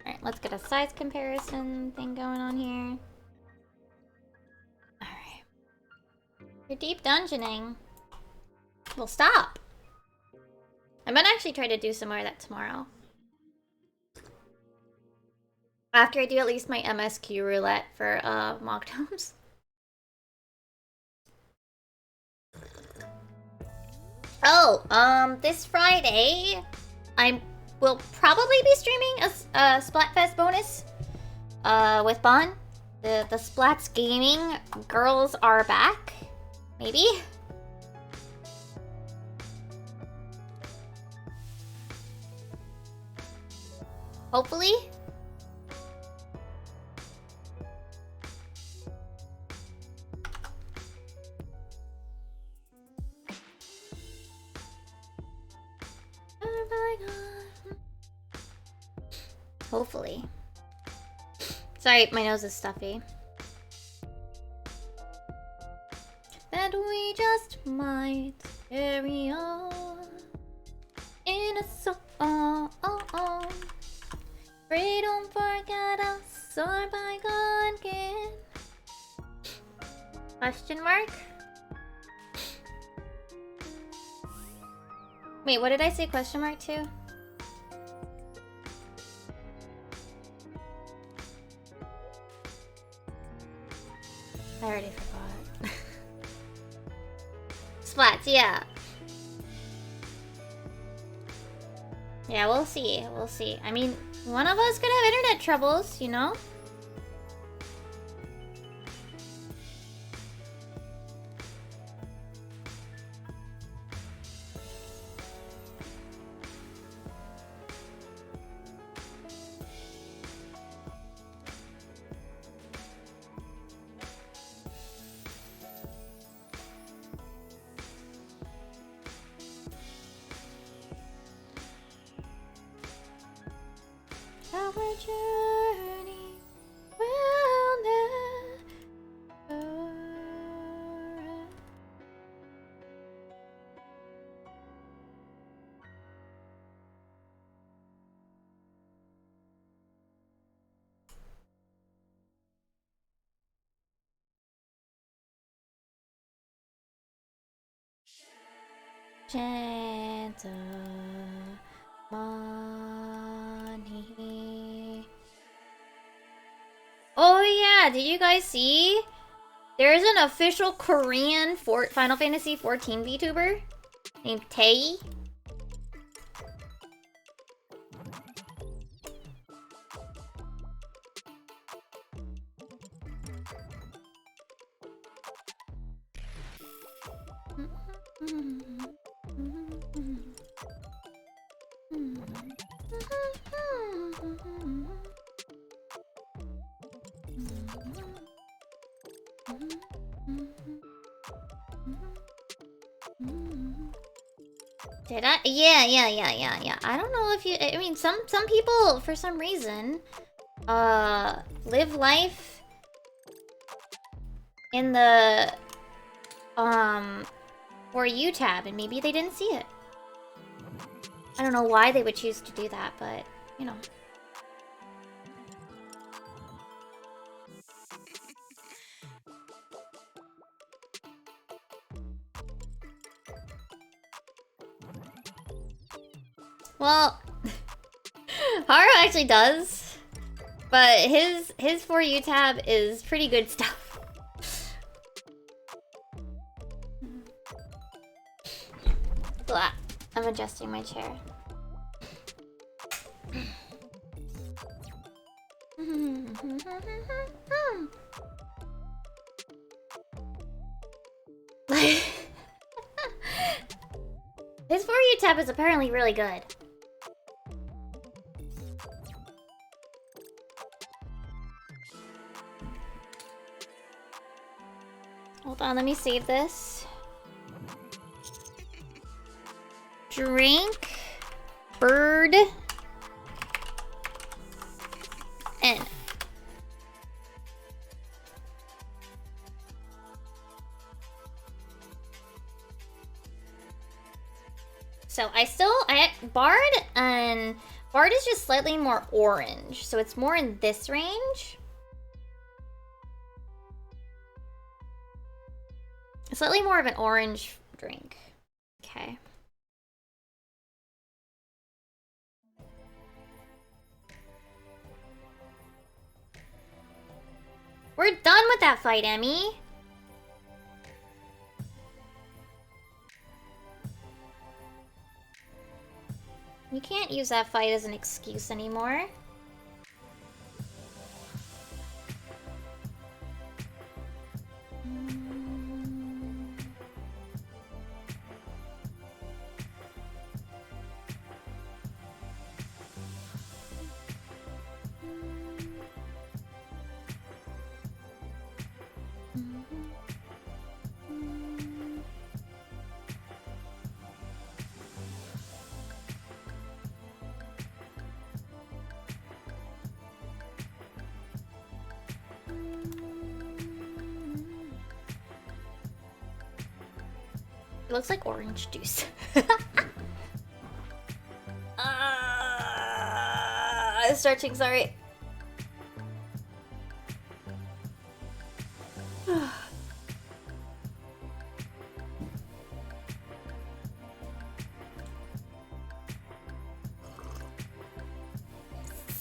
Alright, let's get a size comparison thing going on here. Alright. You're deep dungeoning. Well, stop! I might actually try to do some more of that tomorrow. After I do at least my MSQ roulette for mock domes. Oh, this Friday, I will probably be streaming a Splatfest bonus with Bon. The Splats Gaming girls are back. Maybe? Hopefully? Hopefully. Sorry, my nose is stuffy. That we just might carry on in a song. Pray don't forget us or bygone again. Question mark? Wait, what did I say question mark to? I already forgot. Splats, yeah. Yeah, we'll see. We'll see. I mean, one of us could have internet troubles, you know? Our journey will never end. Gentle money. Oh yeah, did you guys see? There's an official Korean Final Fantasy 14 VTuber named Tae. Did I? Yeah. I don't know if you. I mean, some people, for some reason, live life in the For You tab, and maybe they didn't see it. I don't know why they would choose to do that, but you know. Well, Haru actually does, but his For You tab is pretty good stuff. Blah. I'm adjusting my chair. His For You tab is apparently really good. Hold on, let me save this. Drink, bird, N. So Bard, and Bard is just slightly more orange, so it's more in this range. Slightly more of an orange drink. Okay. We're done with that fight, Emmy. You can't use that fight as an excuse anymore. It looks like orange juice. Stretching, sorry.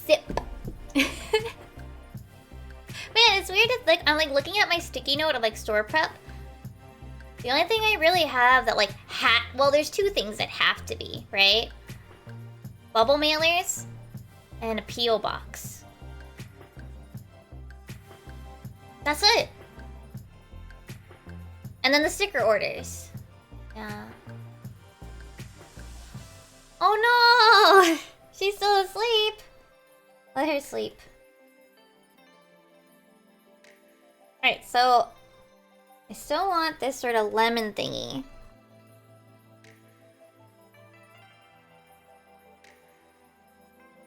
Sip. Man, it's weird. It's like I'm like looking at my sticky note of like store prep. The only thing I really have that like well, there's two things that have to be, right? Bubble mailers and a P.O. box. That's it. And then the sticker orders. Yeah. Oh no! She's still asleep. Let her sleep. Alright, so I still want this sort of lemon thingy.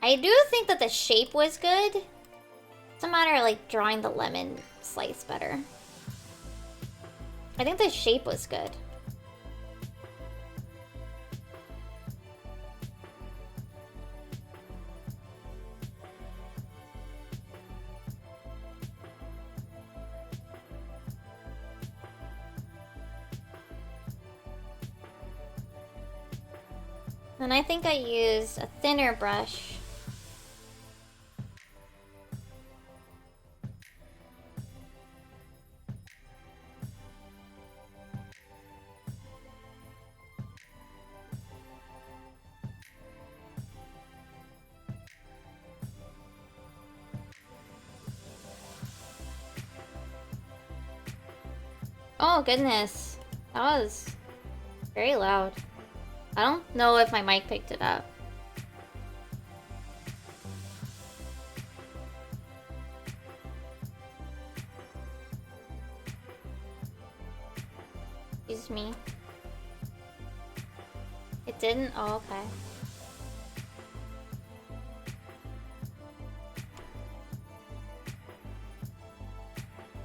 I do think that the shape was good. It's a matter of like drawing the lemon slice better. I think the shape was good. And I think I used a thinner brush. Oh goodness. That was very loud. I don't know if my mic picked it up. Excuse me. It didn't? Oh, okay.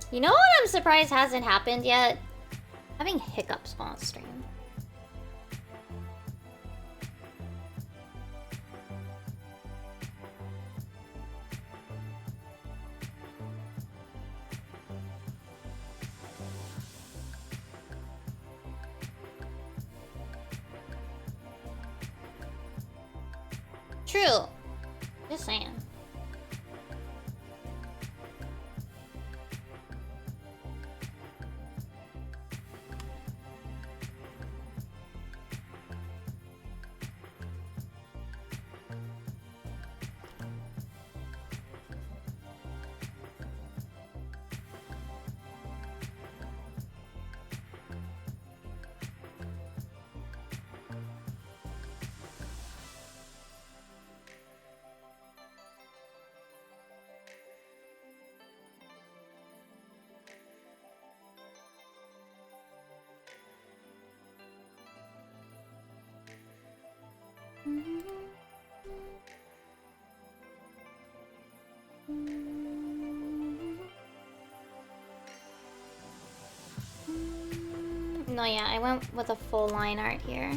You know what I'm surprised hasn't happened yet? Having hiccups on stream. True. Just saying. No, yeah, I went with a full line art here.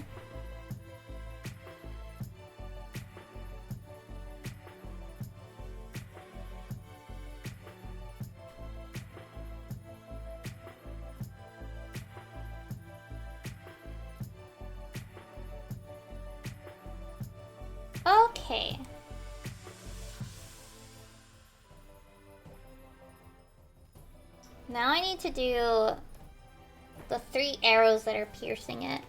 Okay. Now I need to do the 3 arrows that are piercing it.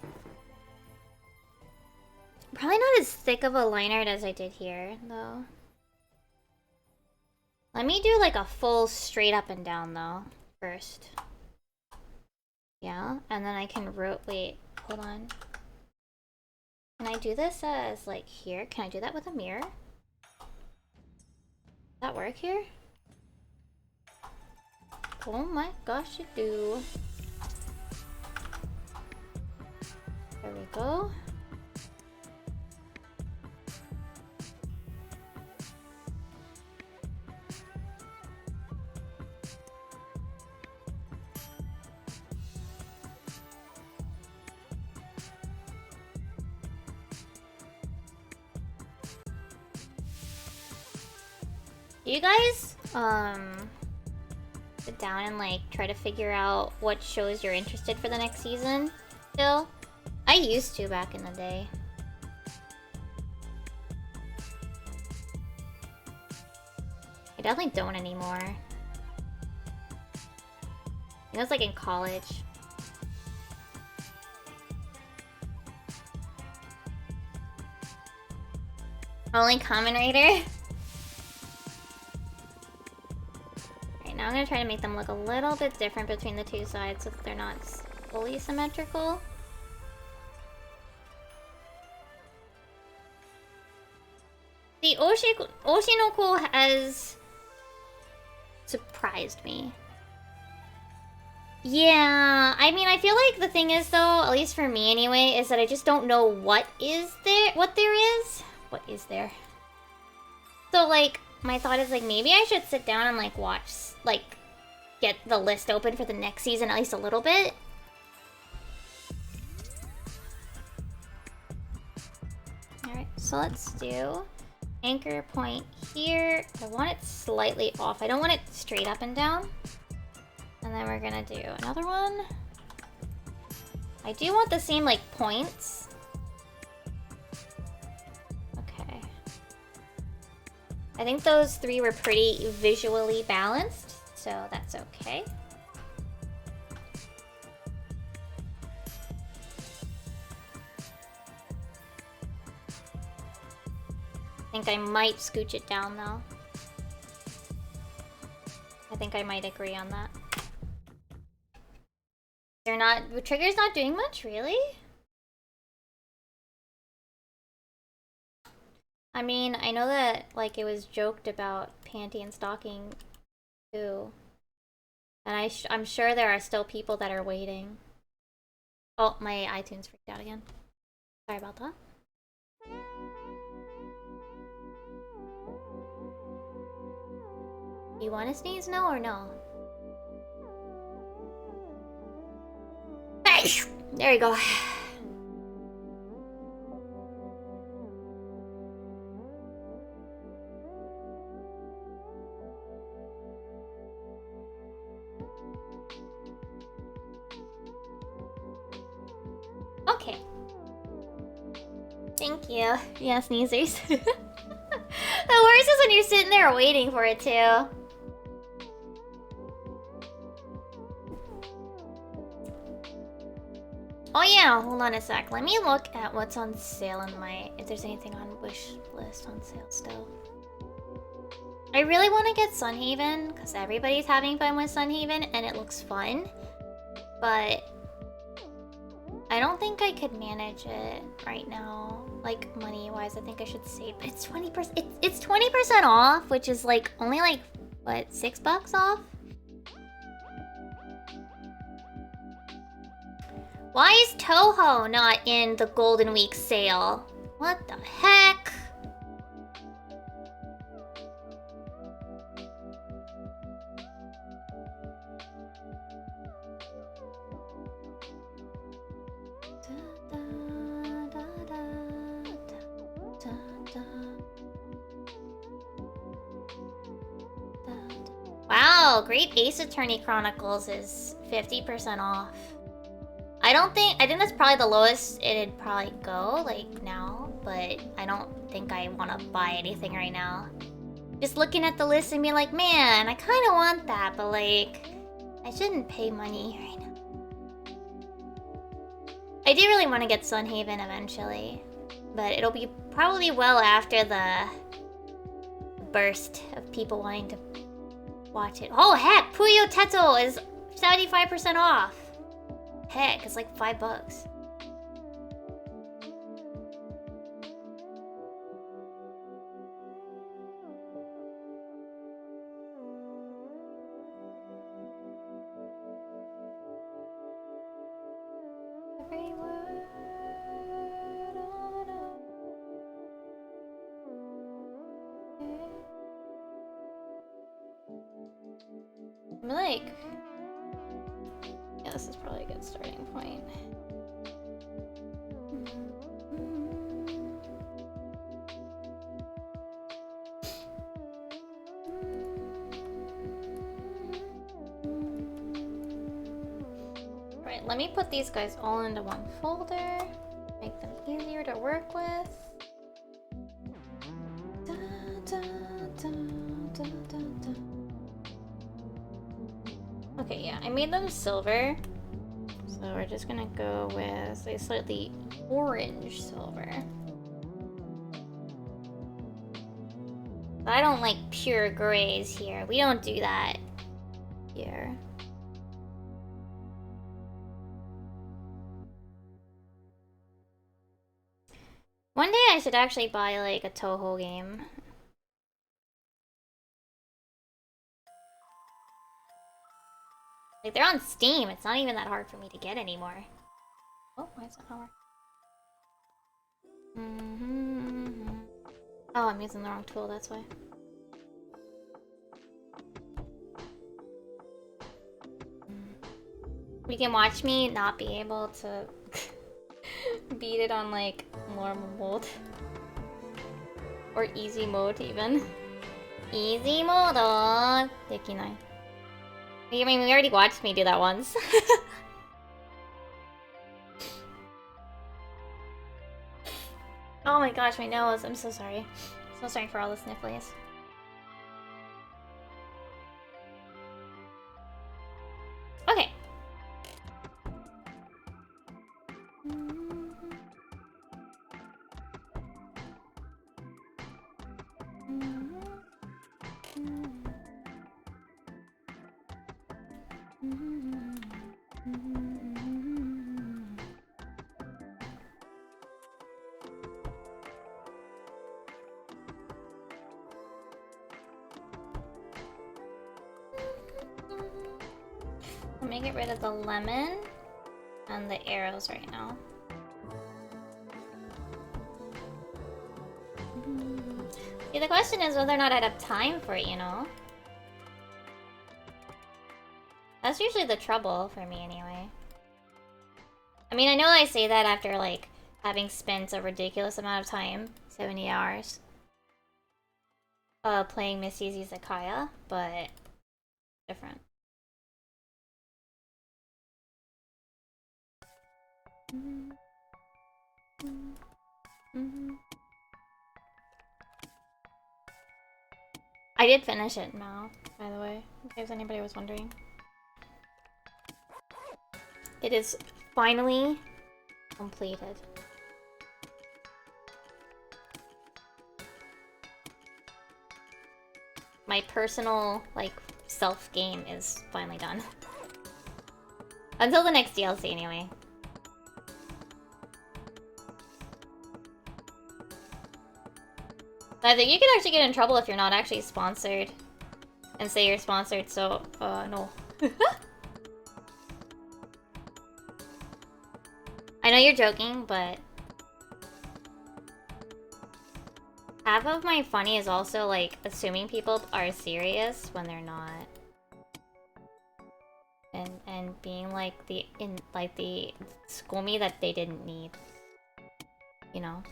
Probably not as thick of a line art as I did here, though. Let me do like a full straight up and down, though, first. Yeah, and then I can wait, hold on. Can I do this as like here? Can I do that with a mirror? Does that work here? Oh my gosh, it do. There we go. Do you guys sit down and like try to figure out what shows you're interested for the next season still? I used to back in the day. I definitely don't anymore. I was like in college. Only Kamen Rider? Now I'm gonna try to make them look a little bit different between the two sides so that they're not fully symmetrical. The Oshinoko has surprised me. Yeah, I mean, I feel like the thing is though, at least for me anyway, is that I just don't know what there is. What is there? So like, my thought is like, maybe I should sit down and like watch, like, get the list open for the next season at least a little bit. Alright, so let's do anchor point here. I want it slightly off. I don't want it straight up and down. And then we're gonna do another one. I do want the same, like, points. Okay. I think those 3 were pretty visually balanced, so that's okay. I think I might scooch it down, though. I think I might agree on that. They're not. The trigger's not doing much, really? I mean, I know that, like, it was joked about panty and stocking, too. And I'm sure there are still people that are waiting. Oh, my iTunes freaked out again. Sorry about that. You want to sneeze? No or no? There you go. Okay. Thank you. Yeah, sneezers. The worst is when you're sitting there waiting for it too. Oh yeah, hold on a sec. Let me look at what's on sale in my... if there's anything on wish list on sale still. I really want to get Sunhaven, because everybody's having fun with Sunhaven, and it looks fun. But... I don't think I could manage it right now. Like, money-wise, I think I should save. But it's 20%... It's 20% off, which is like, only like, what, $6 off? Why is Toho not in the Golden Week sale? What the heck? Wow, Great Ace Attorney Chronicles is 50% off. I think that's probably the lowest it'd probably go, like, now. But I don't think I want to buy anything right now. Just looking at the list and being like, man, I kind of want that, but, like, I shouldn't pay money right now. I do really want to get Sunhaven eventually. But it'll be probably well after the burst of people wanting to watch it. Oh, heck! Puyo Tetsu is 75% off! Heck, it's like $5. I'm like... yeah, this is probably a good starting point. Right, let me put these guys all into one folder. Make them easier to work with. Okay, yeah, I made them silver. So we're just gonna go with a slightly orange silver. I don't like pure grays here. We don't do that here. One day I should actually buy like a Toho game. Like, they're on Steam. It's not even that hard for me to get anymore. Oh, why is that not working? Oh, I'm using the wrong tool, that's why. You can watch me not be able to beat it on, like, normal mode. Or easy mode, even. Easy mode! Dekinai. I mean, we already watched me do that once. Oh my gosh, my nose. I'm so sorry. So sorry for all the snifflies. Okay. Let me get rid of the lemon and the arrows right now. See, the question is whether or not I'd have time for it, you know? That's usually the trouble for me anyway. I mean, I know I say that after, like, having spent a ridiculous amount of time, 70 hours, playing Miss Easy Zakaya, but different. I did finish it now, by the way, in case anybody was wondering. It is finally completed. My personal, like, self-game is finally done. Until the next DLC, anyway. I think you can actually get in trouble if you're not actually sponsored. And say you're sponsored, so, no. I know you're joking, but... half of my funny is also, like, assuming people are serious when they're not. And being, like, the school me that they didn't need. You know?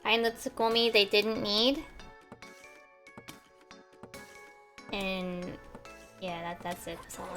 Find the Tsukomi they didn't need. And yeah, that's it, Solo.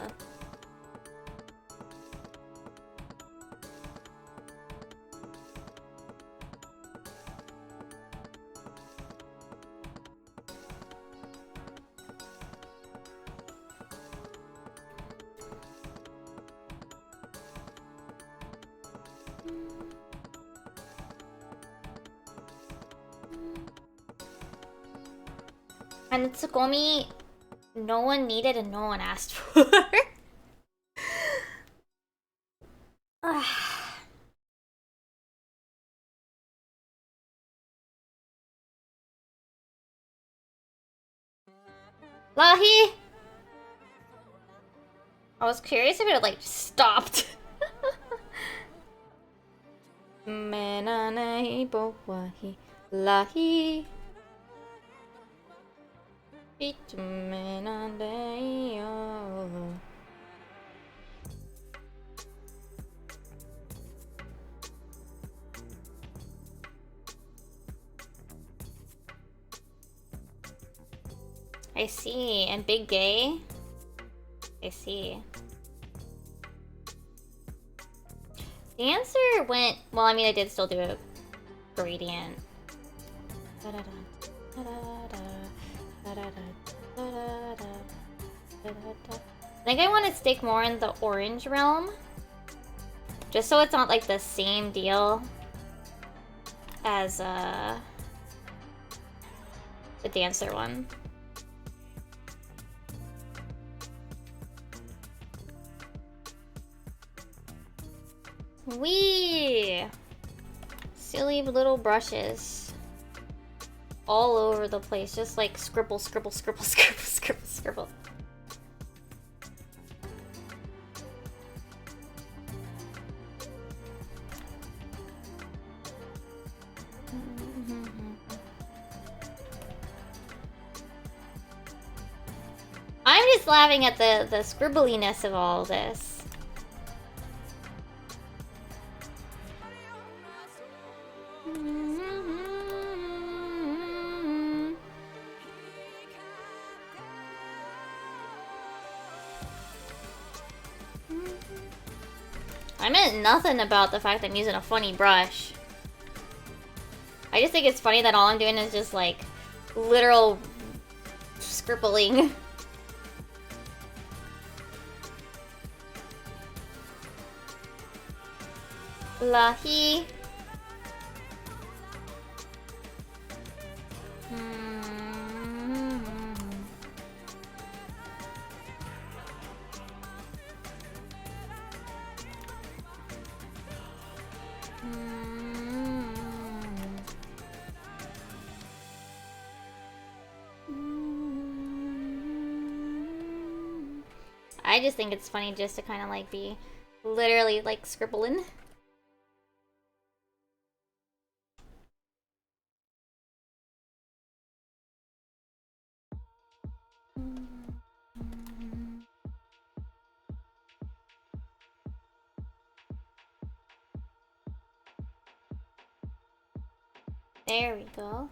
And the Tsukomi no one needed and no one asked for. Lahi! I was curious if it had, like, stopped. Menanai bowahi lahi. I see. And Big Gay? I see. The answer went... well, I mean, I did still do a gradient. I think I want to stick more in the orange realm. Just so it's not like the same deal as the dancer one. Wee! Silly little brushes. All over the place. Just like scribble, scribble, scribble, scribble, scribble, scribble. I'm just laughing at the scribbliness of all this. I meant nothing about the fact that I'm using a funny brush. I just think it's funny that all I'm doing is just like literal scribbling. Lahi. I just think it's funny just to kind of like be literally like scribbling. There we go.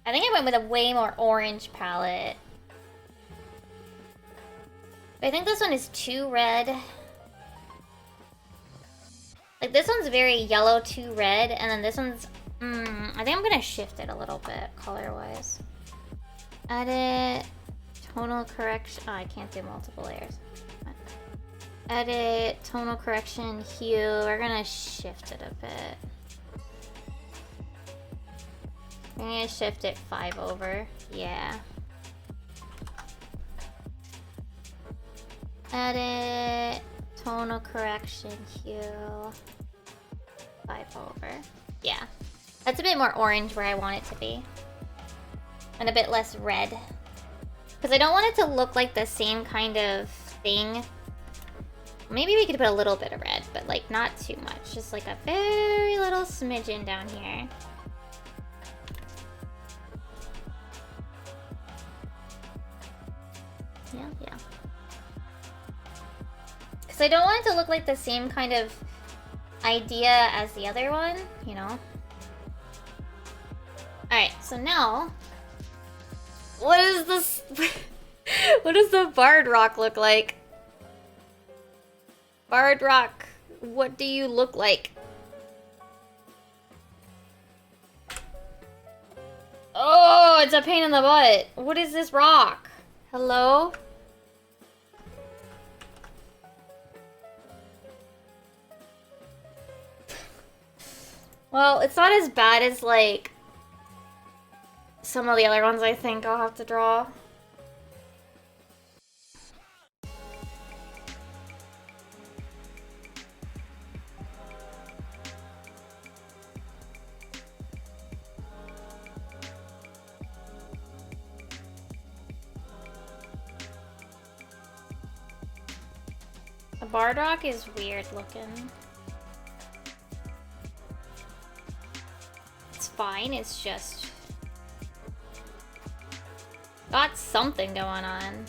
I think I went with a way more orange palette. I think this one is too red. Like, this one's very yellow to red, and then this one's... I think I'm gonna shift it a little bit, color-wise. Edit... Tonal correction... Oh, I can't do multiple layers. Edit... Tonal correction, hue... We're gonna shift it a bit. I'm gonna shift it 5 over. Yeah. Edit... Tonal correction, hue... 5 over. Yeah. That's a bit more orange where I want it to be. And a bit less red. Because I don't want it to look like the same kind of thing. Maybe we could put a little bit of red, but like not too much. Just like a very little smidgen down here. Yeah. Because I don't want it to look like the same kind of idea as the other one, you know? Alright, so now... What is this? What does the Bard Rock look like? Bard Rock, what do you look like? Oh, it's a pain in the butt. What is this rock? Hello? Well, it's not as bad as, like, some of the other ones I think I'll have to draw. The Bardock is weird looking. It's fine, it's just... got something going on.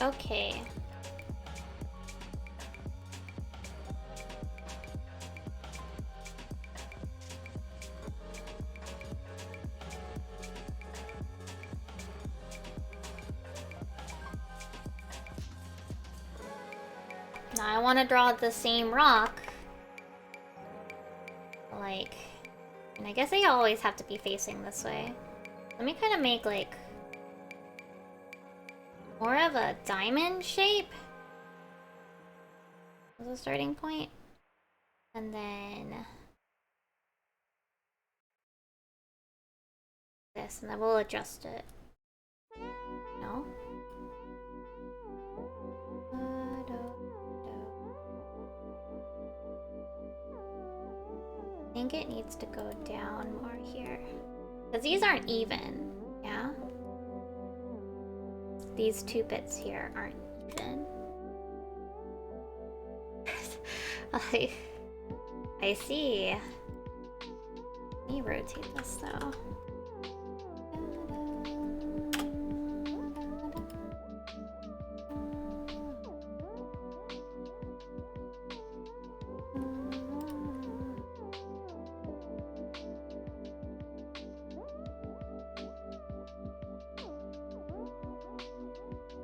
Okay. Now I want to draw the same rock. Like, and I guess they always have to be facing this way. Let me kind of make like more of a diamond shape as a starting point. And then this, and then we'll adjust it. No? I think it needs to go down more here. Because these aren't even, yeah? These two bits here aren't even. I see. Let me rotate this though.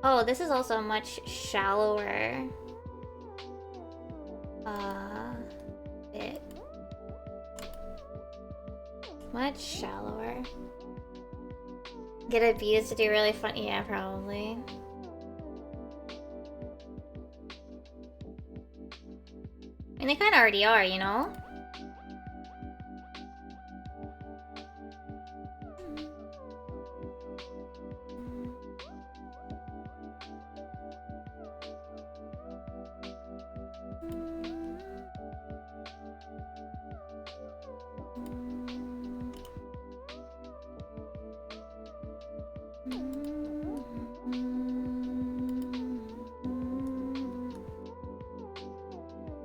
Oh, this is also much shallower. Bit. Much shallower. Get abused to do really fun. Yeah, probably. I mean, they kind of already are, you know?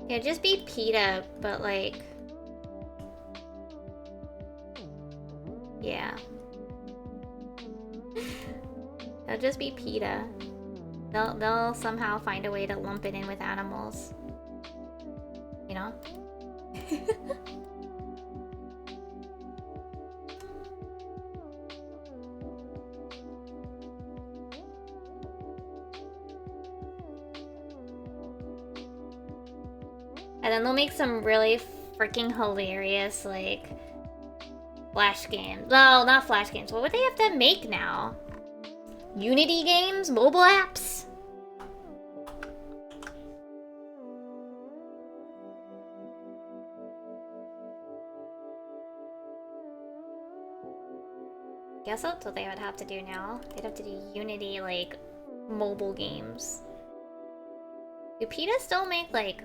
Yeah, just be PETA, but like... Yeah. It'll just be PETA. They'll somehow find a way to lump it in with animals. You know? And then they'll make some really freaking hilarious, like, Flash games. No, not Flash games. What would they have to make now? Unity games? Mobile apps? Guess that's what they would have to do now. They'd have to do Unity, like, mobile games. Do PETA still make, like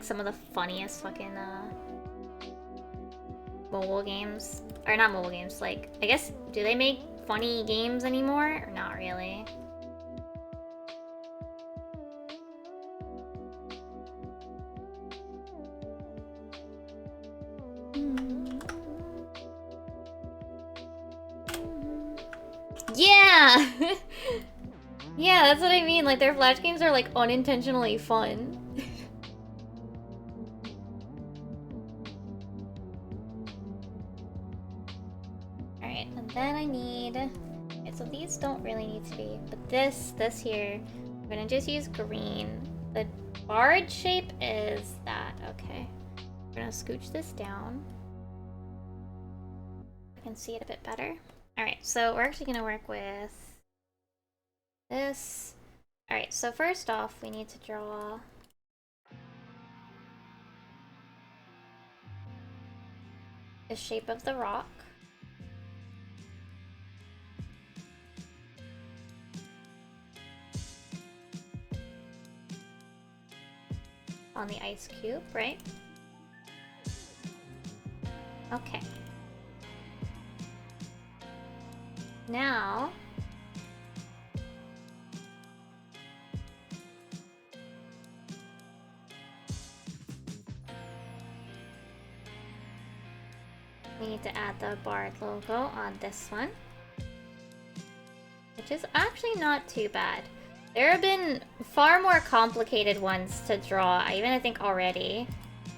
some of the funniest fucking, mobile games? Or not mobile games, like, I guess, do they make funny games anymore? Or not really? Yeah! Yeah, that's what I mean. Like, their Flash games are, like, unintentionally fun. Alright, and then I need... Okay, so these don't really need to be... But this here, I'm gonna just use green. The barred shape is that. Okay. I'm gonna scooch this down. I can see it a bit better. Alright, so we're actually gonna work with... this. Alright, so first off, we need to draw... the shape of the rock. On the ice cube, right? Okay. Now... we need to add the barred logo on this one. Which is actually not too bad. There have been far more complicated ones to draw, even I think already.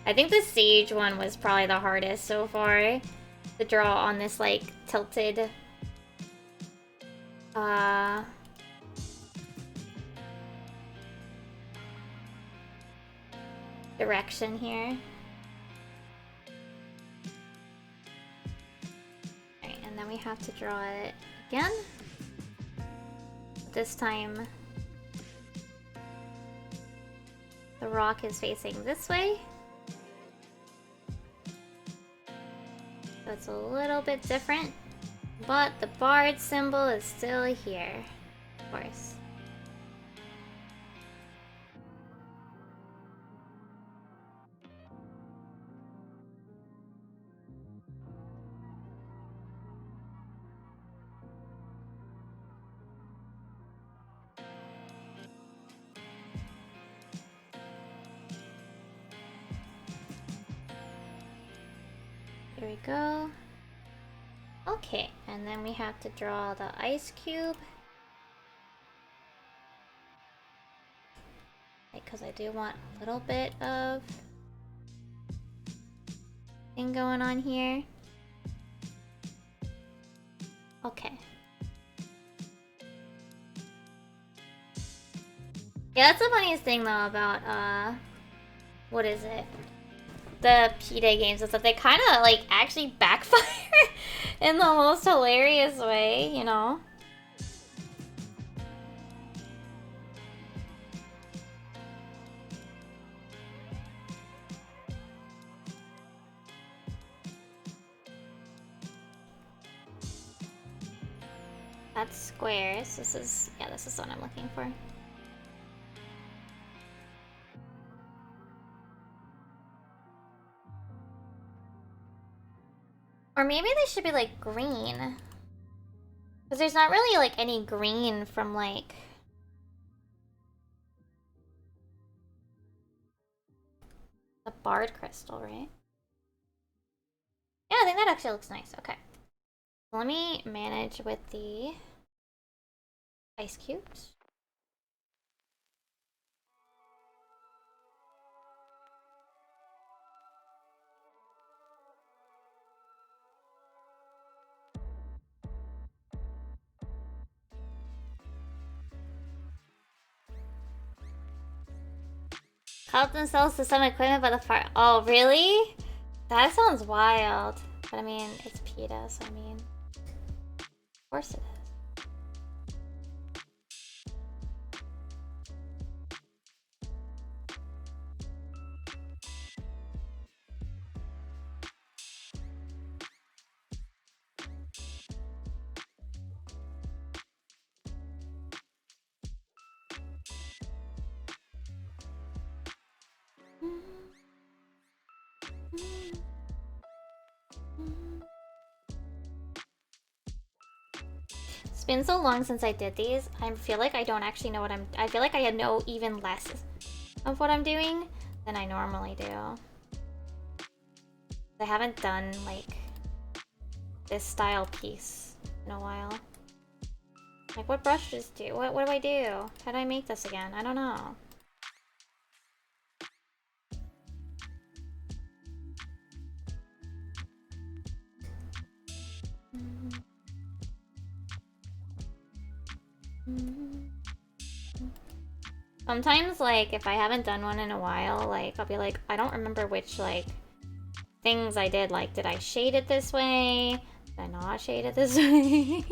I think the Sage one was probably the hardest so far to draw on this, like, tilted... direction here. Alright, and then we have to draw it again. This time, the rock is facing this way. So it's a little bit different, but the barred symbol is still here, of course. There we go. Okay, and then we have to draw the ice cube. Because I do want a little bit of thing going on here. Okay. Yeah, that's the funniest thing though about what is it? The P-Day games is that they kind of like actually backfire in the most hilarious way, you know? That's squares. This is, yeah, this is what I'm looking for. Or maybe they should be like green. Because there's not really like any green from like... the barred crystal, right? Yeah, I think that actually looks nice. Okay. Let me manage with the ice cubes. Help themselves to some equipment by the fire. Oh, really? That sounds wild. But I mean, it's PETA, so I mean... Of course it is. It's been so long since I did these. I feel like I don't actually know what I feel like I know even less of what I'm doing than I normally do. I haven't done like this style piece in a while. Like, what brushes do? What do I do? How do I make this again? I don't know. Sometimes, like, if I haven't done one in a while, like, I'll be like, I don't remember which, like, things I did. Like, did I shade it this way? Did I not shade it this way?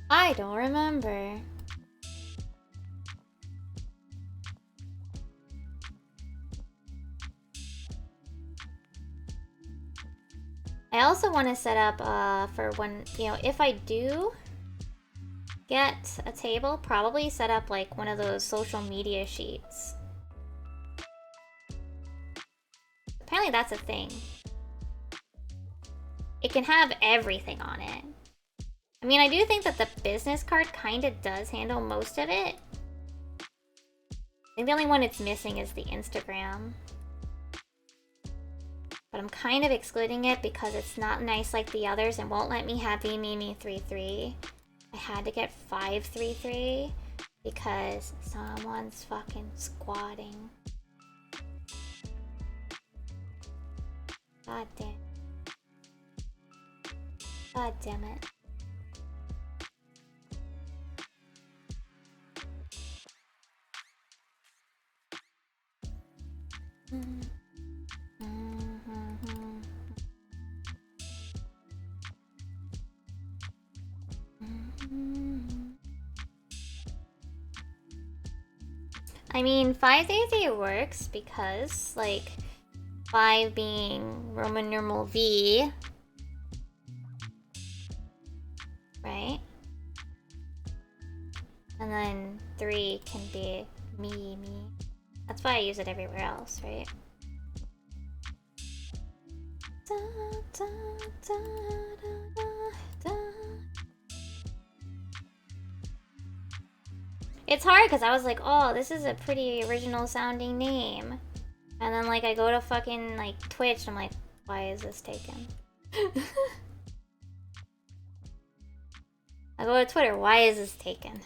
I don't remember. I also want to set up for when, you know, if I do get a table, probably set up like one of those social media sheets. Apparently that's a thing. It can have everything on it. I mean, I do think that the business card kind of does handle most of it. I think the only one it's missing is the Instagram. But I'm kind of excluding it because it's not nice like the others and won't let me have VMimi33. I had to get 533 because someone's fucking squatting. God damn. God damn it. I mean, 533 works because, like, 5 being Roman numeral V, right? And then 3 can be me. That's why I use it everywhere else, right? Da, da, da, da, da. It's hard because I was like, oh, this is a pretty original sounding name. And then like I go to fucking like Twitch and I'm like, why is this taken? I go to Twitter, why is this taken?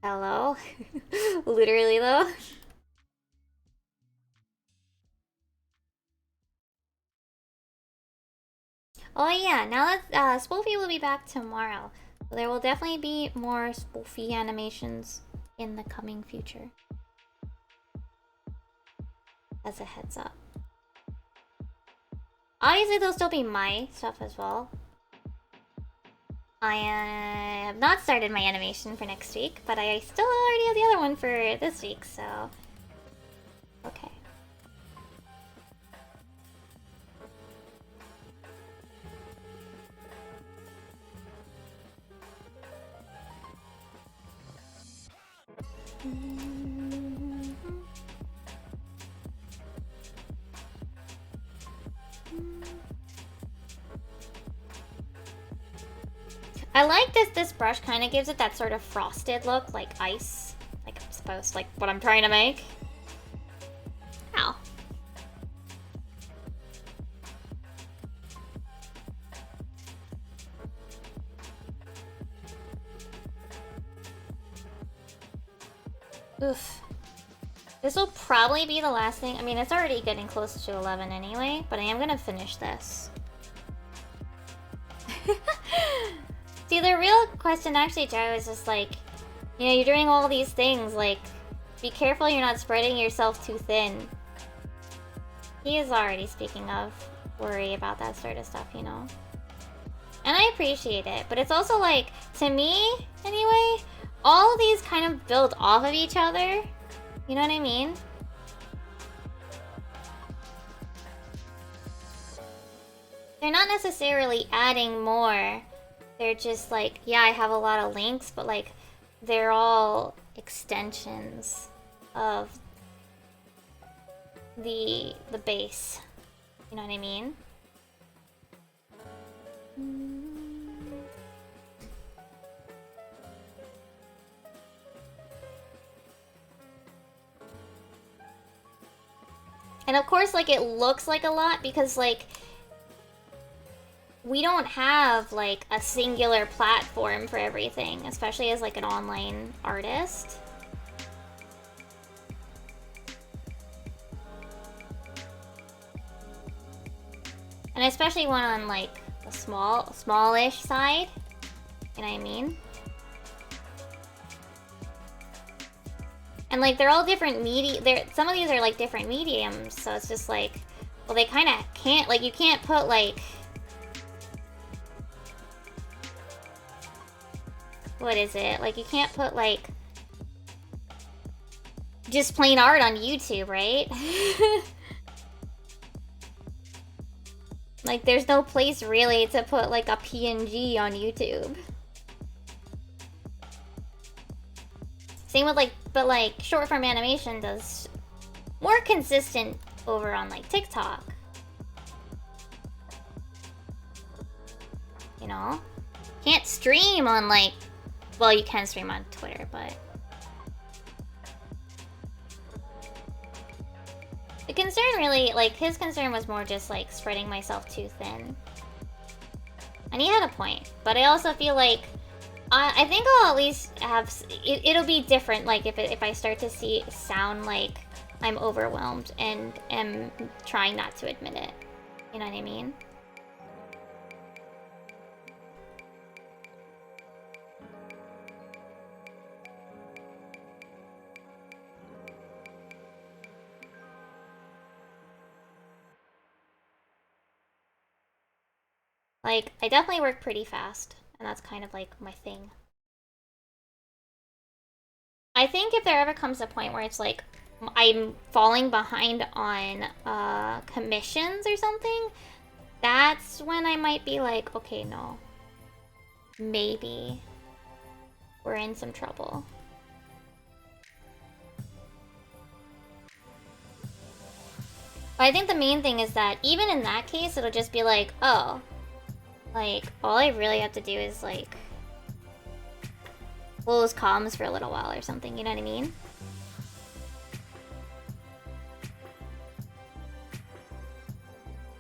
Hello? Literally though. Oh yeah, now that Spoofy will be back tomorrow. So there will definitely be more Spoofy animations in the coming future. As a heads up. Obviously, there'll still be my stuff as well. I have not started my animation for next week, but I still already have the other one for this week, so... Okay. I like this brush kind of gives it that sort of frosted look, like ice. Like I'm supposed, like what I'm trying to make. Ow. Oof. This will probably be the last thing. I mean, it's already getting close to 11 anyway, but I am gonna finish this. See, the real question actually, Joe, is just like, you know, you're doing all these things, like, be careful you're not spreading yourself too thin. He is already speaking of worry about that sort of stuff, you know? And I appreciate it, but it's also like, to me, anyway, all of these kind of build off of each other. You know what I mean? They're not necessarily adding more. They're just like, yeah, I have a lot of links, but like, they're all extensions of the base. You know what I mean? And of course, like, it looks like a lot because, like, we don't have, like, a singular platform for everything, especially as, like, an online artist. And especially one on, like, the smallish side. You know what I mean? And, like, they're all different some of these are, like, different mediums, so it's just, like, well, they kind of can't, like, you can't put, like... What is it? Like, you can't put, like... just plain art on YouTube, right? Like, there's no place, really, to put, like, a PNG on YouTube. Same with, like, but, like, short form animation does more consistent over on, like, TikTok. You know? Can't stream on, like, well, you can stream on Twitter, but... The concern really, like, his concern was more just, like, spreading myself too thin. And he had a point, but I also feel like I think I'll at least have... It'll be different, like, if I start to sound like I'm overwhelmed and am trying not to admit it. You know what I mean? Like, I definitely work pretty fast, and that's kind of, like, my thing. I think if there ever comes a point where it's, like, I'm falling behind on, commissions or something, that's when I might be like, okay, no. Maybe we're in some trouble. But I think the main thing is that even in that case, it'll just be like, oh, like, all I really have to do is, like, close comms for a little while or something, you know what I mean?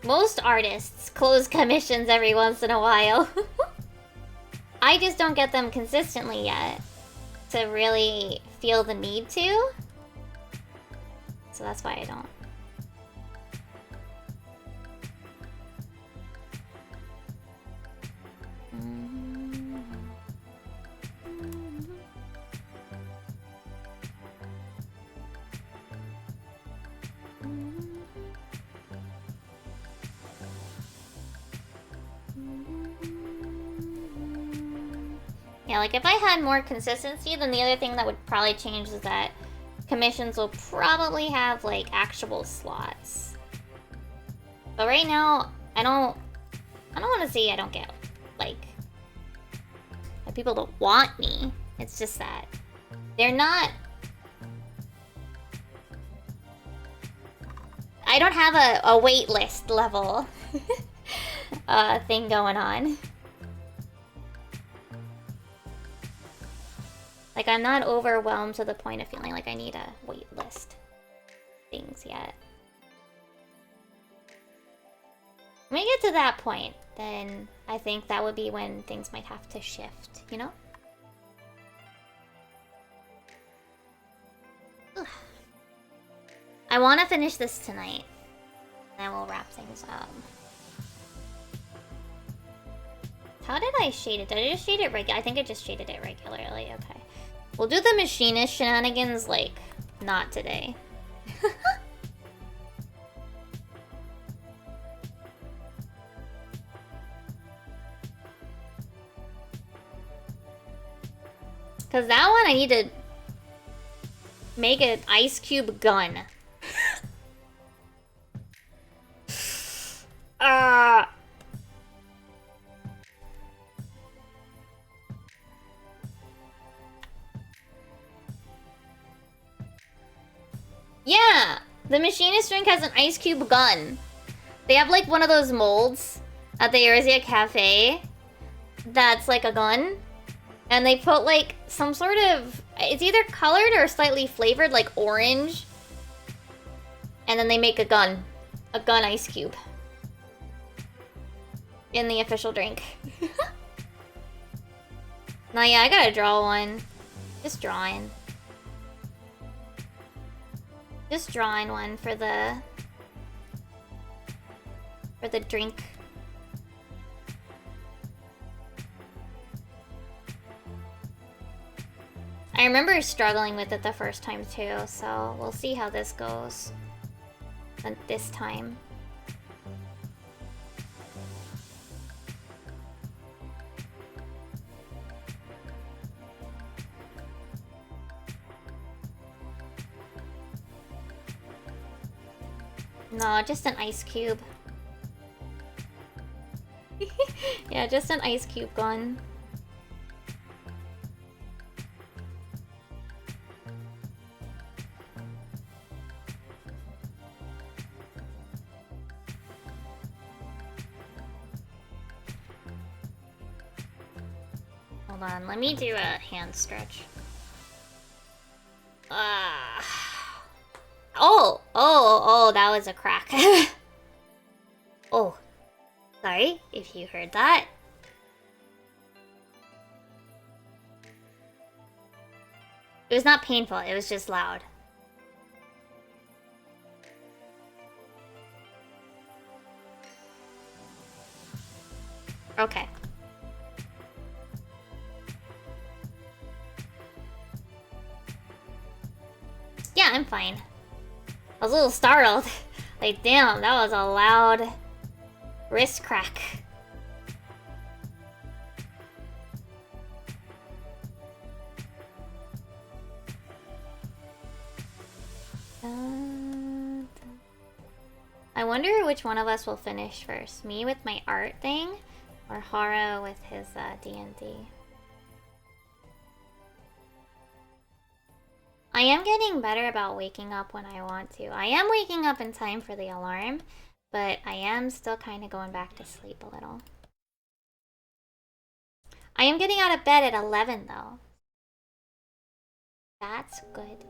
Most artists close commissions every once in a while. I just don't get them consistently yet to really feel the need to. So that's why I don't. Yeah, like if I had more consistency, then the other thing that would probably change is that commissions will probably have like actual slots. But right now, I don't want to say I don't get like that people don't want me. It's just that they're not. I don't have a wait list level thing going on. Like, I'm not overwhelmed to the point of feeling like I need a wait list things yet. When we get to that point, then I think that would be when things might have to shift, you know? Ugh. I want to finish this tonight. Then we'll wrap things up. How did I shade it? Did I just shade it regular? I think I just shaded it regularly. Okay. We'll do the machinist shenanigans, like, not today. Because that one I need to make an ice cube gun. Yeah, the machinist drink has an ice cube gun. They have like one of those molds at the Erzia Cafe that's like a gun. And they put like some sort of, it's either colored or slightly flavored, like orange. And then they make a gun ice cube. In the official drink. No, yeah, I gotta draw one. Just drawing. Just drawing one for the drink. I remember struggling with it the first time too, so we'll see how this goes this time. No, just an ice cube. Yeah, just an ice cube gun. Hold on, let me do a hand stretch. Oh, that was a crack. Oh, sorry if you heard that. It was not painful, it was just loud. Okay. Yeah, I'm fine. I was a little startled. Like, damn, that was a loud wrist crack. I wonder which one of us will finish first. Me with my art thing, or Hara with his D&D. I am getting better about waking up when I want to. I am waking up in time for the alarm, but I am still kind of going back to sleep a little. I am getting out of bed at 11 though. That's good.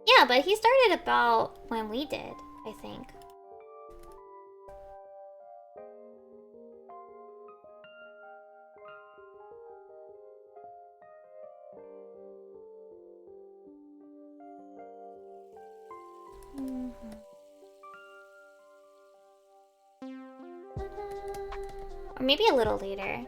Yeah, but he started about when we did, I think. Or maybe a little later.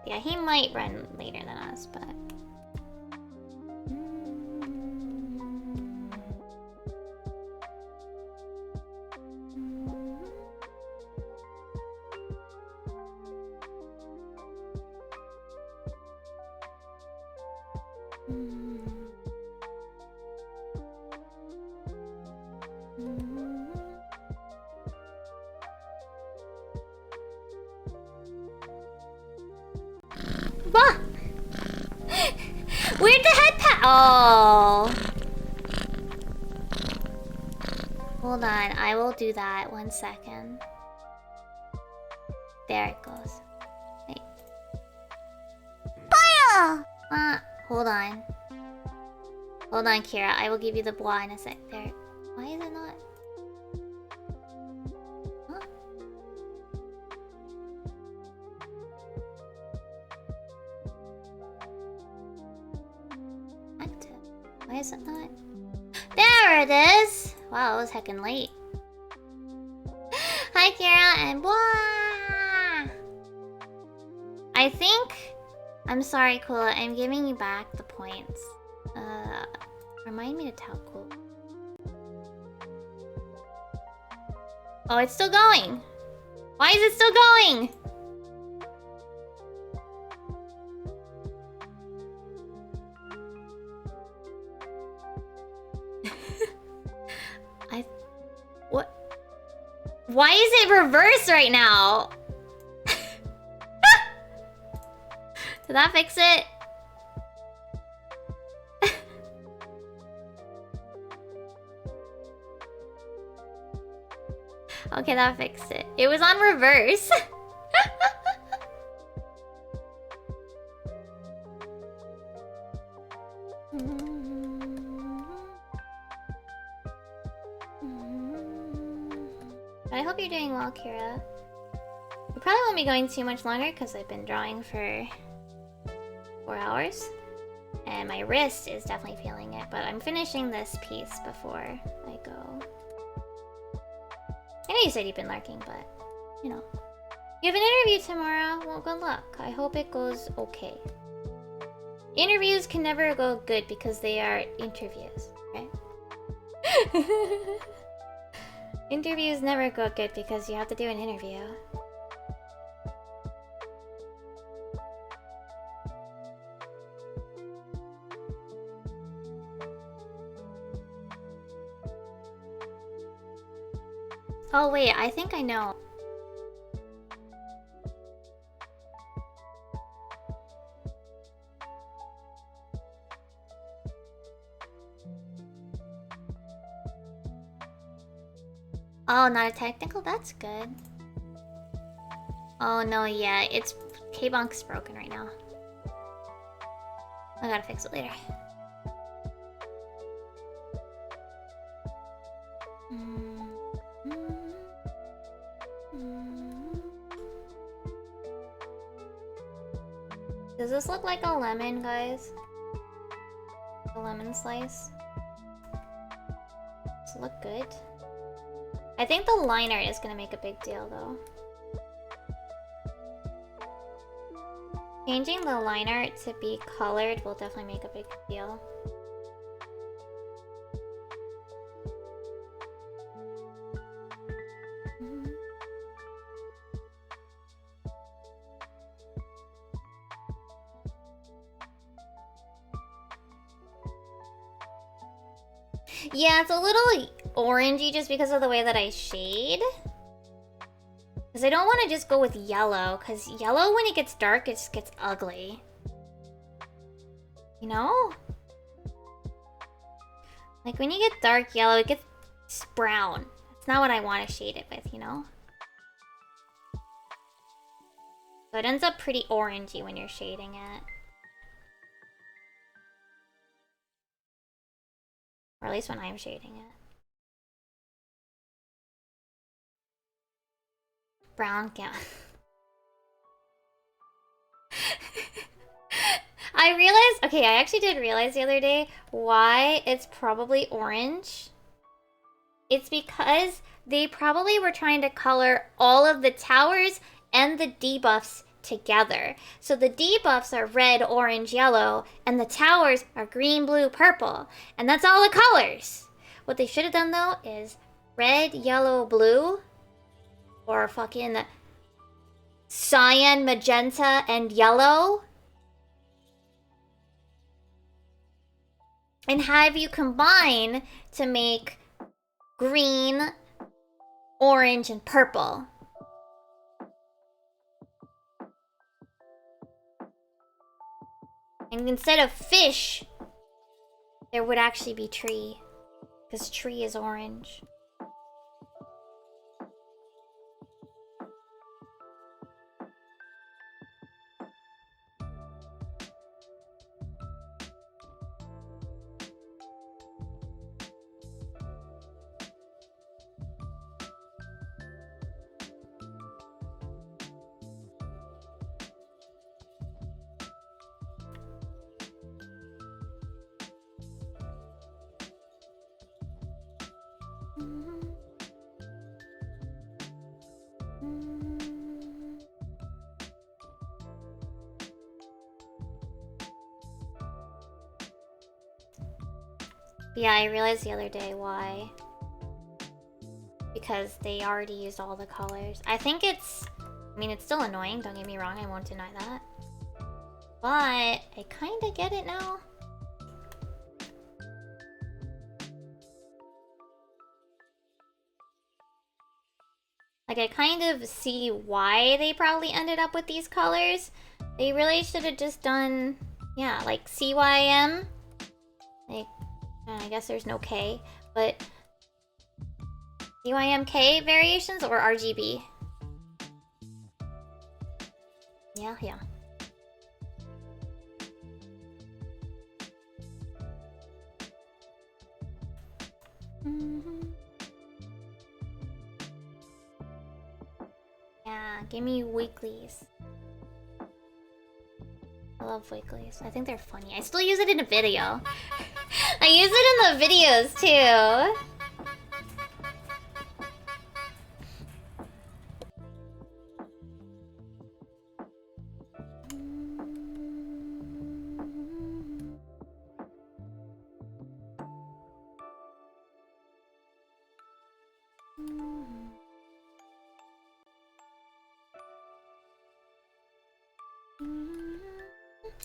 Yeah, he might run later than us, but... Bah! Where'd the head Oh. Hold on, I will do that. 1 second. There it goes. Hey. Fire! Hold on. Hold on, Kira. I will give you the blah in a sec. There. Why is it not? Huh? Active. Why is it not? There it is! Wow, it was heckin' late. Hi, Kira, and blah! I think... I'm sorry, Kula. I'm giving you back the points. Remind me to tell Cool. Oh, it's still going! Why is it still going? What? Why is it reversed right now? Did that fix it? Okay, that fixed it. It was on reverse. I hope you're doing well, Kira. We probably won't be going too much longer because I've been drawing for 4 hours. And my wrist is definitely feeling it, but I'm finishing this piece before I go. I know you said you've been lurking, but, you know. You have an interview tomorrow. Well, good luck. I hope it goes okay. Interviews can never go good because they are interviews, right? Interviews never go good because you have to do an interview. Oh wait, I think I know. Oh, not a technical? That's good. Oh no, yeah, it's... K-Bonk's broken right now. I gotta fix it later. Does this look like a lemon, guys? A lemon slice? Does it look good? I think the line art is gonna make a big deal, though. Changing the line art to be colored will definitely make a big deal. Yeah, it's a little orangey just because of the way that I shade. Because I don't want to just go with yellow, because yellow, when it gets dark, it just gets ugly. You know? Like, when you get dark yellow, it gets brown. That's not what I want to shade it with, you know? So it ends up pretty orangey when you're shading it. Or at least when I'm shading it. Brown gown. I I realized, okay, I actually did realize the other day why it's probably orange. It's because they probably were trying to color all of the towers and the debuffs together. So the debuffs are red, orange, yellow, and the towers are green, blue, purple. And that's all the colors. What they should have done though is red, yellow, blue, or fucking cyan, magenta, and yellow. And have you combine to make green, orange, and purple. And instead of fish, there would actually be tree. Because tree is orange. Yeah, I realized the other day why. Because they already used all the colors. I think it's... I mean, it's still annoying, don't get me wrong, I won't deny that. But I kinda get it now. Like, I kind of see why they probably ended up with these colors. They really should have just done... Yeah, like CYM. Like... I guess there's no K, but UIMK variations or RGB? Yeah. Yeah, give me weeklies. I love weeklies. I think they're funny. I still use it in a video. I use it in the videos too.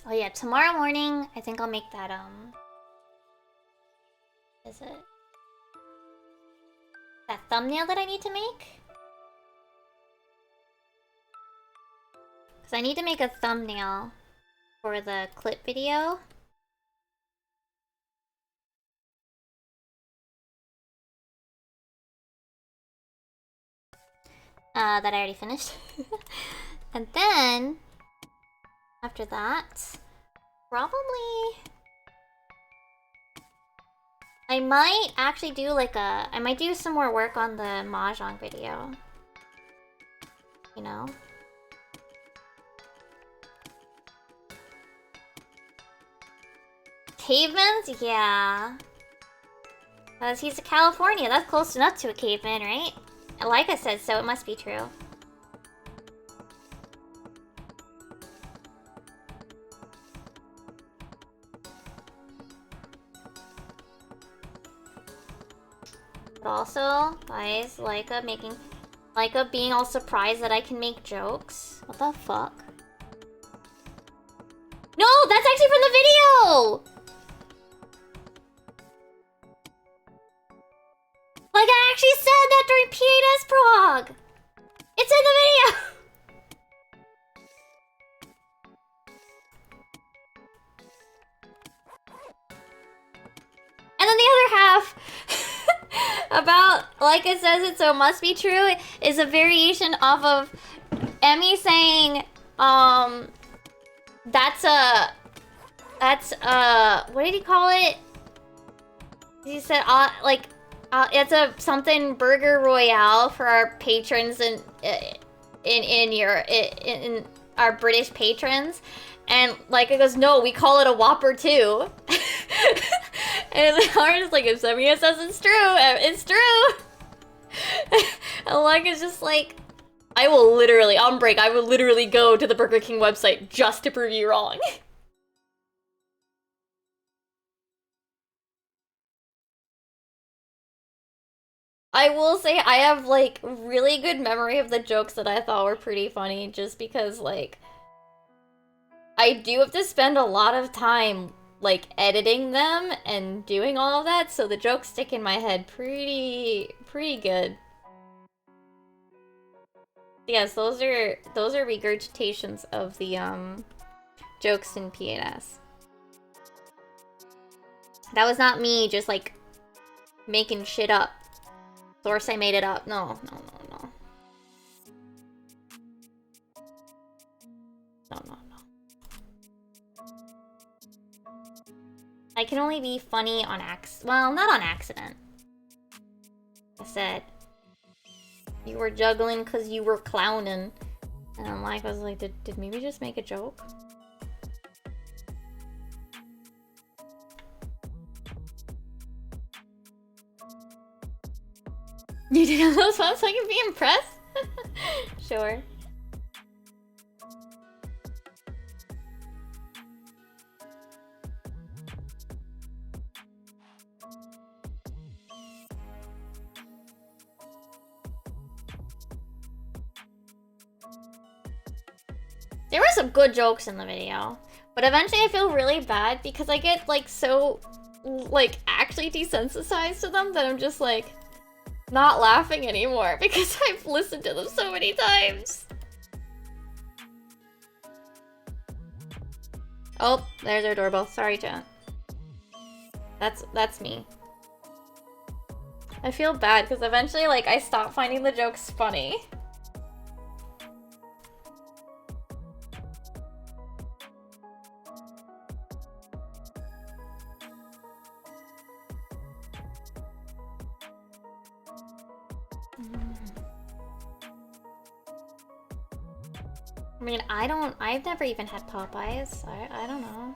Oh yeah, tomorrow morning I think I'll make that is it that thumbnail that I need to make? Because I need to make a thumbnail for the clip video. That I already finished. And then, after that, probably... I might actually do like I might do some more work on the Mahjong video. You know? Cavemans? Yeah. Because he's a California, that's close enough to a caveman, right? Like I said, so it must be true. But also, guys, Laika being all surprised that I can make jokes. What the fuck? No, that's actually from the video! Like, I actually said that during P8S Prog! It's in the video! And then the other half, about, like it says it so it must be true, is a variation off of Emmy saying, what did he call it? He said, it's a something burger royale for our patrons in our British patrons, And like it goes, no, we call it a Whopper too. And Hard is like, if Semia says it's true, it's true. And like it's just like, I will literally, on break, I will literally go to the Burger King website just to prove you wrong. I will say I have like really good memory of the jokes that I thought were pretty funny just because like I do have to spend a lot of time like editing them and doing all of that, so the jokes stick in my head pretty good. Yes, those are regurgitations of the jokes in P&S. That was not me just like making shit up. Source, I made it up. No. I can only be funny on well, not on accident. I said, you were juggling because you were clowning. And like, I was like, did maybe just make a joke? You did all those ones so I can be impressed? Sure. There were some good jokes in the video, but eventually I feel really bad because I get like so like actually desensitized to them that I'm just like not laughing anymore because I've listened to them so many times. Oh, there's our doorbell. Sorry, chat. That's me. I feel bad because eventually like I stop finding the jokes funny. I mean, I've never even had Popeyes. I don't know.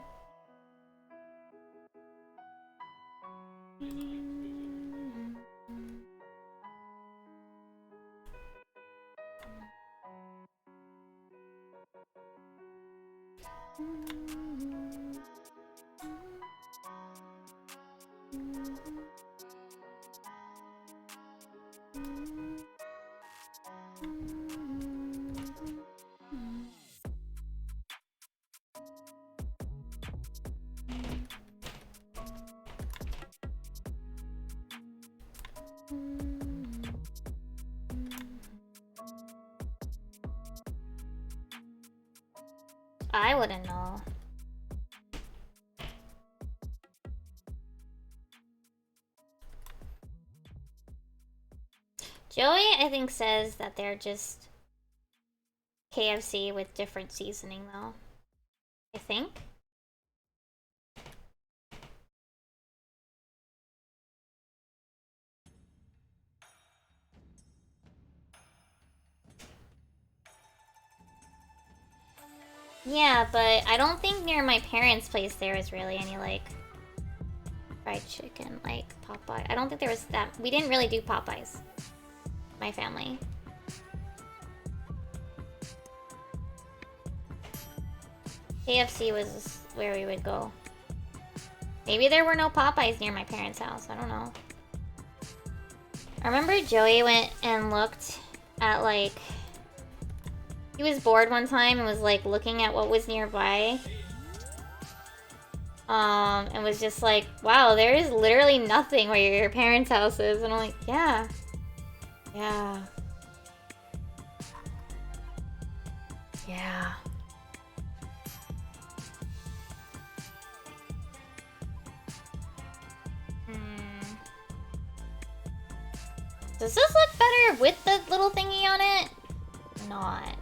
I wouldn't know. Joey, I think, says that they're just KFC with different seasoning, though. I think. Yeah, but I don't think near my parents' place there is really any, like, fried chicken, like, Popeye. I don't think there was that. We didn't really do Popeyes. My family. KFC was where we would go. Maybe there were no Popeyes near my parents' house. I don't know. I remember Joey went and looked at, like... He was bored one time and was, like, looking at what was nearby. And was just like, wow, there is literally nothing where your parents' house is. And I'm like, yeah. Yeah. Yeah. Does this look better with the little thingy on it? Not.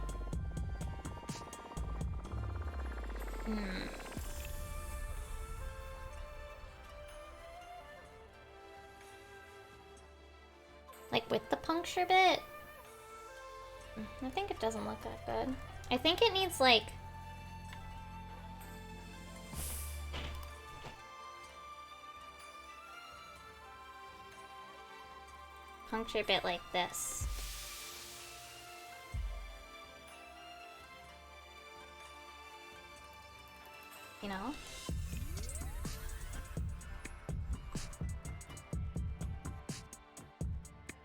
Like with the puncture bit? I think it doesn't look that good. I think it needs like puncture bit like this. You know?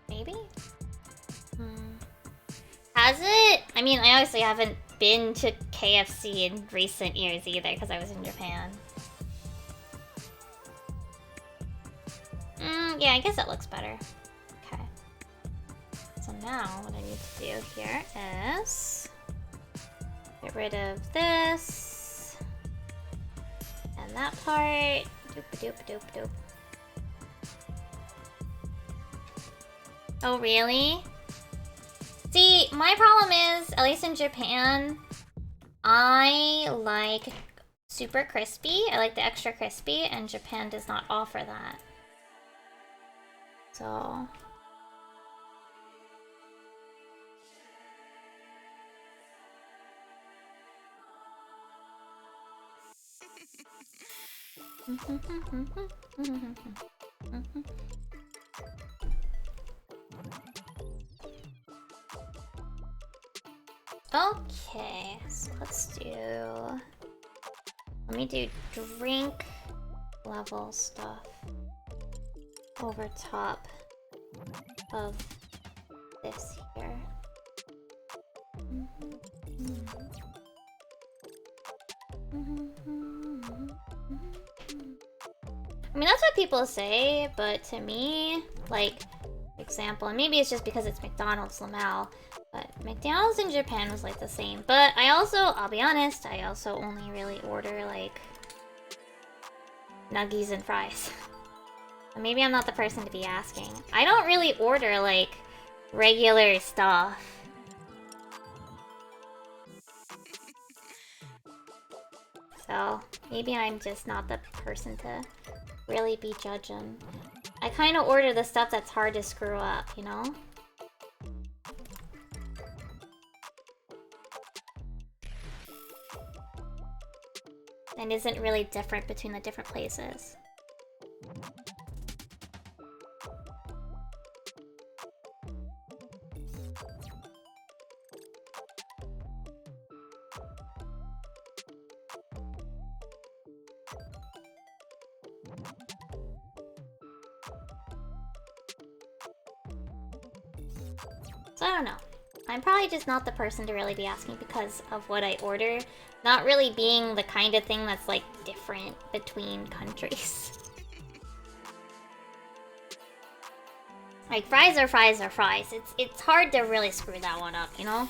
Maybe? Has it? I mean, I obviously haven't been to KFC in recent years either because I was in Japan. Yeah, I guess it looks better. Okay. So now what I need to do here is get rid of this and that part. Doop-a-doop-a-doop-a-doop. Oh, really? See, my problem is, at least in Japan, I like super crispy. I like the extra crispy, and Japan does not offer that. So... Okay, so let's do... Let me do drink level stuff over top of this here. I mean, that's what people say, but to me, like, for example, and maybe it's just because it's McDonald's Lamau, but McDonald's in Japan was like the same. But I also, I'll be honest, I also only really order like nuggies and fries. Maybe I'm not the person to be asking. I don't really order like regular stuff. So maybe I'm just not the person to really be judging. I kind of order the stuff that's hard to screw up, you know? And isn't really different between the different places. So I don't know. I'm probably just not the person to really be asking because of what I order. Not really being the kind of thing that's like different between countries. Like fries are fries are fries. It's hard to really screw that one up, you know?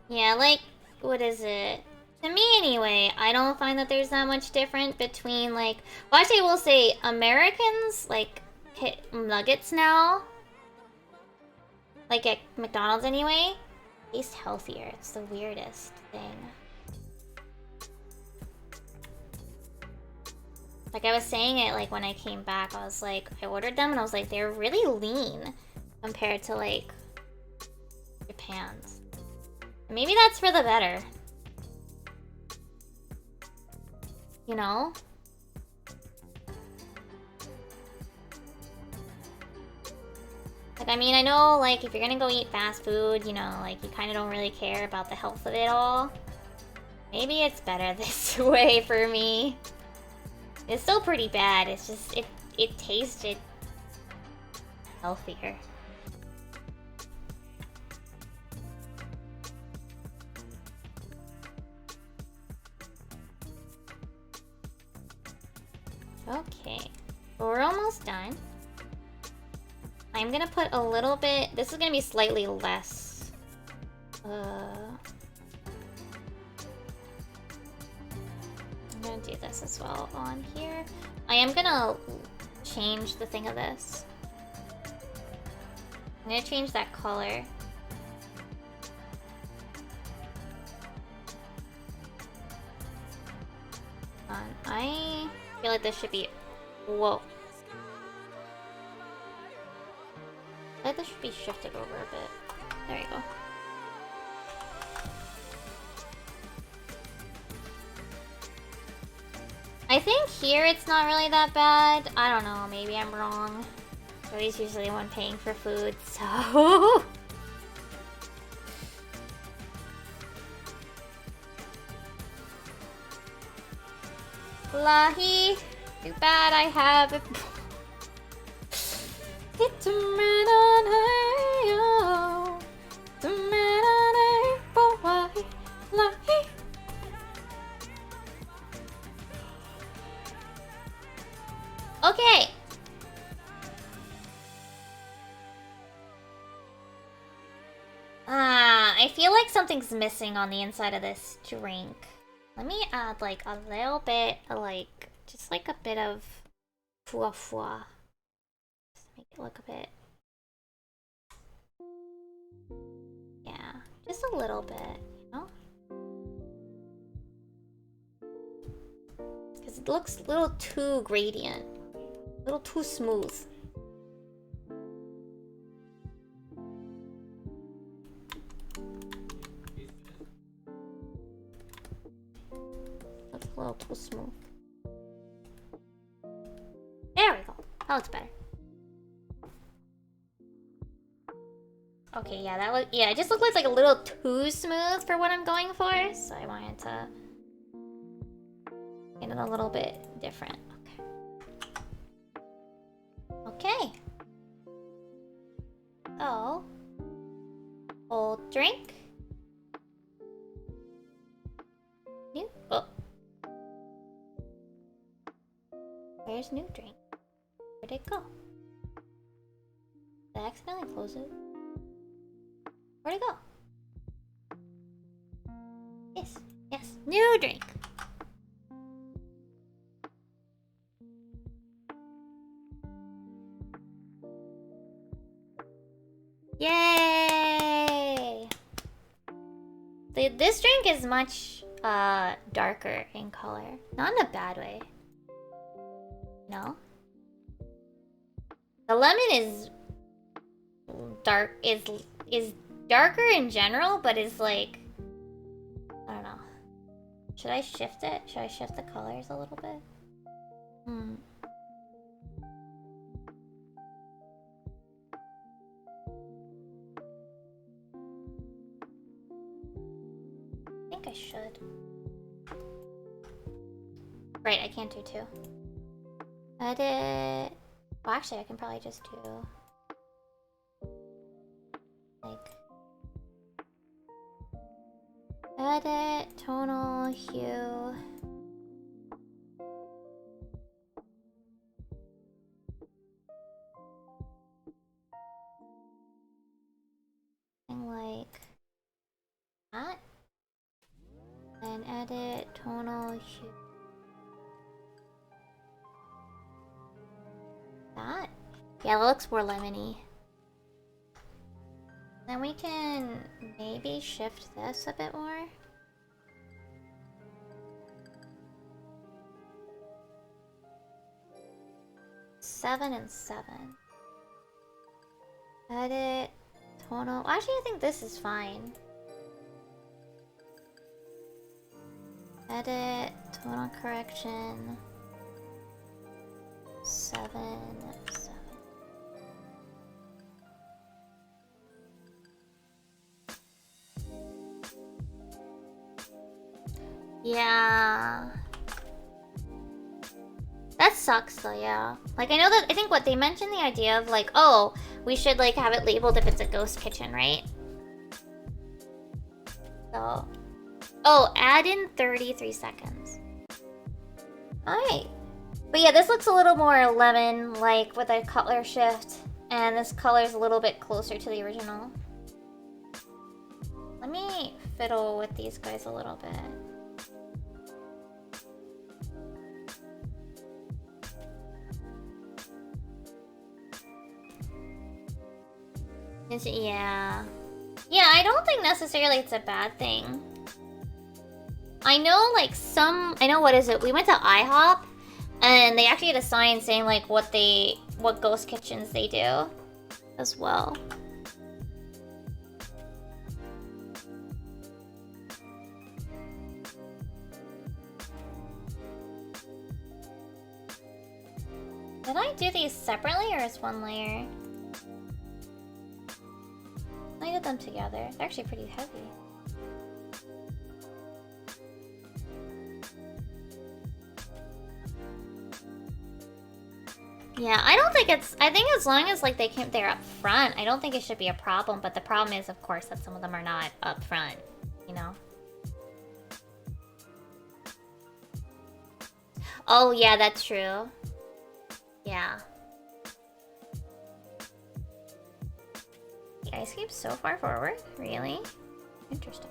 Yeah, like, what is it? To me, anyway, I don't find that there's that much different between, like... Well, actually, we'll say Americans, like, hit nuggets now. Like, at McDonald's anyway. Taste healthier. It's the weirdest thing. Like, I was saying it, like, when I came back, I was like... I ordered them, and I was like, they're really lean compared to, like, Japan's. Maybe that's for the better. You know? Like, I mean, I know, like, if you're gonna go eat fast food, you know, like, you kind of don't really care about the health of it all. Maybe it's better this way for me. It's still pretty bad, it's just, it tasted healthier. Okay, we're almost done. I'm gonna put a little bit... This is gonna be slightly less. I'm gonna do this as well on here. I am gonna change the thing of this. I'm gonna change that color. I feel like this should be... Whoa. I feel like this should be shifted over a bit. There you go. I think here it's not really that bad. I don't know, maybe I'm wrong. Joey's usually the one paying for food, so... Lahi, too bad I have it. It's a man on high, it's a man on high, boy, Lahi. Okay. I feel like something's missing on the inside of this drink. Let me add like a little bit of like, just like a bit of foie foie. Just make it look a bit. Yeah, just a little bit, you know? Because it looks a little too gradient. A little too smooth. That's a little too smooth. There we go. That looks better. Okay, yeah, it just looks like a little too smooth for what I'm going for, so I wanted to get it a little bit different. Okay. So, old drink. New. Oh. Where's new drink? Where'd it go? Did I accidentally close it? Where'd it go? Yes, yes, new drink. Yay! This drink is much darker in color. Not in a bad way. No? The lemon is dark, is darker in general, but is like, I don't know. Should I shift it? Should I shift the colors a little bit? I think I should. Right, I can't do two. Edit. Well, actually, I can probably just do like edit tonal hue. And like that. And edit tonal hue. That? Yeah, that looks more lemony. Then we can maybe shift this a bit more. Seven and 7. Edit tonal. Actually, I think this is fine. Edit tonal correction. 7, 7. Yeah. That sucks though, yeah. Like, I know that, I think what they mentioned the idea of like, oh, we should like have it labeled if it's a ghost kitchen, right? So, oh, add in 33 seconds. Alright. But yeah, this looks a little more lemon, like with a color shift. And this color is a little bit closer to the original. Let me fiddle with these guys a little bit. Yeah. Yeah, I don't think necessarily it's a bad thing. I know, like, I know, what is it? We went to IHOP, and they actually had a sign saying, like, what ghost kitchens they do as well. Did I do these separately, or is one layer? I did them together. They're actually pretty heavy. Yeah, I don't think I think as long as, like, they're up front, I don't think it should be a problem, but the problem is, of course, that some of them are not up front, you know? Oh, yeah, that's true. Yeah. The ice cream's so far forward? Really? Interesting.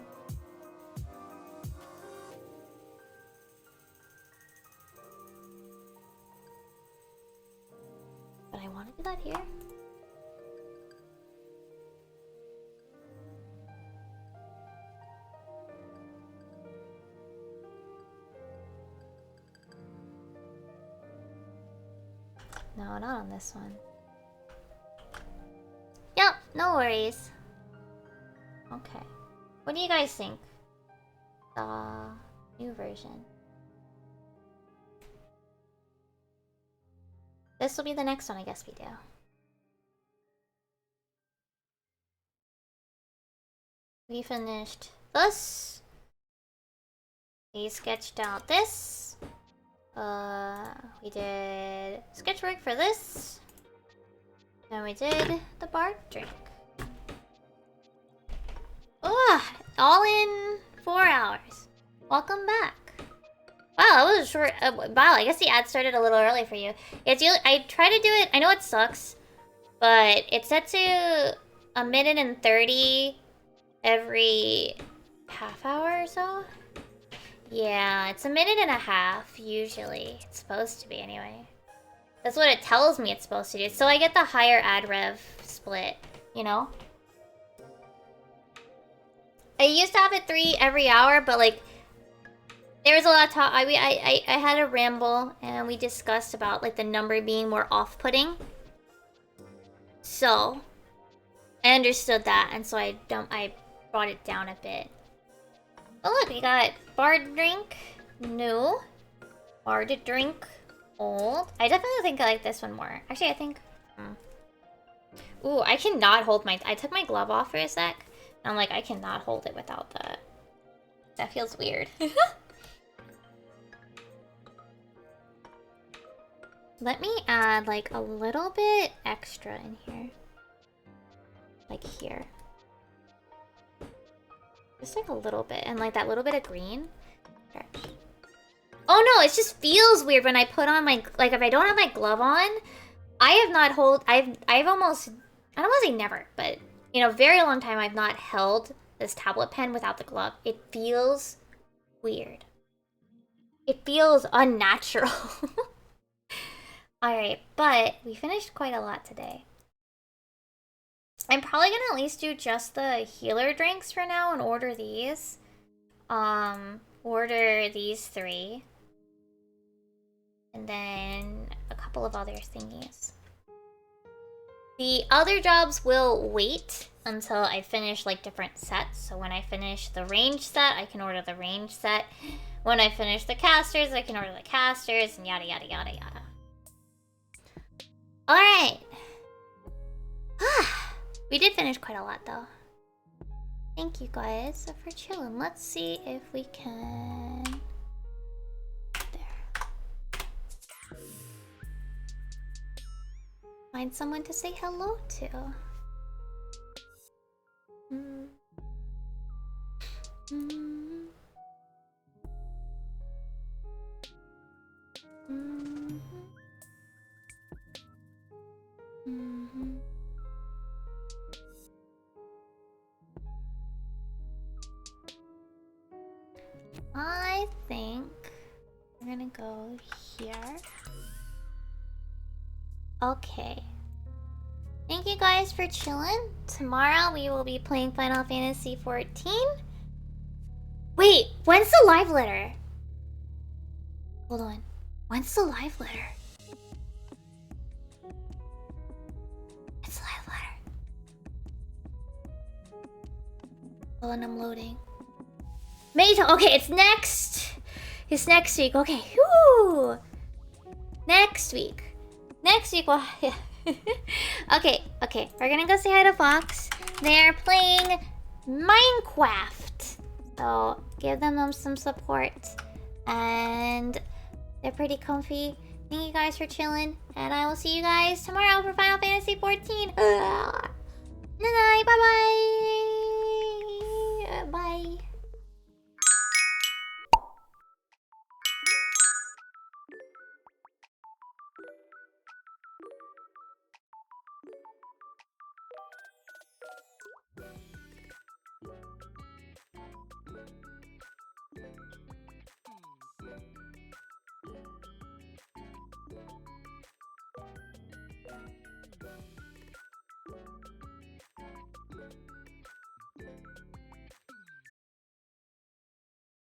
But I want to do that here. No, not on this one. Yep, no worries. Okay. What do you guys think? The new version. This will be the next one, I guess we do. We finished this. We sketched out this. We did sketch work for this. And we did the bar drink. Ugh, all in 4 hours. Welcome back. Wow, that was a short. Wow, I guess the ad started a little early for you. I try to do it. I know it sucks, but it's set to 1:30 every half hour or so. Yeah, it's 1.5 minutes usually. It's supposed to be anyway. That's what it tells me it's supposed to do. So I get the higher ad rev split, you know? I used to have it 3 every hour, but like there was a lot of talk. I had a ramble and we discussed about like the number being more off-putting. So I understood that, and so I brought it down a bit. Oh look, we got bar drink, new. Bar to drink, old. I definitely think I like this one more. Actually, I think... Ooh, I cannot hold my... I took my glove off for a sec. And I'm like, I cannot hold it without that. That feels weird. Let me add like a little bit extra in here. Like here. Just like a little bit. And like that little bit of green. Stretch. Oh no, it just feels weird when I put on my... Like if I don't have my glove on, I have not I've almost... I don't want to say never, but... You know, very long time I've not held this tablet pen without the glove. It feels weird. It feels unnatural. Alright, but we finished quite a lot today. I'm probably gonna at least do just the healer drinks for now and order these. Order these 3. And then a couple of other thingies. The other jobs will wait until I finish like different sets. So when I finish the range set, I can order the range set. When I finish the casters, I can order the casters, and yada yada yada yada. Alright. We did finish quite a lot though. Thank you guys for chilling. Let's see if we can... There. Find someone to say hello to. I think we're gonna go here. Okay. Thank you guys for chilling. Tomorrow we will be playing Final Fantasy 14. Wait, when's the live letter? Hold on. When's the live letter? It's live letter. Hold on, I'm loading. Okay, it's next. It's next week. Okay, whoo. Next week. Next week, well, yeah. Okay. We're gonna go say hi to Fox. They're playing Minecraft. So give them some support. And they're pretty comfy. Thank you guys for chilling. And I will see you guys tomorrow for Final Fantasy 14. Night, bye bye.